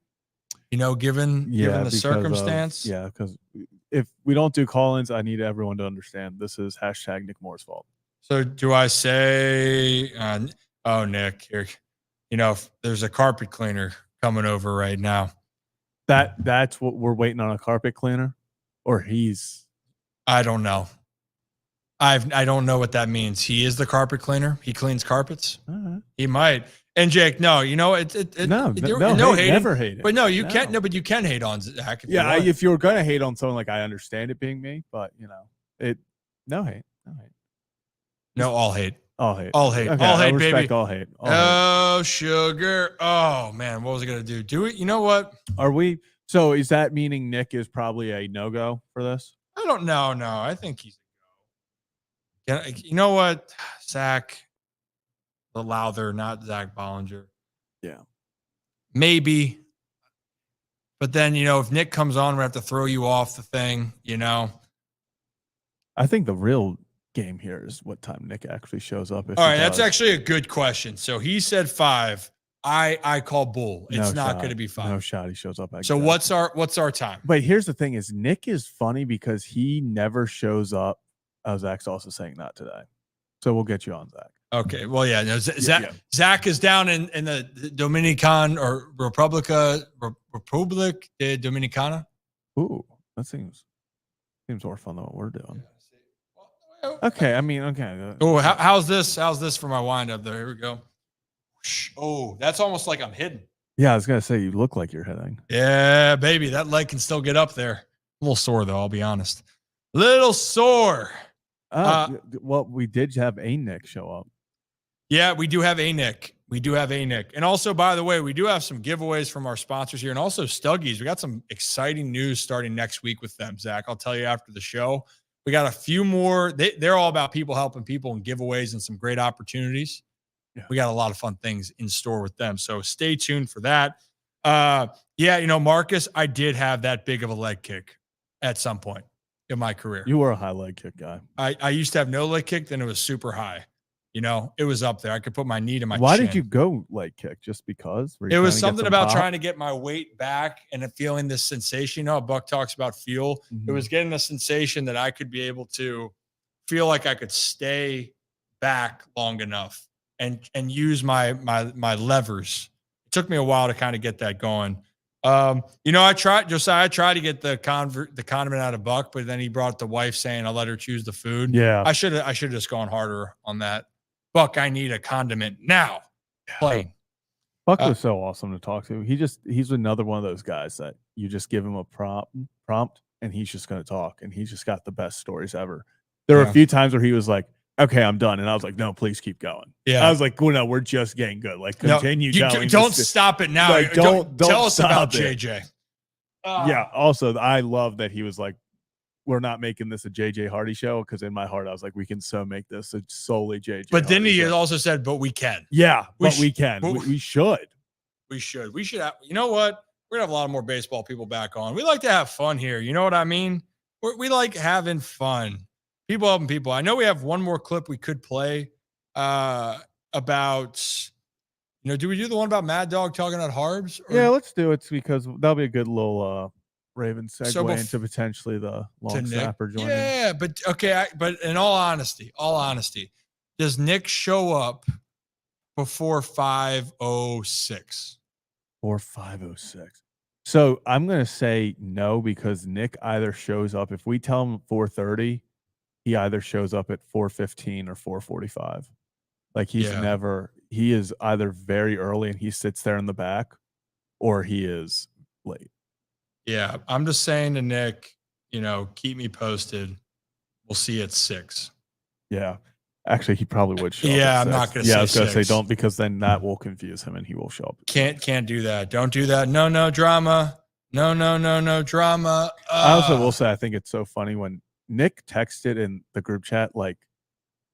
Given the circumstance. Because if we don't do call-ins, I need everyone to understand this is hashtag Nick Moore's fault. So do I say, Nick, if there's a carpet cleaner coming over right now. That's what we're waiting on, a carpet cleaner, or he's. I don't know. I don't know what that means. He is the carpet cleaner. He cleans carpets. He might. And Jake, no, no hating. Never hate it. But no, you can't. No, but you can hate on Zach. If you're gonna hate on someone, I understand it being me, but no hate. No, all hate. All hate. All hate. Okay, all I hate, respect baby. all hate. All Oh, sugar. Oh, man. What was I going to do? Do it. You know what? Are we? So is that meaning Nick is probably a no-go for this? I don't know. No, I think he's a go. You know what? Zach Lowther, not Zach Bollinger. Yeah. Maybe. But then, if Nick comes on, we have to throw you off the thing, I think the real game here is what time Nick actually shows up. All right, that's actually a good question. So he said 5. I call bull. It's not going to be 5. No shot he shows up. So what's our time? But here's the thing: is Nick is funny because he never shows up. Zach's also saying not today, so we'll get you on Zach. Okay. Well, yeah. No, Zach is down in the Dominican or Republic Dominicana. Ooh, that seems more fun than what we're doing. Okay, I mean, okay. Oh, how's this? How's this for my wind up there? Here we go. Oh, that's almost like I'm hidden. Yeah, I was gonna say you look like you're hitting. Yeah, baby, that leg can still get up there. A little sore though, I'll be honest. Little sore. Well, we did have a Nick show up. Yeah, we do have a Nick. And also, by the way, we do have some giveaways from our sponsors here, and also Stuggies. We got some exciting news starting next week with them, Zach. I'll tell you after the show. We got a few more. They're all about people helping people and giveaways and some great opportunities. Yeah. We got a lot of fun things in store with them. So stay tuned for that. Marcus, I did have that big of a leg kick at some point in my career. You were a high leg kick guy. I used to have no leg kick, then it was super high. It was up there. I could put my knee to my Why chin. did you go leg kick? Just because? It was something about trying to get my weight back and feeling this sensation. Buck talks about feel. Mm-hmm. It was getting a sensation that I could be able to feel like I could stay back long enough and use my levers. It took me a while to kind of get that going. I tried to get the condiment out of Buck, but then he brought the wife saying I'll let her choose the food. Yeah. I should have just gone harder on that. Buck, I need a condiment now. Plain. Buck was so awesome to talk to. He's another one of those guys that you just give him a prompt and he's just going to talk, and he's just got the best stories ever. There were a few times where he was like, okay, I'm done. And I was like, no, please keep going. Yeah. I was like, well, no, we're just getting good. Like, continue going. Don't stop it now. Like, don't tell us about it. JJ. Yeah. Also, I love that he was like, we're not making this a JJ Hardy show, because in my heart I was like, we can make this a solely JJ. But then he show. also said, but we can. Yeah, we can. We should. We should have. You know what? We're gonna have a lot more baseball people back on. We like to have fun here. You know what I mean? We like having fun. People helping people. I know we have one more clip we could play about. Do we do the one about Mad Dog talking about Harbs? Yeah, let's do it, because that'll be a good little Ravens segue into potentially the long snapper joining. Yeah, but okay. But in all honesty, does Nick show up before 5:06? Or 5:06. So I'm gonna say no, because Nick either shows up, if we tell him 4:30, he either shows up at 4:15 or 4:45. Like he is either very early and he sits there in the back, or he is late. Yeah, I'm just saying to Nick, keep me posted. We'll see you at 6. Yeah. Actually, he probably would show up. Yeah, I'm not going to say 6. Yeah, I was going to say don't, because then that will confuse him and he will show up. Can't do that. Don't do that. No drama. No drama. I also will say, I think it's so funny when Nick texted in the group chat, like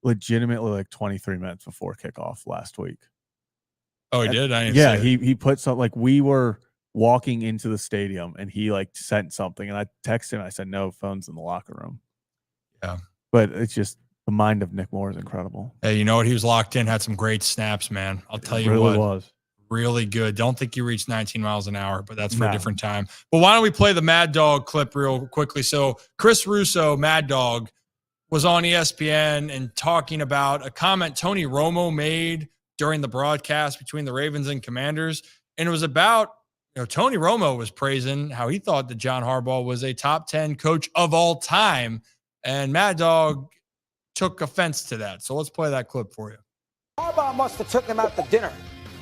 legitimately like 23 minutes before kickoff last week. Oh, he did? I didn't see it. He put something, like we were walking into the stadium and he like sent something, and I texted him. I said, no, phone's in the locker room. Yeah. But it's just, the mind of Nick Moore is incredible. Hey, you know what? He was locked in, had some great snaps, man. I'll tell you really what. Was. Really good. Don't think he reached 19 miles an hour, but that's for a different time. But why don't we play the Mad Dog clip real quickly? So Chris Russo, Mad Dog, was on ESPN and talking about a comment Tony Romo made during the broadcast between the Ravens and Commanders. And it was about, Tony Romo was praising how he thought that John Harbaugh was a top 10 coach of all time. And Mad Dog took offense to that. So let's play that clip for you. Harbaugh must have took him out to dinner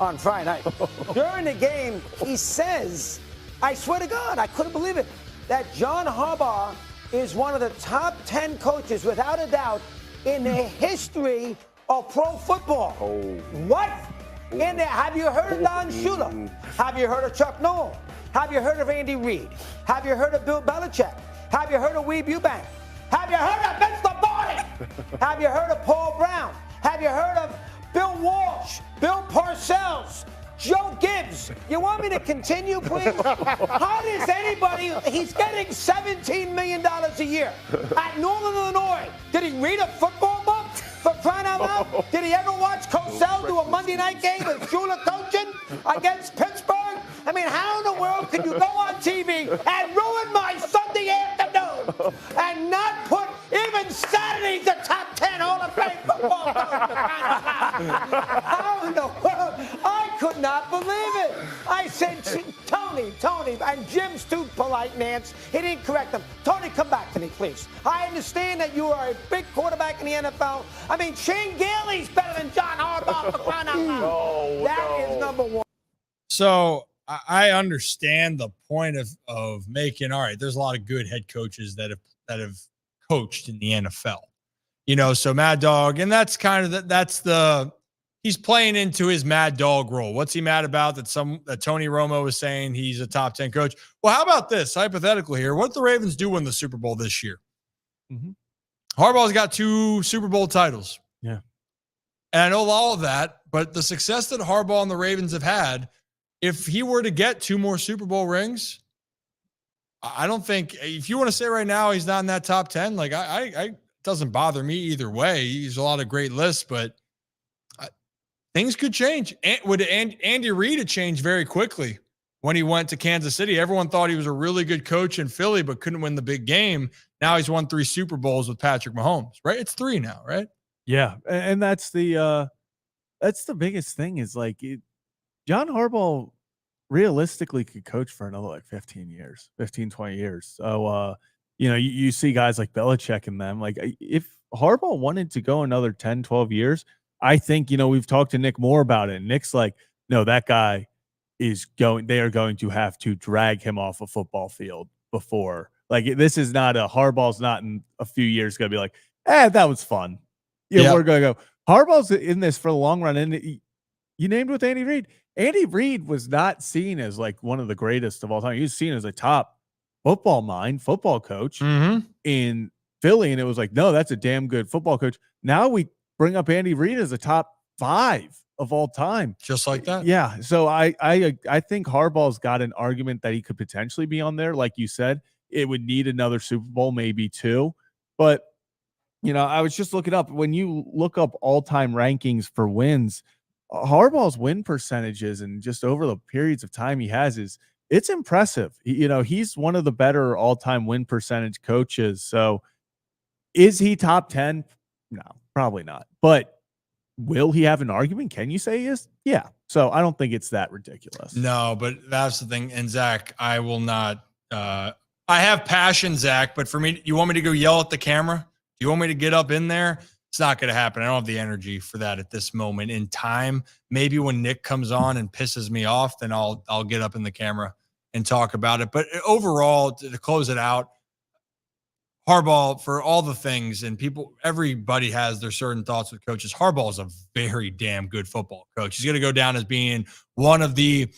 on Friday night. During the game, he says, I swear to God, I couldn't believe it, that John Harbaugh is one of the top 10 coaches, without a doubt, in the history of pro football. What? In there, have you heard of Don Shula? Have you heard of Chuck Noll? Have you heard of Andy Reid? Have you heard of Bill Belichick? Have you heard of Weeb Eubank? Have you heard of Vince Lombardi? Have you heard of Paul Brown? Have you heard of Bill Walsh, Bill Parcells, Joe Gibbs? You want me to continue, please? How does anybody, he's getting $17 million a year at Northern Illinois. Did he read a football book? For crying out loud? Did he ever watch Cosell do a Monday night game with Shula coaching against Pittsburgh? I mean, how in the world could you go on TV and ruin my Sunday afternoon and not put even Saturday's the top 10 Hall of Fame football coach? How in the world? I could not believe it. I said, Tony, and Jim's too polite, Nance. He didn't correct him. Tony, come back to me, please. I understand that you are a big quarterback in the NFL. I mean, Shane Gailey's better than John Harbaugh for crying out loud. That is number one. So I understand the point of making, all right, there's a lot of good head coaches that have coached in the NFL. You know, so Mad Dog, and that's kind of he's playing into his Mad Dog role. What's he mad about that Tony Romo was saying he's a top 10 coach? Well, how about this, hypothetically here? What if the Ravens do win the Super Bowl this year? Mm-hmm. Harbaugh's got 2 Super Bowl titles. Yeah. And I know all of that, but the success that Harbaugh and the Ravens have had, if he were to get 2 more Super Bowl rings, I don't think, if you want to say right now he's not in that top 10, like I doesn't bother me either way. He's a lot of great lists, but things could change. Would Andy Reid have changed very quickly when he went to Kansas City? Everyone thought he was a really good coach in Philly, but couldn't win the big game. Now he's won 3 Super Bowls with Patrick Mahomes, right? It's 3 now, right? Yeah, and that's the biggest thing is like John Harbaugh realistically could coach for another like 15 years, 15, 20 years. So, you see guys like Belichick and them. Like if Harbaugh wanted to go another 10, 12 years, I think, we've talked to Nick Moore about it. And Nick's like, no, that guy they are going to have to drag him off a football field before. Like this is not Harbaugh's not in a few years going to be like, that was fun. We're going to go. Harbaugh's in this for the long run. And you named with Andy Reid. Andy Reid was not seen as like one of the greatest of all time. He was seen as a top football coach in Philly. And it was like, no, that's a damn good football coach. Now we bring up Andy Reid as a top 5 of all time. Just like that. Yeah. So I think Harbaugh's got an argument that he could potentially be on there. Like you said, it would need another Super Bowl, maybe 2. But, I was just looking up. When you look up all-time rankings for wins, Harbaugh's win percentages and just over the periods of time he has it's impressive. He's one of the better all-time win percentage coaches. So is he top 10? No, probably not. But will he have an argument? Can you say he is? Yeah. So I don't think it's that ridiculous. No, but that's the thing. And Zach, I will not. I have passion, Zach, but for me, you want me to go yell at the camera? Do you want me to get up in there? It's not going to happen. I don't have the energy for that at this moment in time. Maybe when Nick comes on and pisses me off, then I'll get up in the camera and talk about it. But overall, to close it out, Harbaugh, for all the things, and everybody has their certain thoughts with coaches. Harbaugh is a very damn good football coach. He's going to go down as being one of the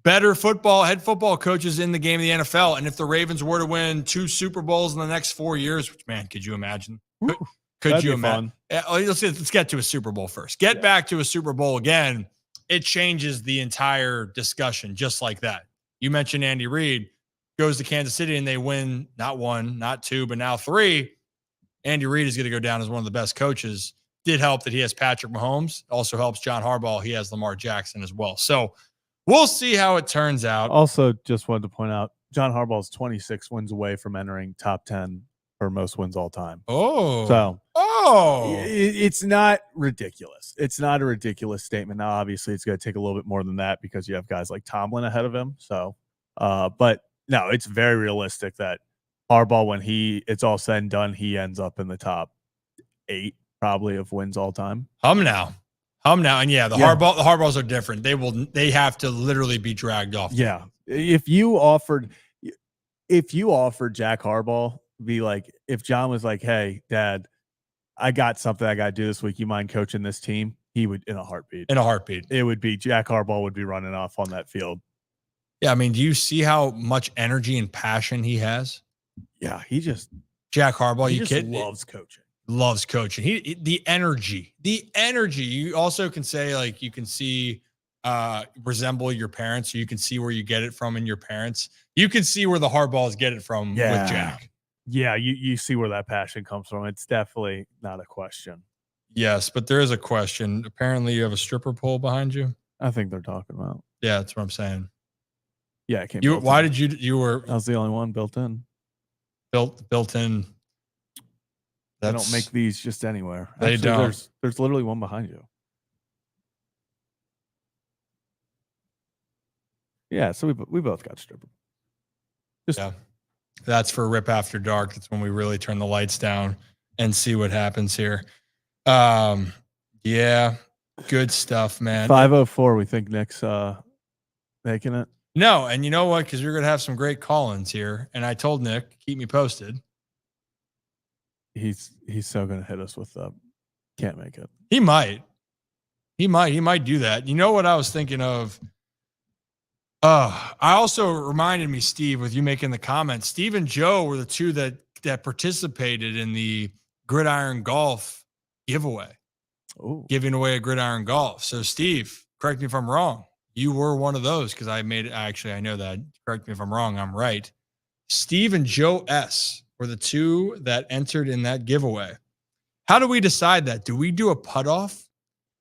better head football coaches in the game of the NFL. And if the Ravens were to win 2 Super Bowls in the next 4 years, which, man, could you imagine? Could you imagine? Let's get to a Super Bowl first. Get back to a Super Bowl again. It changes the entire discussion just like that. You mentioned Andy Reid goes to Kansas City and they win not 1, not 2, but now 3. Andy Reid is going to go down as one of the best coaches. Did help that he has Patrick Mahomes. Also helps John Harbaugh. He has Lamar Jackson as well. So we'll see how it turns out. Also, just wanted to point out, John Harbaugh's 26 wins away from entering top 10 for most wins all time. It's not ridiculous. It's not a ridiculous statement. Now, obviously, it's going to take a little bit more than that because you have guys like Tomlin ahead of him. So, but no, it's very realistic that Harbaugh, when it's all said and done, he ends up in the top 8 probably of wins all time. Hum now. And the Harbaughs are different. They have to literally be dragged off. Yeah. If you offered Jack Harbaugh, be like, if John was like, hey, Dad, I got something I got to do this week. You mind coaching this team? He would in a heartbeat. In a heartbeat. It would be Jack Harbaugh would be running off on that field. Yeah, I mean, do you see how much energy and passion he has? Yeah, Jack Harbaugh, loves coaching. Loves coaching. The energy. You also can say, like, you can see resemble your parents, or you can see where you get it from in your parents. You can see where the Harbaughs get it from with Jack. Yeah, you see where that passion comes from. It's definitely not a question. Yes, but there is a question. Apparently, you have a stripper pole behind you. I think they're talking about. Yeah, that's what I'm saying. Yeah, it came. Why did you were? I was the only one built in. Built in. They don't make these just anywhere. They don't. There's literally one behind you. Yeah, so we both got stripper. Yeah, that's for Rip After Dark. That's when we really turn the lights down and see what happens here. Yeah, good stuff, man. 5:04. We think Nick's making it. No, and you know what? Because we're gonna have some great call-ins here, and I told Nick keep me posted. He's so gonna hit us with can't make it. He might do that. You know what I was thinking of? I also reminded me, Steve, with you making the comment, Steve and Joe were the two that participated in the Gridiron Golf giveaway. Ooh. Giving away a Gridiron Golf. So Steve, correct me if I'm wrong. You were one of those because I know that. Correct me if I'm wrong. I'm right. Steve and Joe S were the two that entered in that giveaway. How do we decide that? Do we do a putt-off?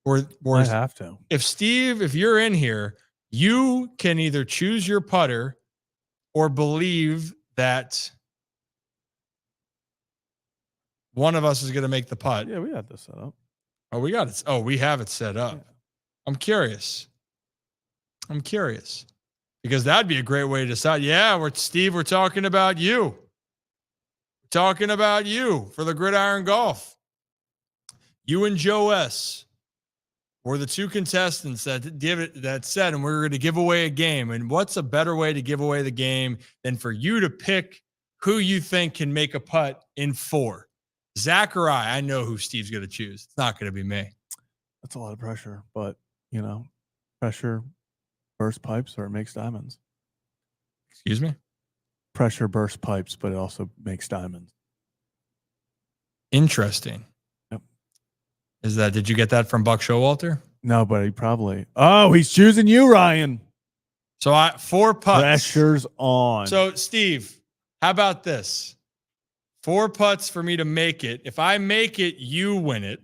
Or I have to. If you're in here, you can either choose your putter or believe that one of us is going to make the putt. Yeah, we got this set up. Oh, we got it. Oh, we have it set up. Yeah. I'm curious because that'd be a great way to decide. Yeah, we're talking about you. We're talking about you for the Gridiron Golf. You and Joe S were the two contestants that said, and we're going to give away a game. And what's a better way to give away the game than for you to pick who you think can make a putt in 4? Zachary, I know who Steve's going to choose. It's not going to be me. That's a lot of pressure, but pressure bursts pipes or it makes diamonds. Excuse me? Pressure bursts pipes, but it also makes diamonds. Interesting. Yep. Did you get that from Buck Showalter? No, but he probably. Oh, he's choosing you, Ryan. So 4 putts. Pressure's on. So Steve, how about this? 4 putts for me to make it. If I make it, you win it.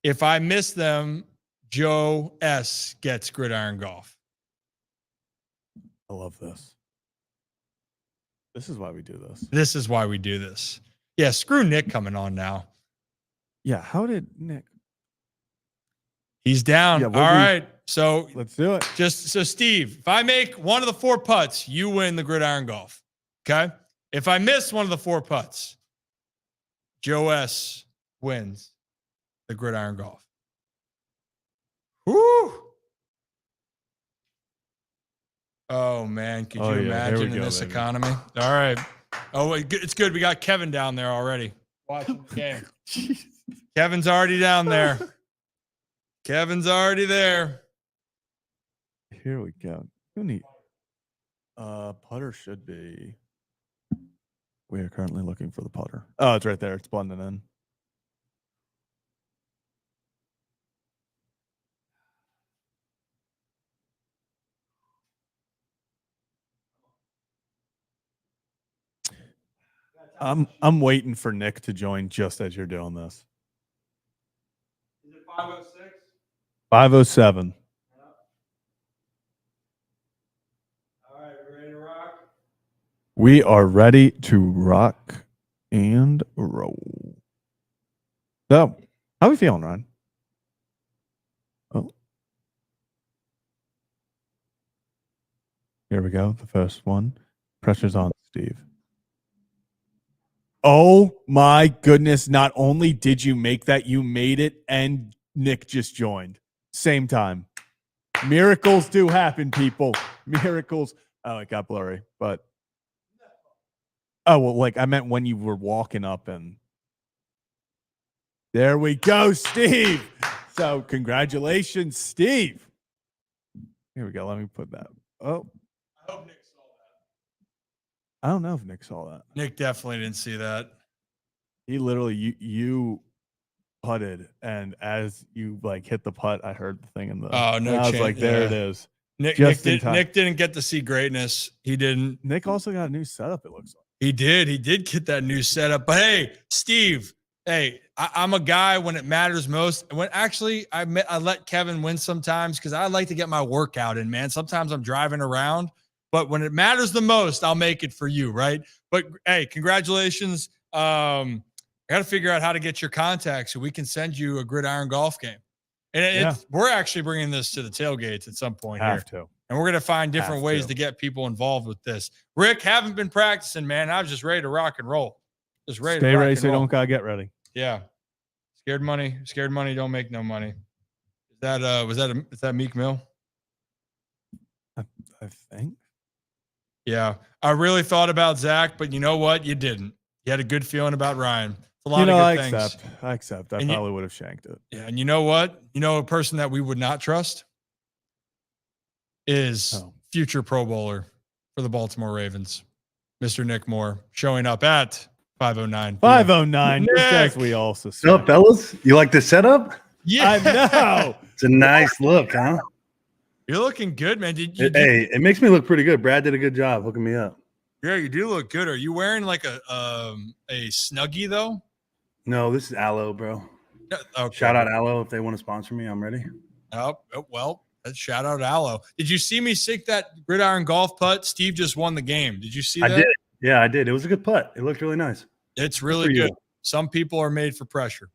If I miss them, Joe S gets Gridiron Golf. I love this. This is why we do this. Yeah, screw Nick coming on now. Yeah, how did Nick? He's down. Yeah, all right. So let's do it. So Steve, if I make one of the 4 putts, you win the Gridiron Golf. Okay? If I miss one of the 4 putts, Joe S wins the Gridiron Golf. Woo! Oh, man. Could you imagine in this economy? All right. Oh, it's good. We got Kevin down there already watching the game. Kevin's already down there. Kevin's already there. Here we go. Who need? Putter should be. We are currently looking for the putter. Oh, it's right there. It's blending in. I'm waiting for Nick to join just as you're doing this. Is it 5:06? 5:07. All right, we ready to rock? We are ready to rock and roll. So, how are we feeling, Ryan? Oh. Here we go. The first one. Pressure's on, Steve. Oh my goodness. Not only did you make that, you made it, and Nick just joined. Same time. Miracles do happen, people. Miracles. Oh, it got blurry, but. Oh, well, like I meant when you were walking up and. There we go, Steve. So congratulations, Steve. Here we go. Let me put that. Oh, I hope Nick saw that. I don't know if Nick saw that. Nick definitely didn't see that. He literally, you putted, and as you like hit the putt, I heard the thing in the. Oh, no I was chance. like, there Yeah. it is. Nick didn't get to see greatness. He didn't. Nick also got a new setup, it looks like. He did. He did get that new setup. But hey, Steve, hey, I'm a guy when it matters most. When actually I let Kevin win sometimes because I like to get my workout in, man. Sometimes I'm driving around, but when it matters the most, I'll make it for you, right? But hey, congratulations. I got to figure out how to get your contacts so we can send you a Gridiron golf game. And we're actually bringing this to the tailgates at some point here. Have to. And we're going to find different ways to get people involved with this. Rick, haven't been practicing, man. I was just ready to rock and roll. Just ready Stay to rock ready, and so roll. don't gotta get ready. Yeah. Scared money don't make no money. Is that Meek Mill? I think. Yeah. I really thought about Zach, but you know what? You didn't. You had a good feeling about Ryan. It's a lot of good things. I accept. I And probably would have shanked it. Yeah, and you know what? You know a person that we would not trust is future Pro Bowler for the Baltimore Ravens, Mr. Nick Moore, showing up at 5:09. 5:09, just as we also said. What's up, fellas? You like this setup? Yeah, I know. It's a nice look, huh? You're looking good, man. Hey, it makes me look pretty good. Brad did a good job hooking me up. Yeah, you do look good. Are you wearing like a Snuggie though? No, this is Aloe, bro. Okay. Shout out Aloe if they want to sponsor me. I'm ready. Oh well, let's shout out Aloe. Did you see me sink that Gridiron golf putt? Steve just won the game. Did you see that? I did. Yeah, I did. It was a good putt. It looked really nice. It's really good. Some people are made for pressure.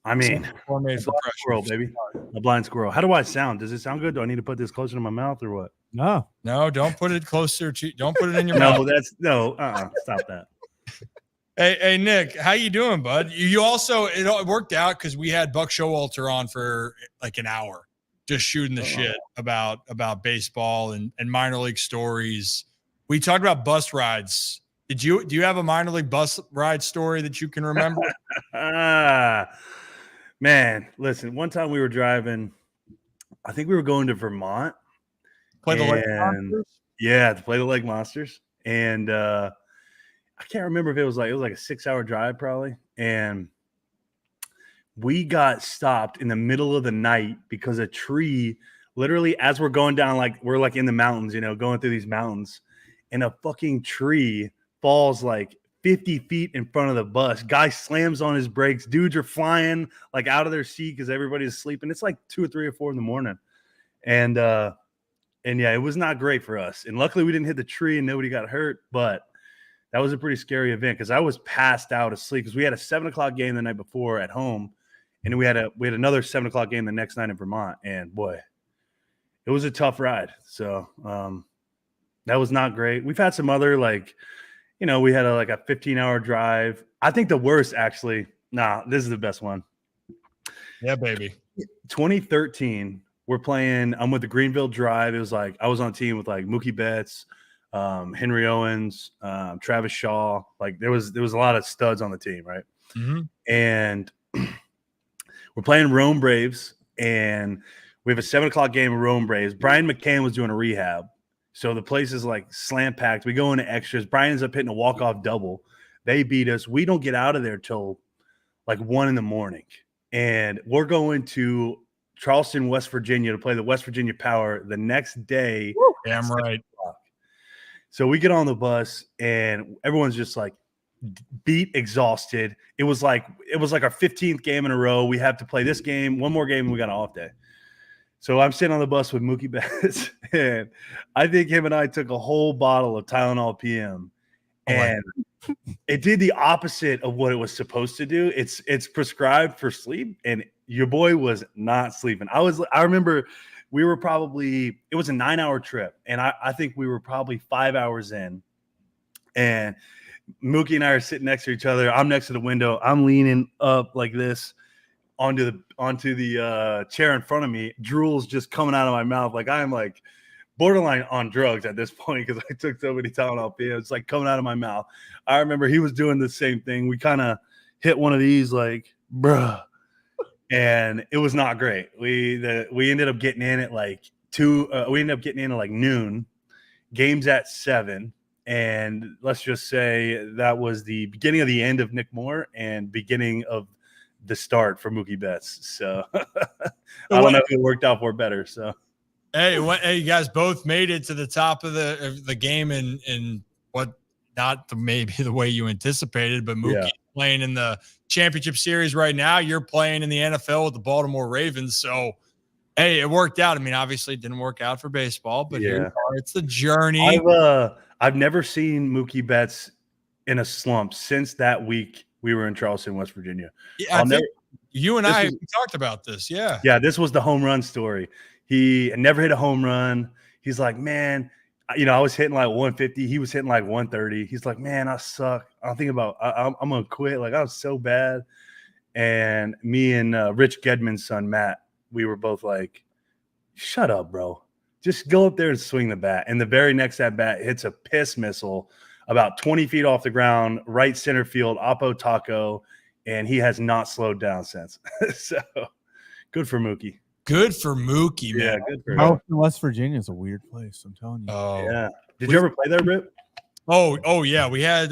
I mean, are made for pressure. Squirrel, baby. A blind squirrel. How do I sound? Does it sound good? Do I need to put this closer to my mouth or what? No, don't put it closer to. Don't put it in your No, mouth. Stop that. Hey, Nick, how you doing, bud? You also it worked out because we had Buck Showalter on for like an hour, just shooting the shit about baseball and minor league stories. We talked about bus rides. Do you have a minor league bus ride story that you can remember? Man, listen. One time we were driving. I think we were going to Vermont. Play the Lake Monsters? Yeah, to play the Lake Monsters. And I can't remember if it was like a 6-hour drive probably. And we got stopped in the middle of the night because a tree, literally as we're going down, like we're like in the mountains, going through these mountains, and a fucking tree falls like 50 feet in front of the bus. Guy slams on his brakes. Dudes are flying like out of their seat because everybody's sleeping. It's like 2 or 3 or 4 in the morning. And yeah, it was not great for us. And luckily we didn't hit the tree and nobody got hurt, but that was a pretty scary event because I was passed out asleep because we had a 7:00 game the night before at home. And we had another 7:00 game the next night in Vermont. And boy, it was a tough ride. So that was not great. We've had some other we had a 15-hour drive. I think the worst actually, this is the best one. Yeah, baby. 2013, we're playing. I'm with the Greenville Drive. It was like I was on a team with like Mookie Betts, Henry Owens, Travis Shaw. Like there was a lot of studs on the team, right? Mm-hmm. And we're playing Rome Braves, and we have a 7:00 game of Rome Braves. Brian McCann was doing a rehab, so the place is like slam packed. We go into extras. Brian ends up hitting a walk-off double. They beat us. We don't get out of there till like 1 a.m, and we're going to Charleston, West Virginia, to play the West Virginia Power the next day. Damn right. So we get on the bus, and everyone's just like beat, exhausted. It was like our 15th game in a row. We have to play this game, one more game, and we got an off day. So I'm sitting on the bus with Mookie Betts, and I think him and I took a whole bottle of Tylenol PM, and it did the opposite of what it was supposed to do. It's prescribed for sleep, and your boy was not sleeping. I remember we were probably, it was a 9-hour trip, and I think we were probably 5 hours in, and Mookie and I are sitting next to each other. I'm next to the window. I'm leaning up like this onto the chair in front of me. Drool's just coming out of my mouth. Like I'm like borderline on drugs at this point because I took so many Tylenol PM. It's like coming out of my mouth. I remember he was doing the same thing. We kind of hit one of these like bruh. And it was not great. We ended up getting in at like 2. We ended up getting in at like noon. Game's at 7. And let's just say that was the beginning of the end of Nick Moore and beginning of the start for Mookie Betts. So I don't know if it worked out for better. So hey, you guys both made it to the top of the game in what not maybe the way you anticipated, but Mookie playing in the championship series right now. You're playing in the NFL with the Baltimore Ravens. So hey, it worked out. I mean, obviously it didn't work out for baseball, but here you are. It's the journey. I've never seen Mookie Betts in a slump since that week we were in Charleston, West Virginia. Yeah, you and I talked about this. Yeah. Yeah, this was the home run story. He never hit a home run. He's like, man, I was hitting like 150. He was hitting like 130. He's like, man, I suck. I'm thinking about I'm going to quit. Like, I was so bad. And me and Rich Gedman's son, Matt, we were both like, shut up, bro. Just go up there and swing the bat. And the very next at bat hits a piss missile about 20 feet off the ground, right center field, Oppo Taco, and he has not slowed down since. So good for Mookie. Good for Mookie, man. Yeah, good for him. West Virginia is a weird place, I'm telling you. Oh, yeah. Did you ever play there, Rip? Oh yeah. We had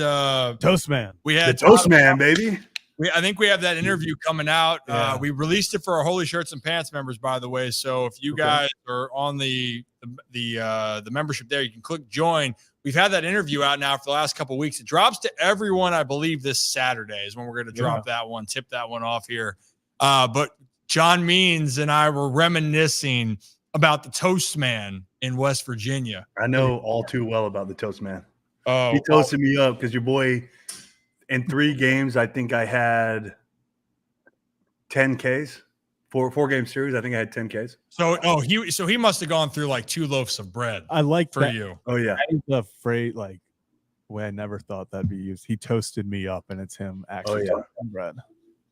Toast Man. We had the Toast Man, baby. I think we have that interview coming out. Yeah. We released it for our Holy Shirts and Pants members, by the way. So if you guys are on the membership there, you can click join. We've had that interview out now for the last couple of weeks. It drops to everyone, I believe, this Saturday is when we're going to drop that one, tip that one off here. But John Means and I were reminiscing about the Toast Man in West Virginia. I know all too well about the Toast Man. Oh, he toasted me up because your boy – in 3 games, I think I had 10 Ks. 4-game series, I think I had 10 Ks. So he must have gone through like 2 loaves of bread. I like for that. you. Oh yeah, that is a phrase like way I never thought that'd be used. He toasted me up, and it's him actually toasting bread.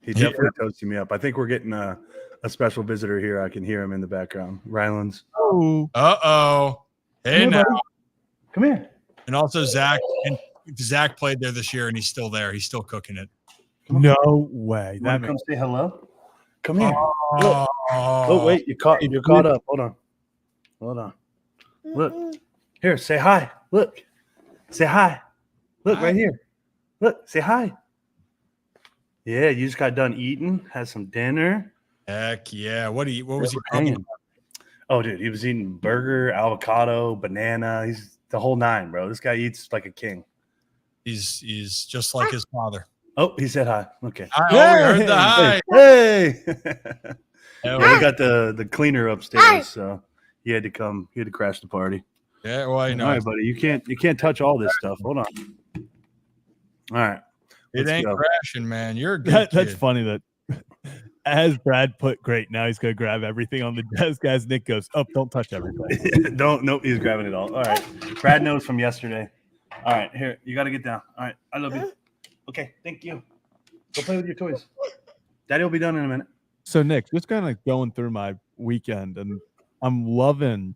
He definitely toasted me up. I think we're getting a special visitor here. I can hear him in the background. Rylands. Oh. Hey now. Come here. And also Zach played there this year, and he's still there. He's still cooking it. No way. You want to come say hello? Come here. Oh, oh wait, you're caught up. Hold on. Look. Here, say hi. Look. Say hi. Look right here. Look, say hi. Yeah, you just got done eating, had some dinner. Heck yeah. What was he hanging? Oh, dude, he was eating burger, avocado, banana. He's the whole 9, bro. This guy eats like a king. He's just like his father. Oh, he said hi. Okay. We heard the hi. Hey. Well, we got the cleaner upstairs, so he had to come. He had to crash the party. Yeah, well, All right, buddy. You can't touch all this stuff. Hold on. All right. It ain't crashing, man. You're a good That's kid. funny that as Brad put, great, now he's going to grab everything on the desk. As Nick goes, don't touch everything. Nope, he's grabbing it all. All right. Brad knows from yesterday. All right, here, you got to get down. All right, I love you. Okay, thank you. Go play with your toys. Daddy will be done in a minute. So, Nick, just kind of going through my weekend, and I'm loving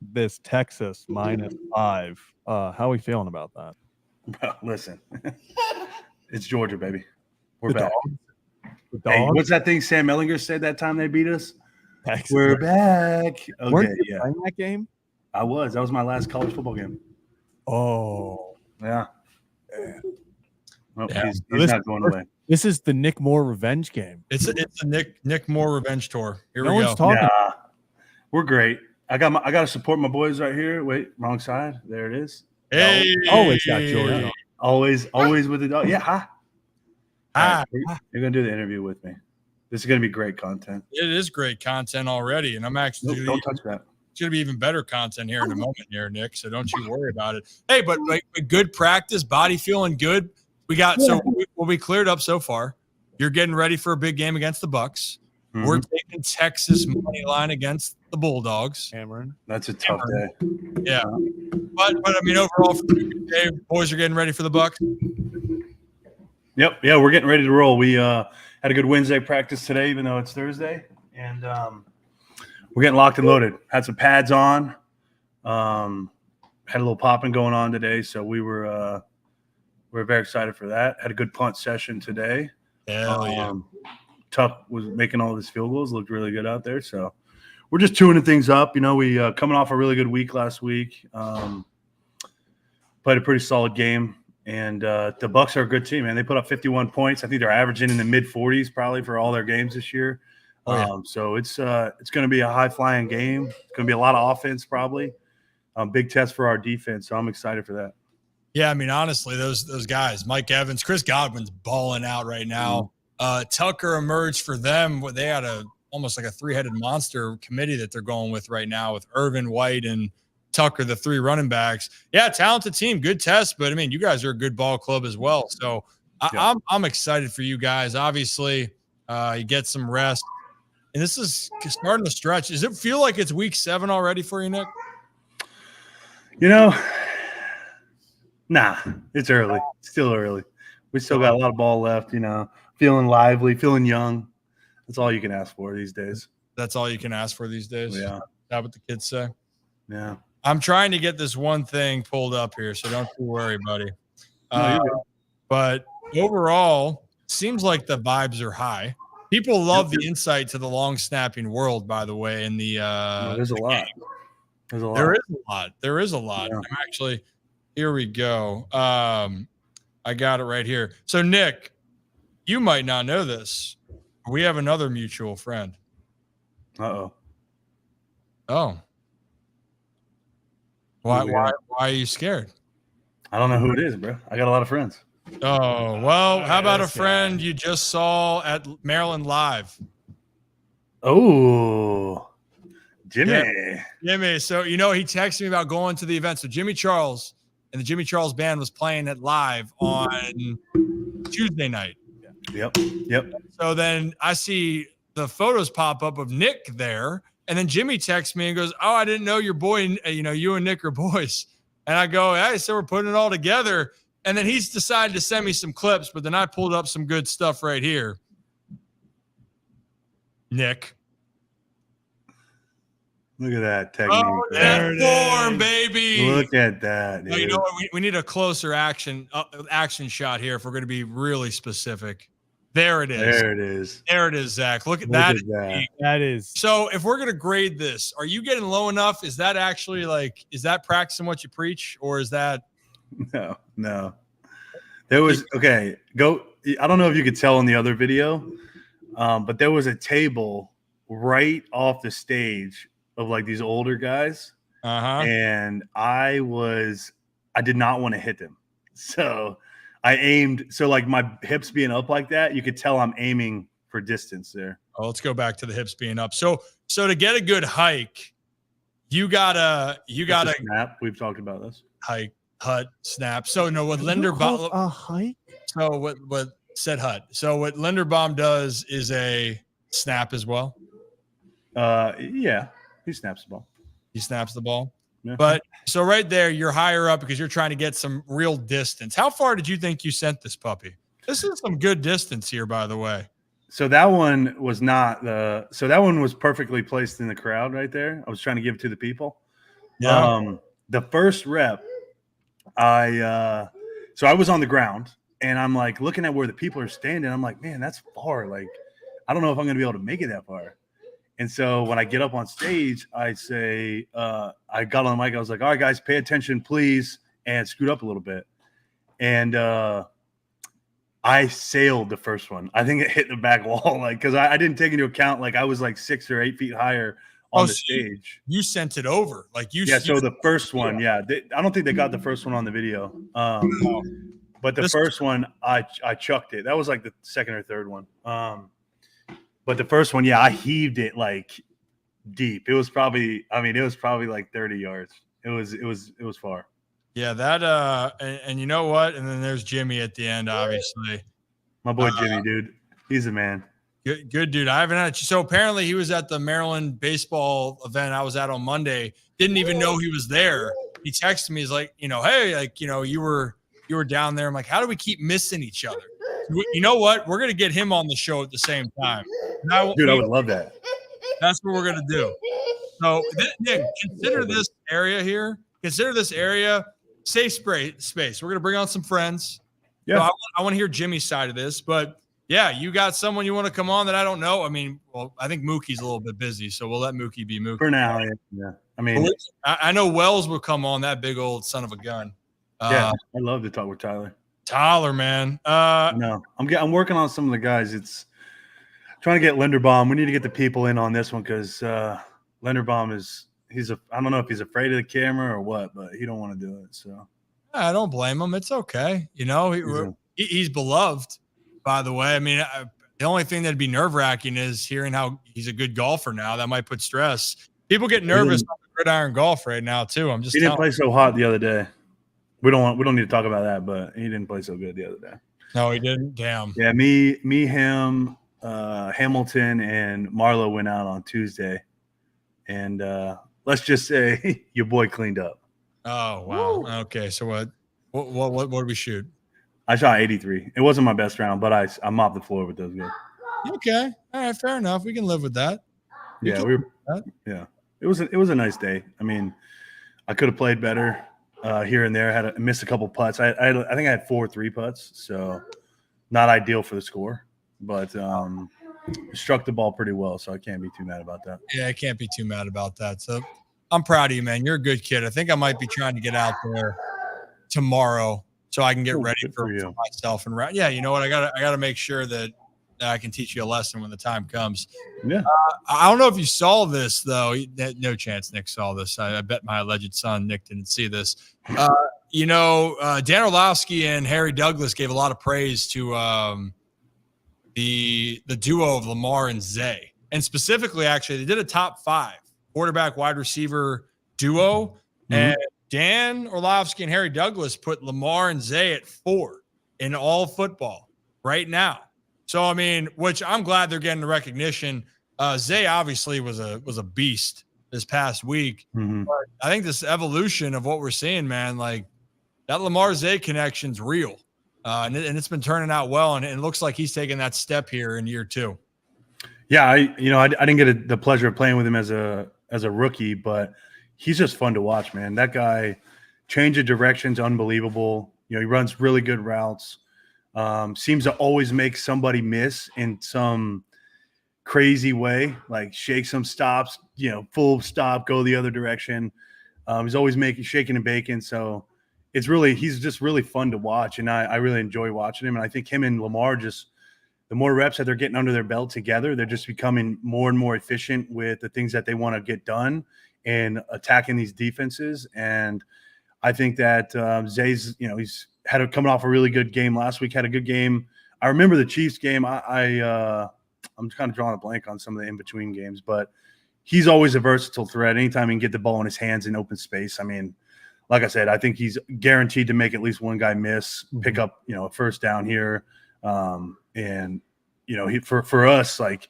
this Texas -5. How are we feeling about that? Bro, listen. It's Georgia, baby. We're back. Hey, what's that thing Sam Ellinger said that time they beat us? Texas. We're back. Okay, Weren't you yeah. playing that game? I was. That was my last college football game. Oh. Yeah. Well, Yeah. he's not going away. This is the Nick Moore revenge game. It's a Nick Moore revenge tour. Here No we one's go. talking. Yeah. We're great. I got to support my boys right here. Wait, wrong side. There it is. Hey, Always got Georgia. Always with the dog. Yeah, hi. Hi. Right, you're gonna do the interview with me. This is gonna be great content. It is great content already, and I'm actually Nope, don't touch that. It's going to be even better content here in a moment here, Nick. So don't you worry about it. Hey, but like good practice, body feeling good. We got so we'll be cleared up so far. You're getting ready for a big game against the Bucks. Mm-hmm. We're taking Texas money line against the Bulldogs. Cameron. That's a tough day. Yeah, but I mean overall, for the day, boys are getting ready for the Bucks. Yep. Yeah, we're getting ready to roll. We had a good Wednesday practice today, even though it's Thursday, and we're getting locked and loaded. Had some pads on. Had a little popping going on today, so we're very excited for that. Had a good punt session today. Hell yeah. Tuck was making all of his field goals, looked really good out there. So we're just tuning things up. You know, we coming off a really good week last week. Played a pretty solid game. And the Bucks are a good team, man. They put up 51 points. I think they're averaging in the mid-40s probably for all their games this year. So it's going to be a high-flying game. It's going to be a lot of offense probably. Big test for our defense, so I'm excited for that. Yeah, I mean, honestly, those guys, Mike Evans, Chris Godwin's balling out right now. Tucker emerged for them. They had almost like a three-headed monster committee that they're going with right now with Irvin, White, and Tucker, the 3 running backs. Yeah, talented team, good test, but I mean, you guys are a good ball club as well. So I'm excited for you guys. Obviously, you get some rest, and this is starting to stretch. Does it feel like it's week 7 already for you, Nick? You know, nah, it's early. It's still early. We still got a lot of ball left, you know, feeling lively, feeling young. That's all you can ask for these days. That's all you can ask for these days? Yeah. Is that what the kids say? Yeah. I'm trying to get this one thing pulled up here, so don't you worry, buddy. But overall, seems like the vibes are high. People love the insight to the long snapping world, by the way. In the there's a lot. There's a lot. There is a lot. Yeah. Actually, here we go. I got it right here. So, Nick, you might not know this. We have another mutual friend. Oh. Why are you scared? I don't know who it is, bro. I got a lot of friends. Oh, well, how about a friend you just saw at Maryland Live? Oh, Jimmy. Yeah, Jimmy. So, you know, he texted me about going to the event. So Jimmy Charles and the Jimmy Charles Band was playing at Live on Tuesday night. Yep. So then I see the photos pop up of Nick there. And then Jimmy texts me and goes, "Oh, I didn't know your boy, you know, you and Nick are boys." And I go, "Hey, so we're putting it all together." And then he's decided to send me some clips, but then I pulled up some good stuff right here. Nick. Look at that technique. Oh, that form, baby. Look at that. Dude. Oh, you know what? We need a closer action shot here if we're going to be really specific. There it is. There it is, Zach. Look at that. That is. So if we're going to grade this, are you getting low enough? Is that actually is that practicing what you preach, or is that? No. There was, okay, I don't know if you could tell in the other video, but there was a table right off the stage of like these older guys. And I did not want to hit them. So I aimed, so like my hips being up like that, you could tell I'm aiming for distance there. Oh, let's go back to the hips being up. So to get a good hike, you gotta snap. We've talked about this. Hike, hut, snap. So no, what Linderbaum a hike? So what said hut. So what Linderbaum does is a snap as well. Yeah, he snaps the ball. He snaps the ball. Yeah. But so right there, you're higher up because you're trying to get some real distance. How far did you think you sent this puppy? This is some good distance here, by the way. So that one was not that one was perfectly placed in the crowd right there. I was trying to give it to the people. Yeah. The first rep, I was on the ground and I'm like looking at where the people are standing. I'm like, man, that's far. Like, I don't know if I'm going to be able to make it that far. And so when I get up on stage, I say, I got on the mic. I was like, all right, guys, pay attention, please, and scoot up a little bit. And I sailed the first one. I think it hit the back wall, like, because I didn't take into account, like, I was like 6 or 8 feet higher on the stage. You sent it over, like you. Yeah. So the first one, I don't think they got the first one on the video. But the first one, I chucked it. That was like the second or third one. But the first one, I heaved it like deep. It was probably like 30 yards. It was far. Yeah, that and you know what? And then there's Jimmy at the end, obviously. My boy Jimmy, dude. He's a man. Good dude. I haven't had so apparently he was at the Maryland baseball event I was at on Monday. Didn't even know he was there. He texted me, he's like, hey, like, you were down there. I'm like, how do we keep missing each other? You know what? We're gonna get him on the show at the same time. I would love that. That's what we're gonna do. So, Nick, consider this area here. Consider this area safe space. We're gonna bring on some friends. Yeah, so I want to hear Jimmy's side of this, but yeah, you got someone you want to come on that I don't know? I mean, well, I think Mookie's a little bit busy, so we'll let Mookie be Mookie. For now, yeah. I mean, I know Wells will come on, that big old son of a gun. Yeah, I love to talk with Tyler. Tyler, man. No, I'm working on some of the guys. It's trying to get Linderbaum. We need to get the people in on this one because Linderbaum I don't know if he's afraid of the camera or what, but he don't want to do it. So I don't blame him. It's okay. You know, he's beloved, by the way. I mean, the only thing that'd be nerve-wracking is hearing how he's a good golfer now. That might put stress. People get nervous on the gridiron golf right now too. I'm just he didn't play so hot the other day. We don't need to talk about that, but he didn't play so good the other day. No, he didn't. Damn. Yeah, him, Hamilton, and Marlowe went out on Tuesday, and let's just say your boy cleaned up. Oh wow. Woo. Okay, so what did we shoot? I shot 83. It wasn't my best round, but I mopped the floor with those guys. Okay, all right, fair enough. We can live with that. Yeah. It was a nice day. I mean, I could have played better here and there. Missed a couple putts. I think I had 4 3 putts, so not ideal for the score, but struck the ball pretty well, so I can't be too mad about that. Yeah, I can't be too mad about that. So I'm proud of you, man. You're a good kid. I think I might be trying to get out there tomorrow so I can get ready for myself and yeah. You know what? I gotta make sure that I can teach you a lesson when the time comes. Yeah. I don't know if you saw this though. No chance Nick saw this. I bet my alleged son Nick didn't see this. Dan Orlovsky and Harry Douglas gave a lot of praise to the duo of Lamar and Zay, and specifically, actually, they did a top 5 quarterback wide receiver duo, and Dan Orlovsky and Harry Douglas put Lamar and Zay at 4 in all football right now. So, I mean, which I'm glad they're getting the recognition. Zay obviously was a beast this past week. Mm-hmm. But I think this evolution of what we're seeing, man, like that Lamar Zay connection's real. And it's been turning out well. And it looks like he's taking that step here in year 2. Yeah. I didn't get the pleasure of playing with him as a rookie, but he's just fun to watch, man. That guy, change of direction's unbelievable. He runs really good routes. Seems to always make somebody miss in some crazy way, like shake some stops, full stop, go the other direction. He's always shaking and baking. So he's just really fun to watch. And I really enjoy watching him. And I think him and Lamar the more reps that they're getting under their belt together, they're just becoming more and more efficient with the things that they want to get done and attacking these defenses. And I think that Zay's, he's coming off a really good game last week, had a good game. I remember the Chiefs game. I'm kind of drawing a blank on some of the in-between games, but he's always a versatile threat. Anytime he can get the ball in his hands in open space. I mean, like I said, I think he's guaranteed to make at least one guy miss, pick up, a first down here. And, for us, like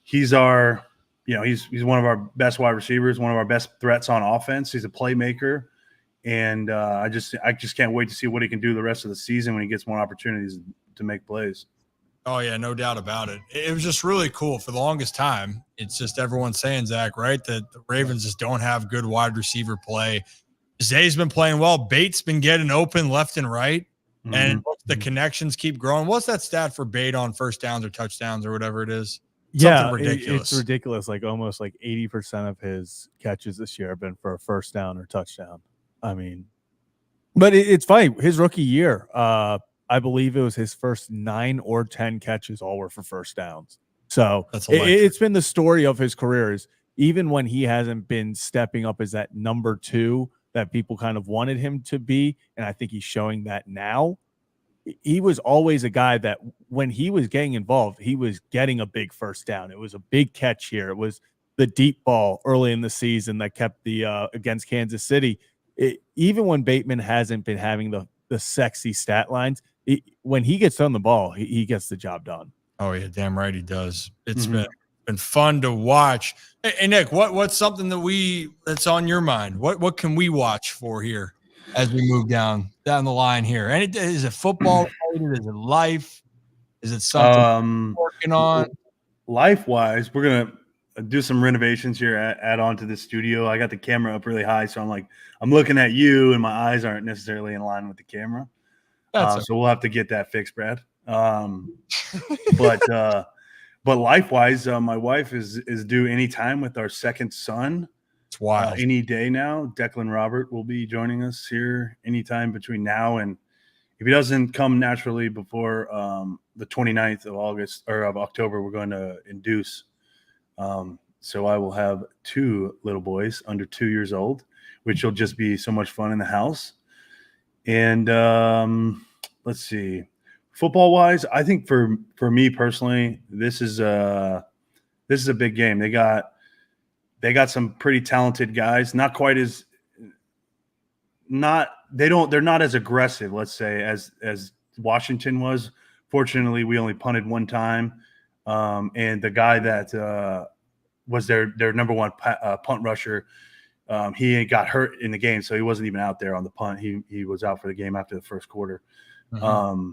he's our, he's one of our best wide receivers, one of our best threats on offense. He's a playmaker. And I just can't wait to see what he can do the rest of the season when he gets more opportunities to make plays. Oh, yeah, no doubt about it. It was just really cool for the longest time. It's just everyone saying, Zach, right, that the Ravens just don't have good wide receiver play. Zay's been playing well. Bates been getting open left and right, and the connections keep growing. What's that stat for Bate on first downs or touchdowns or whatever it is? Yeah, ridiculous. It's ridiculous. Like almost like 80% of his catches this year have been for a first down or touchdown. I mean, but it's funny. His rookie year, I believe it was his first 9 or 10 catches all were for first downs. So it's been the story of his career is even when he hasn't been stepping up as that number 2 that people kind of wanted him to be. And I think he's showing that now. He was always a guy that when he was getting involved, he was getting a big first down. It was a big catch here. It was the deep ball early in the season that kept the against Kansas City. Even when Bateman hasn't been having the sexy stat lines, when he gets on the ball, he gets the job done. Oh yeah, damn right he does. It's been fun to watch. Hey Nick, what's something that's on your mind? What can we watch for here as we move down the line here? And is it football related? Is it life? Is it something we're working on? Life wise, we're gonna do some renovations here. Add on to the studio. I got the camera up really high, so I'm looking at you, and my eyes aren't necessarily in line with the camera. So we'll have to get that fixed, Brad. But life-wise, my wife is due any time with our second son. It's wild. Any day now. Declan Robert will be joining us here anytime between now and if he doesn't come naturally before the 29th of August or of October, we're going to induce. So I will have 2 little boys under 2 years old, which will just be so much fun in the house. And let's see, football wise, I think for me personally, this is a big game. They got some pretty talented guys, not quite as they're not as aggressive, let's say, as Washington was. Fortunately, we only punted one time. And the guy that was their number one punt rusher, he got hurt in the game, so he wasn't even out there on the punt. He was out for the game after the first quarter. Mm-hmm.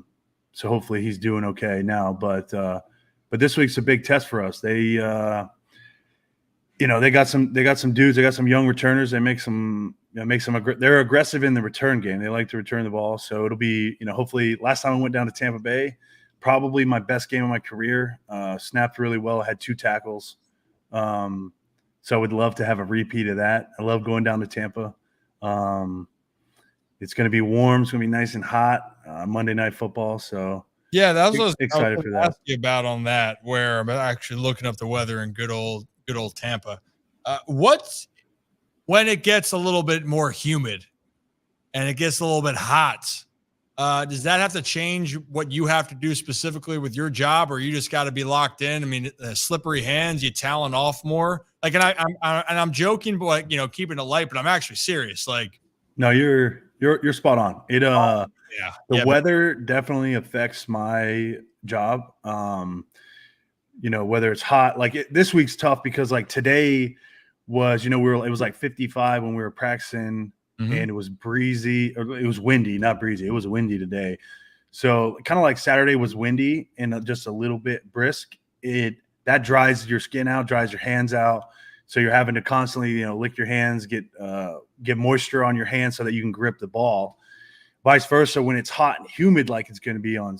So hopefully he's doing okay now. But this week's a big test for us. They got some dudes. They got some young returners. They they're aggressive in the return game. They like to return the ball. So it'll be, hopefully last time I went down to Tampa Bay, probably my best game of my career. Snapped really well. I had 2 tackles. So I would love to have a repeat of that. I love going down to Tampa. It's going to be warm. It's going to be nice and hot. Monday Night Football. So yeah, that was what I was excited for that. Ask you about on that, where I'm actually looking up the weather in good old Tampa. When it gets a little bit more humid and it gets a little bit hot, does that have to change what you have to do specifically with your job, or you just got to be locked in? I mean, slippery hands, you talon off more. Like, and I'm joking, but keeping it light, but I'm actually serious. Like, no, you're spot on. The weather definitely affects my job. Whether it's hot, this week's tough because like today was, it was like 55 when we were practicing. Mm-hmm. And it was breezy, or it was windy, not breezy. It was windy today. So kind of like Saturday was windy and just a little bit brisk. That dries your skin out, dries your hands out. So you're having to constantly, lick your hands, get moisture on your hands so that you can grip the ball. Vice versa, when it's hot and humid, like it's going to be on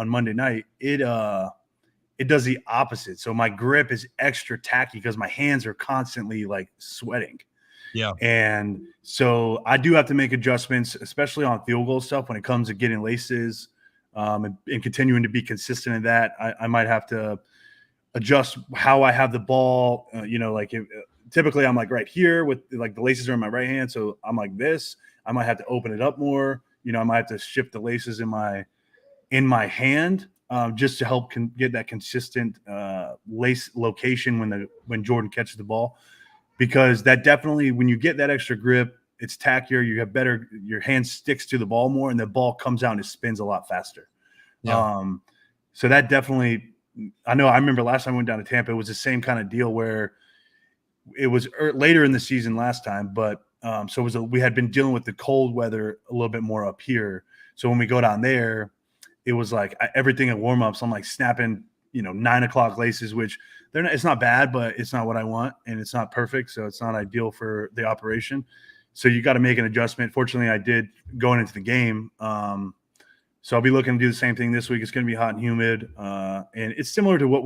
Monday night, it does the opposite. So my grip is extra tacky because my hands are constantly like sweating. Yeah. And so I do have to make adjustments, especially on field goal stuff when it comes to getting laces and continuing to be consistent in that. I might have to adjust how I have the ball. Typically I'm like right here with like the laces are in my right hand. So I'm like this. I might have to open it up more. I might have to shift the laces in my hand just to help get that consistent lace location when Jordan catches the ball. Because that definitely, when you get that extra grip, it's tackier. You have your hand sticks to the ball more, and the ball comes out and it spins a lot faster. Yeah. So that definitely, I remember last time I went down to Tampa, it was the same kind of deal where it was later in the season last time, but we had been dealing with the cold weather a little bit more up here. So when we go down there, it was like everything at warm ups. I'm like snapping, 9 o'clock laces, which it's not bad, but it's not what I want. And it's not perfect. So it's not ideal for the operation. So you got to make an adjustment. Fortunately, I did going into the game. So I'll be looking to do the same thing this week. It's going to be hot and humid. And it's similar to what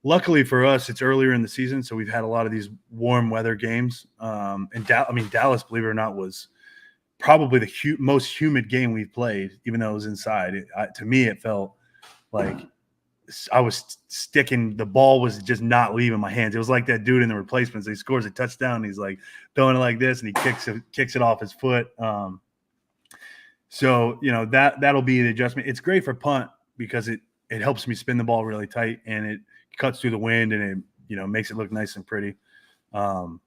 luckily for us, it's earlier in the season. So we've had a lot of these warm weather games. And Dallas, believe it or not, was probably the most humid game we've played, even though it was inside. To me, it felt like I was sticking, the ball was just not leaving my hands. It was like that dude in the replacements. He scores a touchdown. And he's like throwing it like this and he kicks it off his foot. So, that'll be the adjustment. It's great for punt because it helps me spin the ball really tight and it cuts through the wind and it, makes it look nice and pretty. So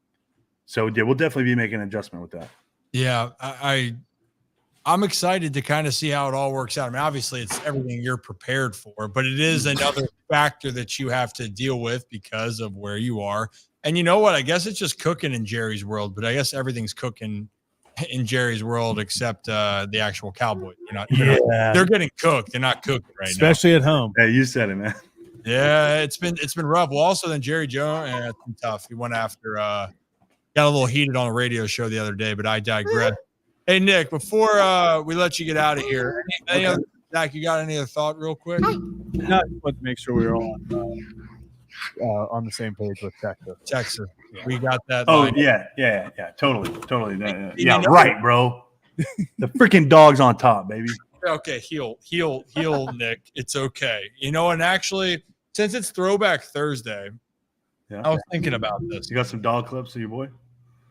yeah, we'll definitely be making an adjustment with that. Yeah. I'm excited to kind of see how it all works out. I mean, obviously it's everything you're prepared for, but it is another factor that you have to deal with because of where you are. And you know what? I guess it's just cooking in Jerry's world, but I guess everything's cooking in Jerry's world except the actual Cowboys. They're getting cooked. They're not cooking right especially now. At home. Yeah, you said it, man. Yeah, it's been rough. Well, also then Jerry Jones, it's been tough. He went after got a little heated on a radio show the other day, but I digress. Hey, Nick, before we let you get out of here, any other Zach, you got any other thought real quick? No, I just wanted to make sure we were all on the same page with Texas. Texas. We got that. Oh, line. yeah. Totally. You Yeah, know- right, bro. The freaking dog's on top, baby. Okay, heel, Nick. It's okay. You know, and actually, since it's Throwback Thursday, Yeah. I was thinking about this. You got some dog clips of your boy?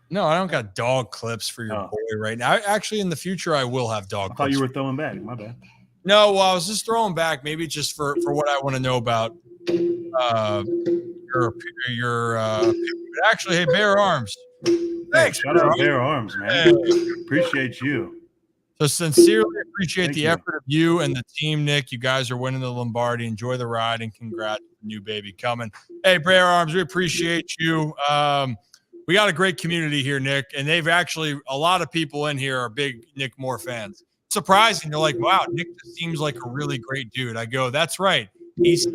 No, I don't got dog clips for your boy right now. Actually, in the future, I will have dog I thought clips. you were throwing back. My bad. No, well, I was just throwing back, maybe just for what I want to know about your actually, hey, Bear Arms. Thanks, Shout out Bear Arms, man. Hey. Appreciate you. So sincerely appreciate Thank the you. effort of you and the team, Nick. You guys are winning the Lombardi. Enjoy the ride and congrats on the new baby coming. Hey, Bear Arms, we appreciate you. We got a great community here, Nick, and they've actually a lot of people in here are big Nick Moore fans. Surprising, they're like, wow, Nick just seems like a really great dude. I go, that's right. He's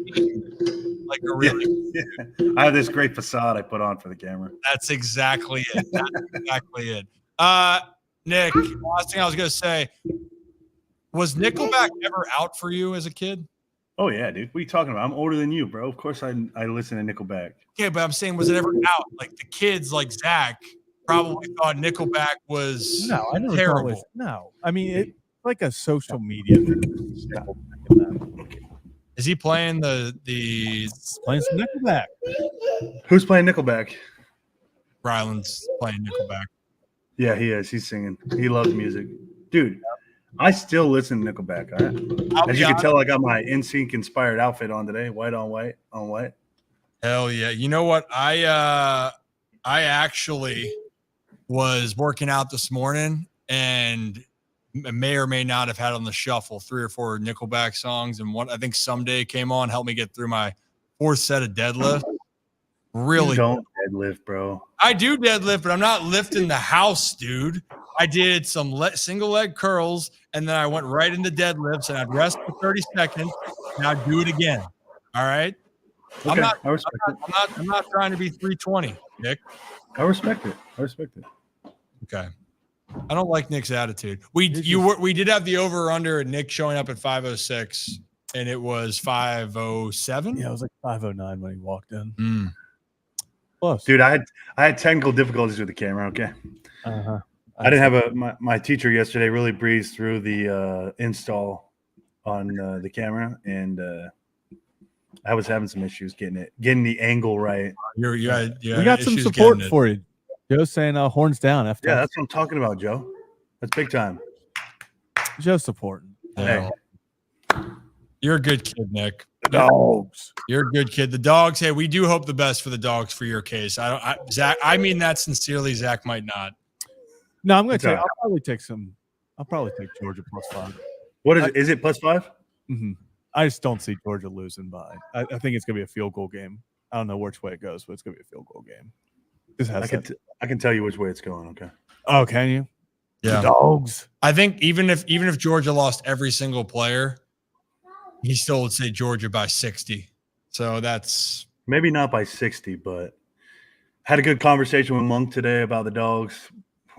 like a really I have this great facade I put on for the camera. That's exactly it. That's exactly it. Nick, last thing I was gonna say, was Nickelback ever out for you as a kid? Oh yeah, dude. What are you talking about? I'm older than you, bro. Of course I listen to Nickelback. Okay, but I'm saying, was it ever out? Like the kids, like Zach, probably thought Nickelback was No, I never terrible. thought it was. No, I mean it's like a social media thing. Is he playing the playing some Nickelback? Who's playing Nickelback? Ryland's playing Nickelback. Yeah, he is. He's singing. He loves music. Dude, I still listen to Nickelback. All right? As you can tell, I got my NSYNC inspired outfit on today. White on white on white. Hell yeah. You know what? I actually was working out this morning and may or may not have had on the shuffle 3 or 4 Nickelback songs. And one, I think Someday came on, helped me get through my 4th set of deadlift. Really? You don't deadlift, bro. I do deadlift, but I'm not lifting the house, dude. I did some single leg curls, and then I went right into deadlifts, and I'd rest for 30 seconds, and I'd do it again. All right? Okay, I respect it. I'm not trying to be 320, Nick. I respect it. Okay. I don't like Nick's attitude. We did have the over or under at Nick showing up at 5:06, and it was 5:07. Yeah, it was like 5:09 when he walked in. Close. Dude, I had technical difficulties with the camera. Okay. Uh-huh. I didn't have my teacher yesterday really breezed through the install on the camera, and I was having some issues getting the angle right. We got some support for you. Joe's saying horns down. F yeah, that's what I'm talking about, Joe. That's big time. Joe's supporting. Hey. You're a good kid, Nick. Dogs. You're a good kid. The dogs. Hey, we do hope the best for the dogs for your case. Zach. I mean that sincerely. Zach might not. No, I'm going to take. I'll probably take Georgia +5. What is it? Is it +5? Mm-hmm. I just don't see Georgia losing by. I think it's going to be a field goal game. I don't know which way it goes, but it's going to be a field goal game. I can tell you which way it's going. Okay. Oh, can you? Yeah. The dogs. I think even if Georgia lost every single player, he still would say Georgia by 60. So that's maybe not by 60, but had a good conversation with Monk today about the dogs.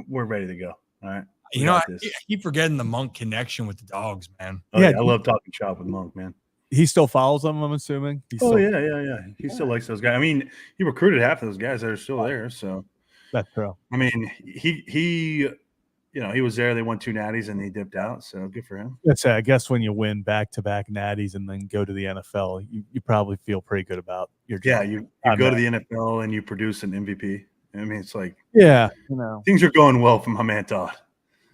We're ready to go. All right. I keep forgetting the Monk connection with the dogs, man. Oh, yeah, I love talking shop with Monk, man. He still follows them, I'm assuming. Yeah. He still likes those guys. I mean, he recruited half of those guys that are still there. So that's true. I mean, he was there. They won 2 natties and he dipped out. So good for him. I guess when you win back-to-back natties and then go to the NFL, you probably feel pretty good about your job. Yeah, you go to the NFL and you produce an MVP. I mean, it's like things are going well for my man Todd.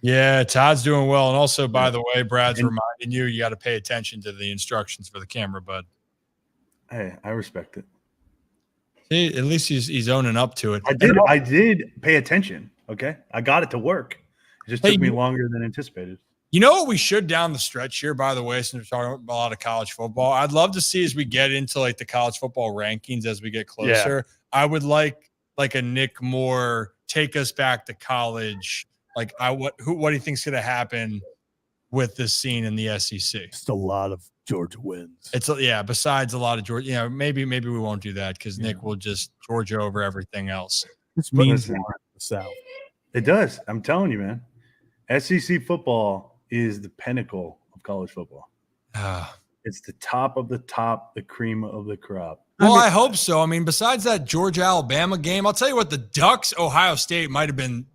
Yeah, Todd's doing well. And also, by the way, Brad's reminding you got to pay attention to the instructions for the camera, bud. Hey, I respect it. See, at least he's owning up to it. I did pay attention. Okay. I got it to work. It just took me longer than anticipated. You know what we should down the stretch here, by the way, since we're talking about a lot of college football, I'd love to see as we get into like the college football rankings as we get closer. Yeah. I would like a Nick Moore take us back to college. Like what do you think's going to happen with this scene in the SEC? Just a lot of Georgia wins. Besides a lot of Georgia, maybe we won't do that because Nick will just Georgia over everything else. This means more in the South. It does. I'm telling you, man. SEC football is the pinnacle of college football. It's the top of the top, the cream of the crop. Well, I hope so. I mean, besides that Georgia-Alabama game, I'll tell you what, the Ducks-Ohio State might have been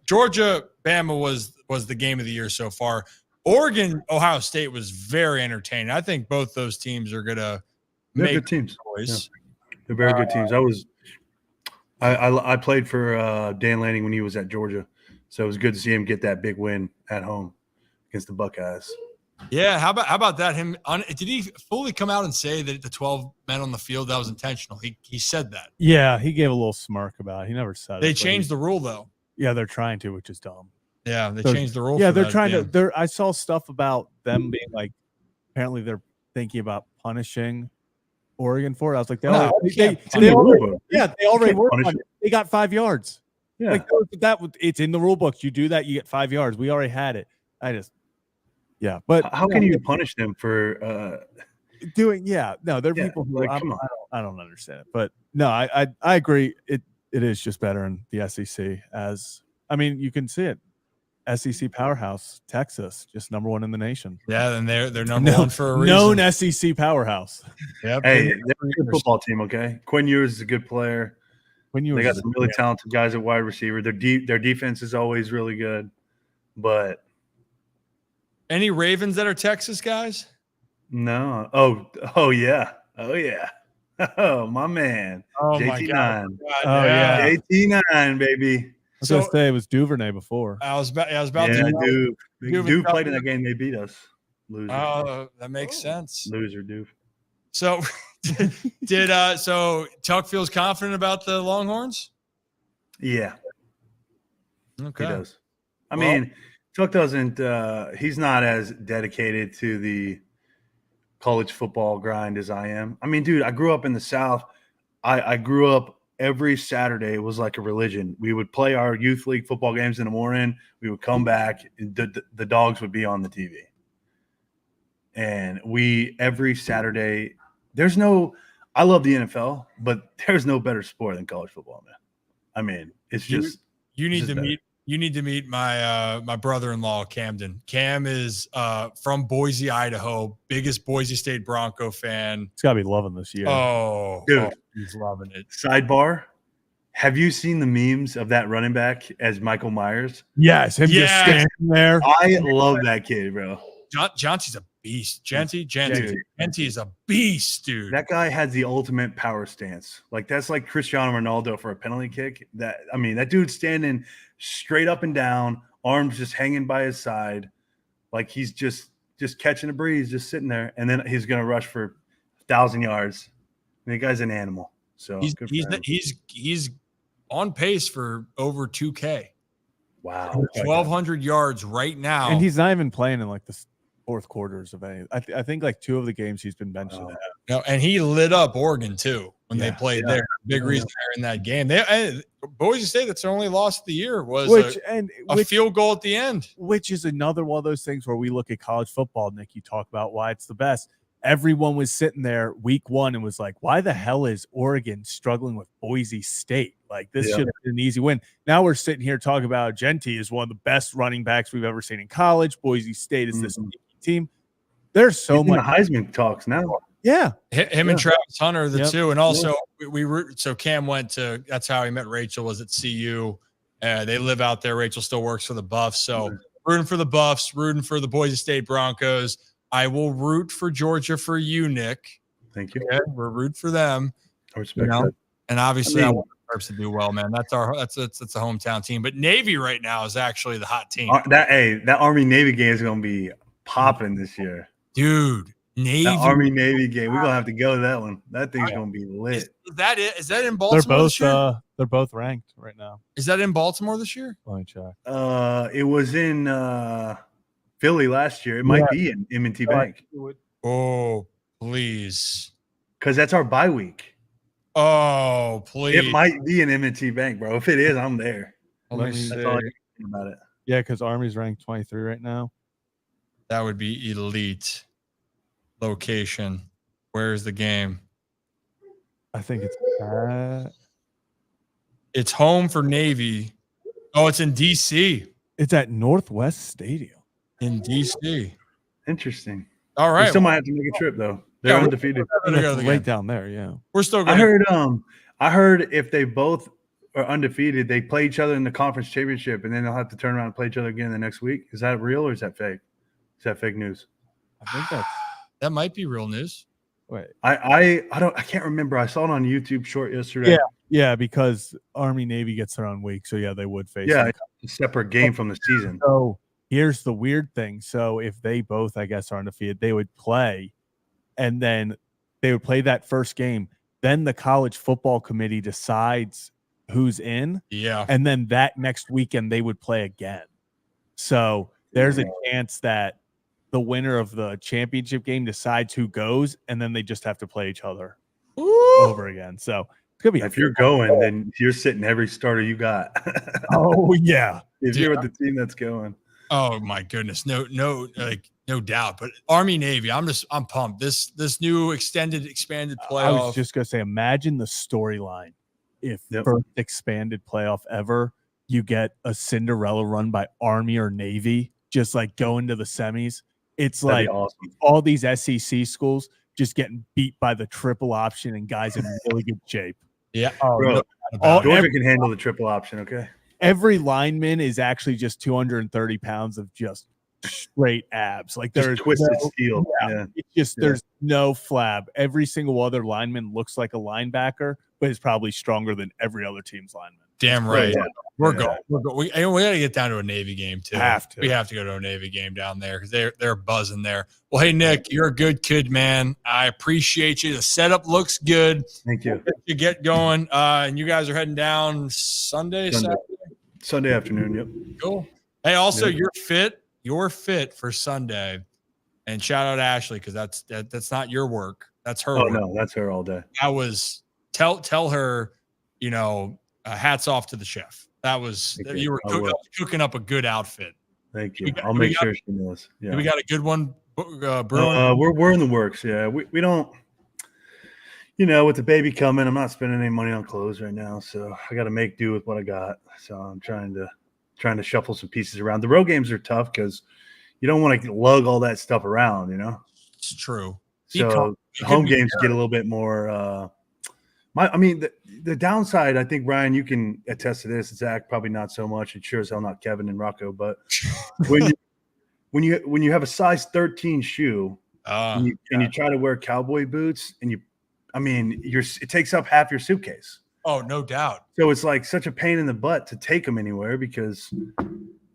Georgia-Bama was the game of the year so far. Oregon-Ohio State was very entertaining. I think both those teams are going to make good teams. Noise. Yeah. They're very good teams. I played for Dan Lanning when he was at Georgia, so it was good to see him get that big win at home against the Buckeyes. Yeah, how about that? Did he fully come out and say that the 12 men on the field, that was intentional? He said that. Yeah, he gave a little smirk about it. He never said it. They changed the rule though. Yeah, they're trying to, which is dumb. Yeah, they changed the rule. Yeah, for they're that trying game. to. I saw stuff about them being like, apparently they're thinking about punishing Oregon for it. I was like, they already were punished. They got 5 yards. Yeah, like it's in the rule books. You do that, you get 5 yards. We already had it. Yeah, but how can you punish them for doing? Yeah, no, there are people who I don't understand it, but no, I agree. It is just better in the SEC. You can see it. SEC powerhouse, Texas, just number one in the nation. Yeah, and they're number one for a reason. Known SEC powerhouse. Yep. Hey, they're a good football team. Okay, Quinn Ewers is a good player. They got some really talented guys at wide receiver. Their defense is always really good, but. Any Ravens that are Texas guys? No. Oh yeah. Oh, my man. Oh, JT9. my God. Oh, yeah. JT9, baby. I was going to say it was Duvernay before. I was about to. Duve played in that that game. They beat us. Loser. Oh, that makes sense. Loser, Duve. So, so Tuck feels confident about the Longhorns? Yeah. Okay. He does. I mean, Tuck doesn't he's not as dedicated to the college football grind as I am. I mean, dude, I grew up in the South. I grew up every Saturday. It was like a religion. We would play our youth league football games in the morning. We would come back. And the dogs would be on the TV. And every Saturday, I love the NFL, but there's no better sport than college football, man. I mean, it's just you need to meet my brother-in-law, Camden. Cam is from Boise, Idaho, biggest Boise State Bronco fan. He's got to be loving this year. Oh, dude, he's loving it. Sidebar: have you seen the memes of that running back as Michael Myers? Yes, him just standing there. I love that kid, bro. Jonty's a beast. Genty is a beast, dude. That guy has the ultimate power stance. Like that's like Cristiano Ronaldo for a penalty kick. That dude's standing straight up and down, arms just hanging by his side, like he's just catching a breeze, just sitting there, and then he's gonna rush for 1,000 yards. The guy's an animal. So he's on pace for over 2K. Wow, 1,200 yards right now, and he's not even playing in like the fourth quarters of any. I think like 2 of the games he's been benched in. No, and he lit up Oregon too when they played there. Big reason they're in that game. Boise State, that's their only loss of the year, was a field goal at the end. Which is another one of those things where we look at college football, Nick, you talk about why it's the best. Everyone was sitting there week 1 and was like, why the hell is Oregon struggling with Boise State? Like this should have been an easy win. Now we're sitting here talking about Genty is one of the best running backs we've ever seen in college. Boise State is this team. There's so much Heisman talks now. Yeah. Him and Travis Hunter, the two. And also so Cam went to, that's how he met Rachel, was at CU. They live out there. Rachel still works for the Buffs. So rooting for the Buffs, rooting for the Boise State Broncos. I will root for Georgia for you, Nick. Thank you. Okay? We're root for them. I respect that. And obviously I want the Terps to do well, man. That's a hometown team. But Navy right now is actually the hot team. That Army Navy game is gonna be popping this year. Dude, Navy. That Army Navy game. We're gonna have to go to that one. That thing's gonna be lit. Is that it? Is that in Baltimore this year? They're both ranked right now. Is that in Baltimore this year? Let me check. It was in Philly last year. It might be in M&T Bank. Oh, please. Because that's our bye week. Oh, please. It might be in M&T Bank, bro. If it is, I'm there. That's all I can think about it. Yeah, because Army's ranked 23 right now. That would be elite location. Where's the game? I think it's home for Navy. Oh, it's in DC. It's at Northwest Stadium in DC. Interesting. All right. We still might have to make a trip though. They're undefeated. Right down there, yeah. We're still going. I heard if they both are undefeated, they play each other in the conference championship, and then they'll have to turn around and play each other again the next week. Is that real or is that fake? Is that fake news? I think that might be real news. Wait, I can't remember. I saw it on YouTube short yesterday. Yeah, because Army Navy gets their own week, so yeah, they would face. Yeah, a separate game from the season. So here's the weird thing. So if they both, I guess, are undefeated, they would play, and then they would play that first game. Then the college football committee decides who's in. Yeah. And then that next weekend they would play again. So there's a chance that the winner of the championship game decides who goes, and then they just have to play each other over again. So it's gonna be. If you're going, then you're sitting every starter you got. Oh yeah. If you're with the team that's going. Oh my goodness. No doubt. But Army Navy, I'm pumped. This new expanded playoff. I was just gonna say, imagine the storyline if first expanded playoff ever, you get a Cinderella run by Army or Navy, just like going to the semis. It's That'd like be awesome. All these SEC schools just getting beat by the triple option and guys in really good shape. Yeah. Bro, Georgia can handle the triple option, okay? Every lineman is actually just 230 pounds of just straight abs. Like there's twisted steel. Yeah. It's just there's no flab. Every single other lineman looks like a linebacker, but is probably stronger than every other team's lineman. Damn right. Yeah. We're going. We got to get down to a Navy game too. We have to go to a Navy game down there because they're buzzing there. Well, hey Nick, you're a good kid, man. I appreciate you. The setup looks good. Thank you. You get going, and you guys are heading down Sunday afternoon. Yep. Cool. Hey, also you're fit. You're fit for Sunday, and shout out Ashley because that's not your work. That's her. Oh work. no, that's her all day. I was tell her, hats off to the chef. That was you were cooking up a good outfit. Thank you. I'll make sure she knows. Yeah, we got a good one brewing. We're in the works. Yeah, we don't. With the baby coming, I'm not spending any money on clothes right now, so I got to make do with what I got. So I'm trying to shuffle some pieces around. The road games are tough because you don't want to lug all that stuff around. It's true. So home games get a little bit more. The downside, I think, Ryan, you can attest to this. Zach, probably not so much. And sure as hell not Kevin and Rocco. But when you have a size 13 shoe and you try to wear cowboy boots and it takes up half your suitcase. Oh, no doubt. So it's like such a pain in the butt to take them anywhere because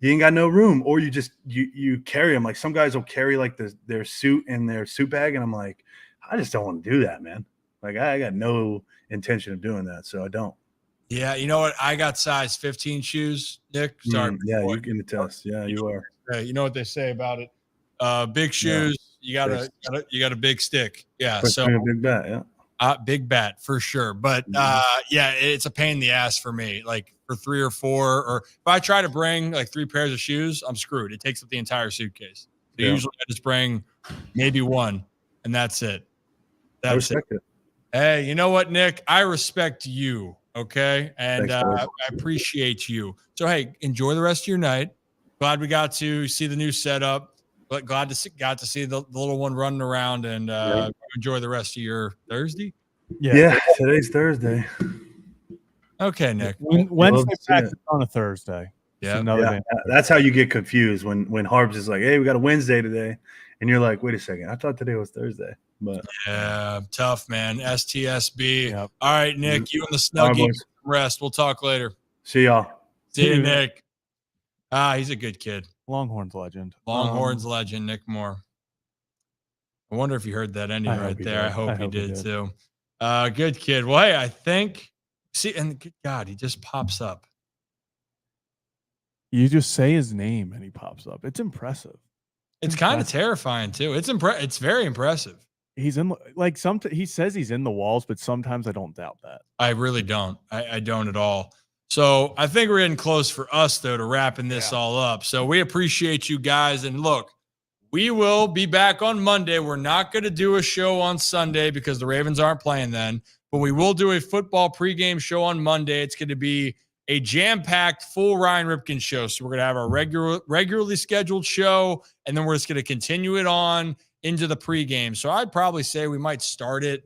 you ain't got no room, or you just you carry them. Like some guys will carry like their suit in their suit bag, and I'm like, I just don't want to do that, man. Like I got no intention of doing that, so I don't. Yeah, you know what? I got size 15 shoes, Nick. Sorry. You can attest. Yeah, you are. You know what they say about it? Big shoes. Yeah. You got a big stick. Yeah. So a big bat. Yeah. Big bat for sure. But it's a pain in the ass for me. Like for 3 or 4, or if I try to bring like 3 pairs of shoes, I'm screwed. It takes up the entire suitcase. So usually I just bring maybe 1, and that's it. I respect it. Hey, you know what, Nick? I respect you. Okay. And I appreciate you. So, hey, enjoy the rest of your night. Glad we got to see the new setup. But glad to got to see the little one running around, and enjoy the rest of your Thursday. Yeah, today's Thursday. Okay, Nick. Wednesday practice on a Thursday. Yeah. That's how you get confused when Harbs is like, "Hey, we got a Wednesday today," and you're like, "Wait a second, I thought today was Thursday." But yeah, tough, man. STSB. Yep. All right, Nick, you and the Snuggie rest. We'll talk later. See y'all. See you, Nick. He's a good kid. Longhorns legend. Longhorns legend, Nick Moore. I wonder if you heard that ending right there. I hope he did too. Good kid. Well, hey, I think and God, he just pops up. You just say his name and he pops up. It's impressive. It's kind of terrifying too. It's very impressive. He's in he says he's in the walls, but sometimes I don't doubt that. I really don't. I don't at all. So I think we're getting close for us though to wrapping this all up. So we appreciate you guys. And look, we will be back on Monday. We're not going to do a show on Sunday because the Ravens aren't playing then, but we will do a football pregame show on Monday. It's going to be a jam-packed full Ryan Ripken show. So we're going to have our regularly scheduled show, and then we're just going to continue it on. into the pregame. So I'd probably say we might start it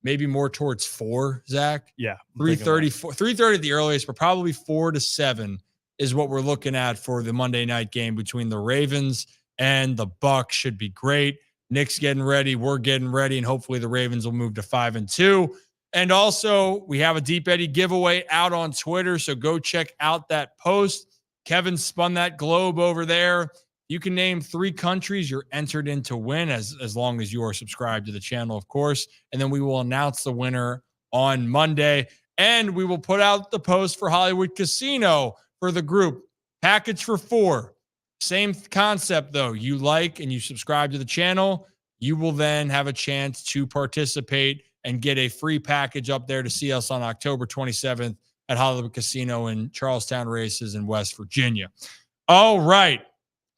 maybe more towards 4, Zach. Yeah. 3:30, 3:30 at the earliest, but probably 4 to 7 is what we're looking at for the Monday night game between the Ravens and the Bucks. Should be great. Nick's getting ready. We're getting ready, and hopefully the Ravens will move to 5-2. And also, we have a Deep Eddy giveaway out on Twitter, so go check out that post. Kevin spun that globe over there. You can name 3 countries you're entered in to win, as long as you are subscribed to the channel, of course. And then we will announce the winner on Monday. And we will put out the post for Hollywood Casino for the group. Package for 4. Same concept, though. You like and you subscribe to the channel, you will then have a chance to participate and get a free package up there to see us on October 27th at Hollywood Casino in Charlestown Races in West Virginia. All right.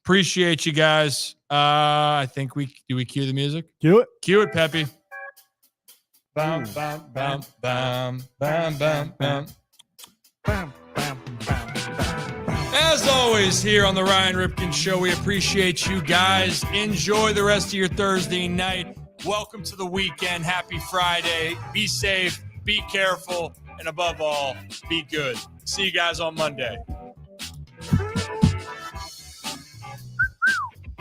Appreciate you guys. I think we cue the music? Cue it. Cue it, Peppy. Bam, bam, bam, bam, bam, bam, bam. Bam, bam, bam, bam. As always, here on the Ryan Ripken Show, we appreciate you guys. Enjoy the rest of your Thursday night. Welcome to the weekend. Happy Friday. Be safe, be careful, and above all, be good. See you guys on Monday.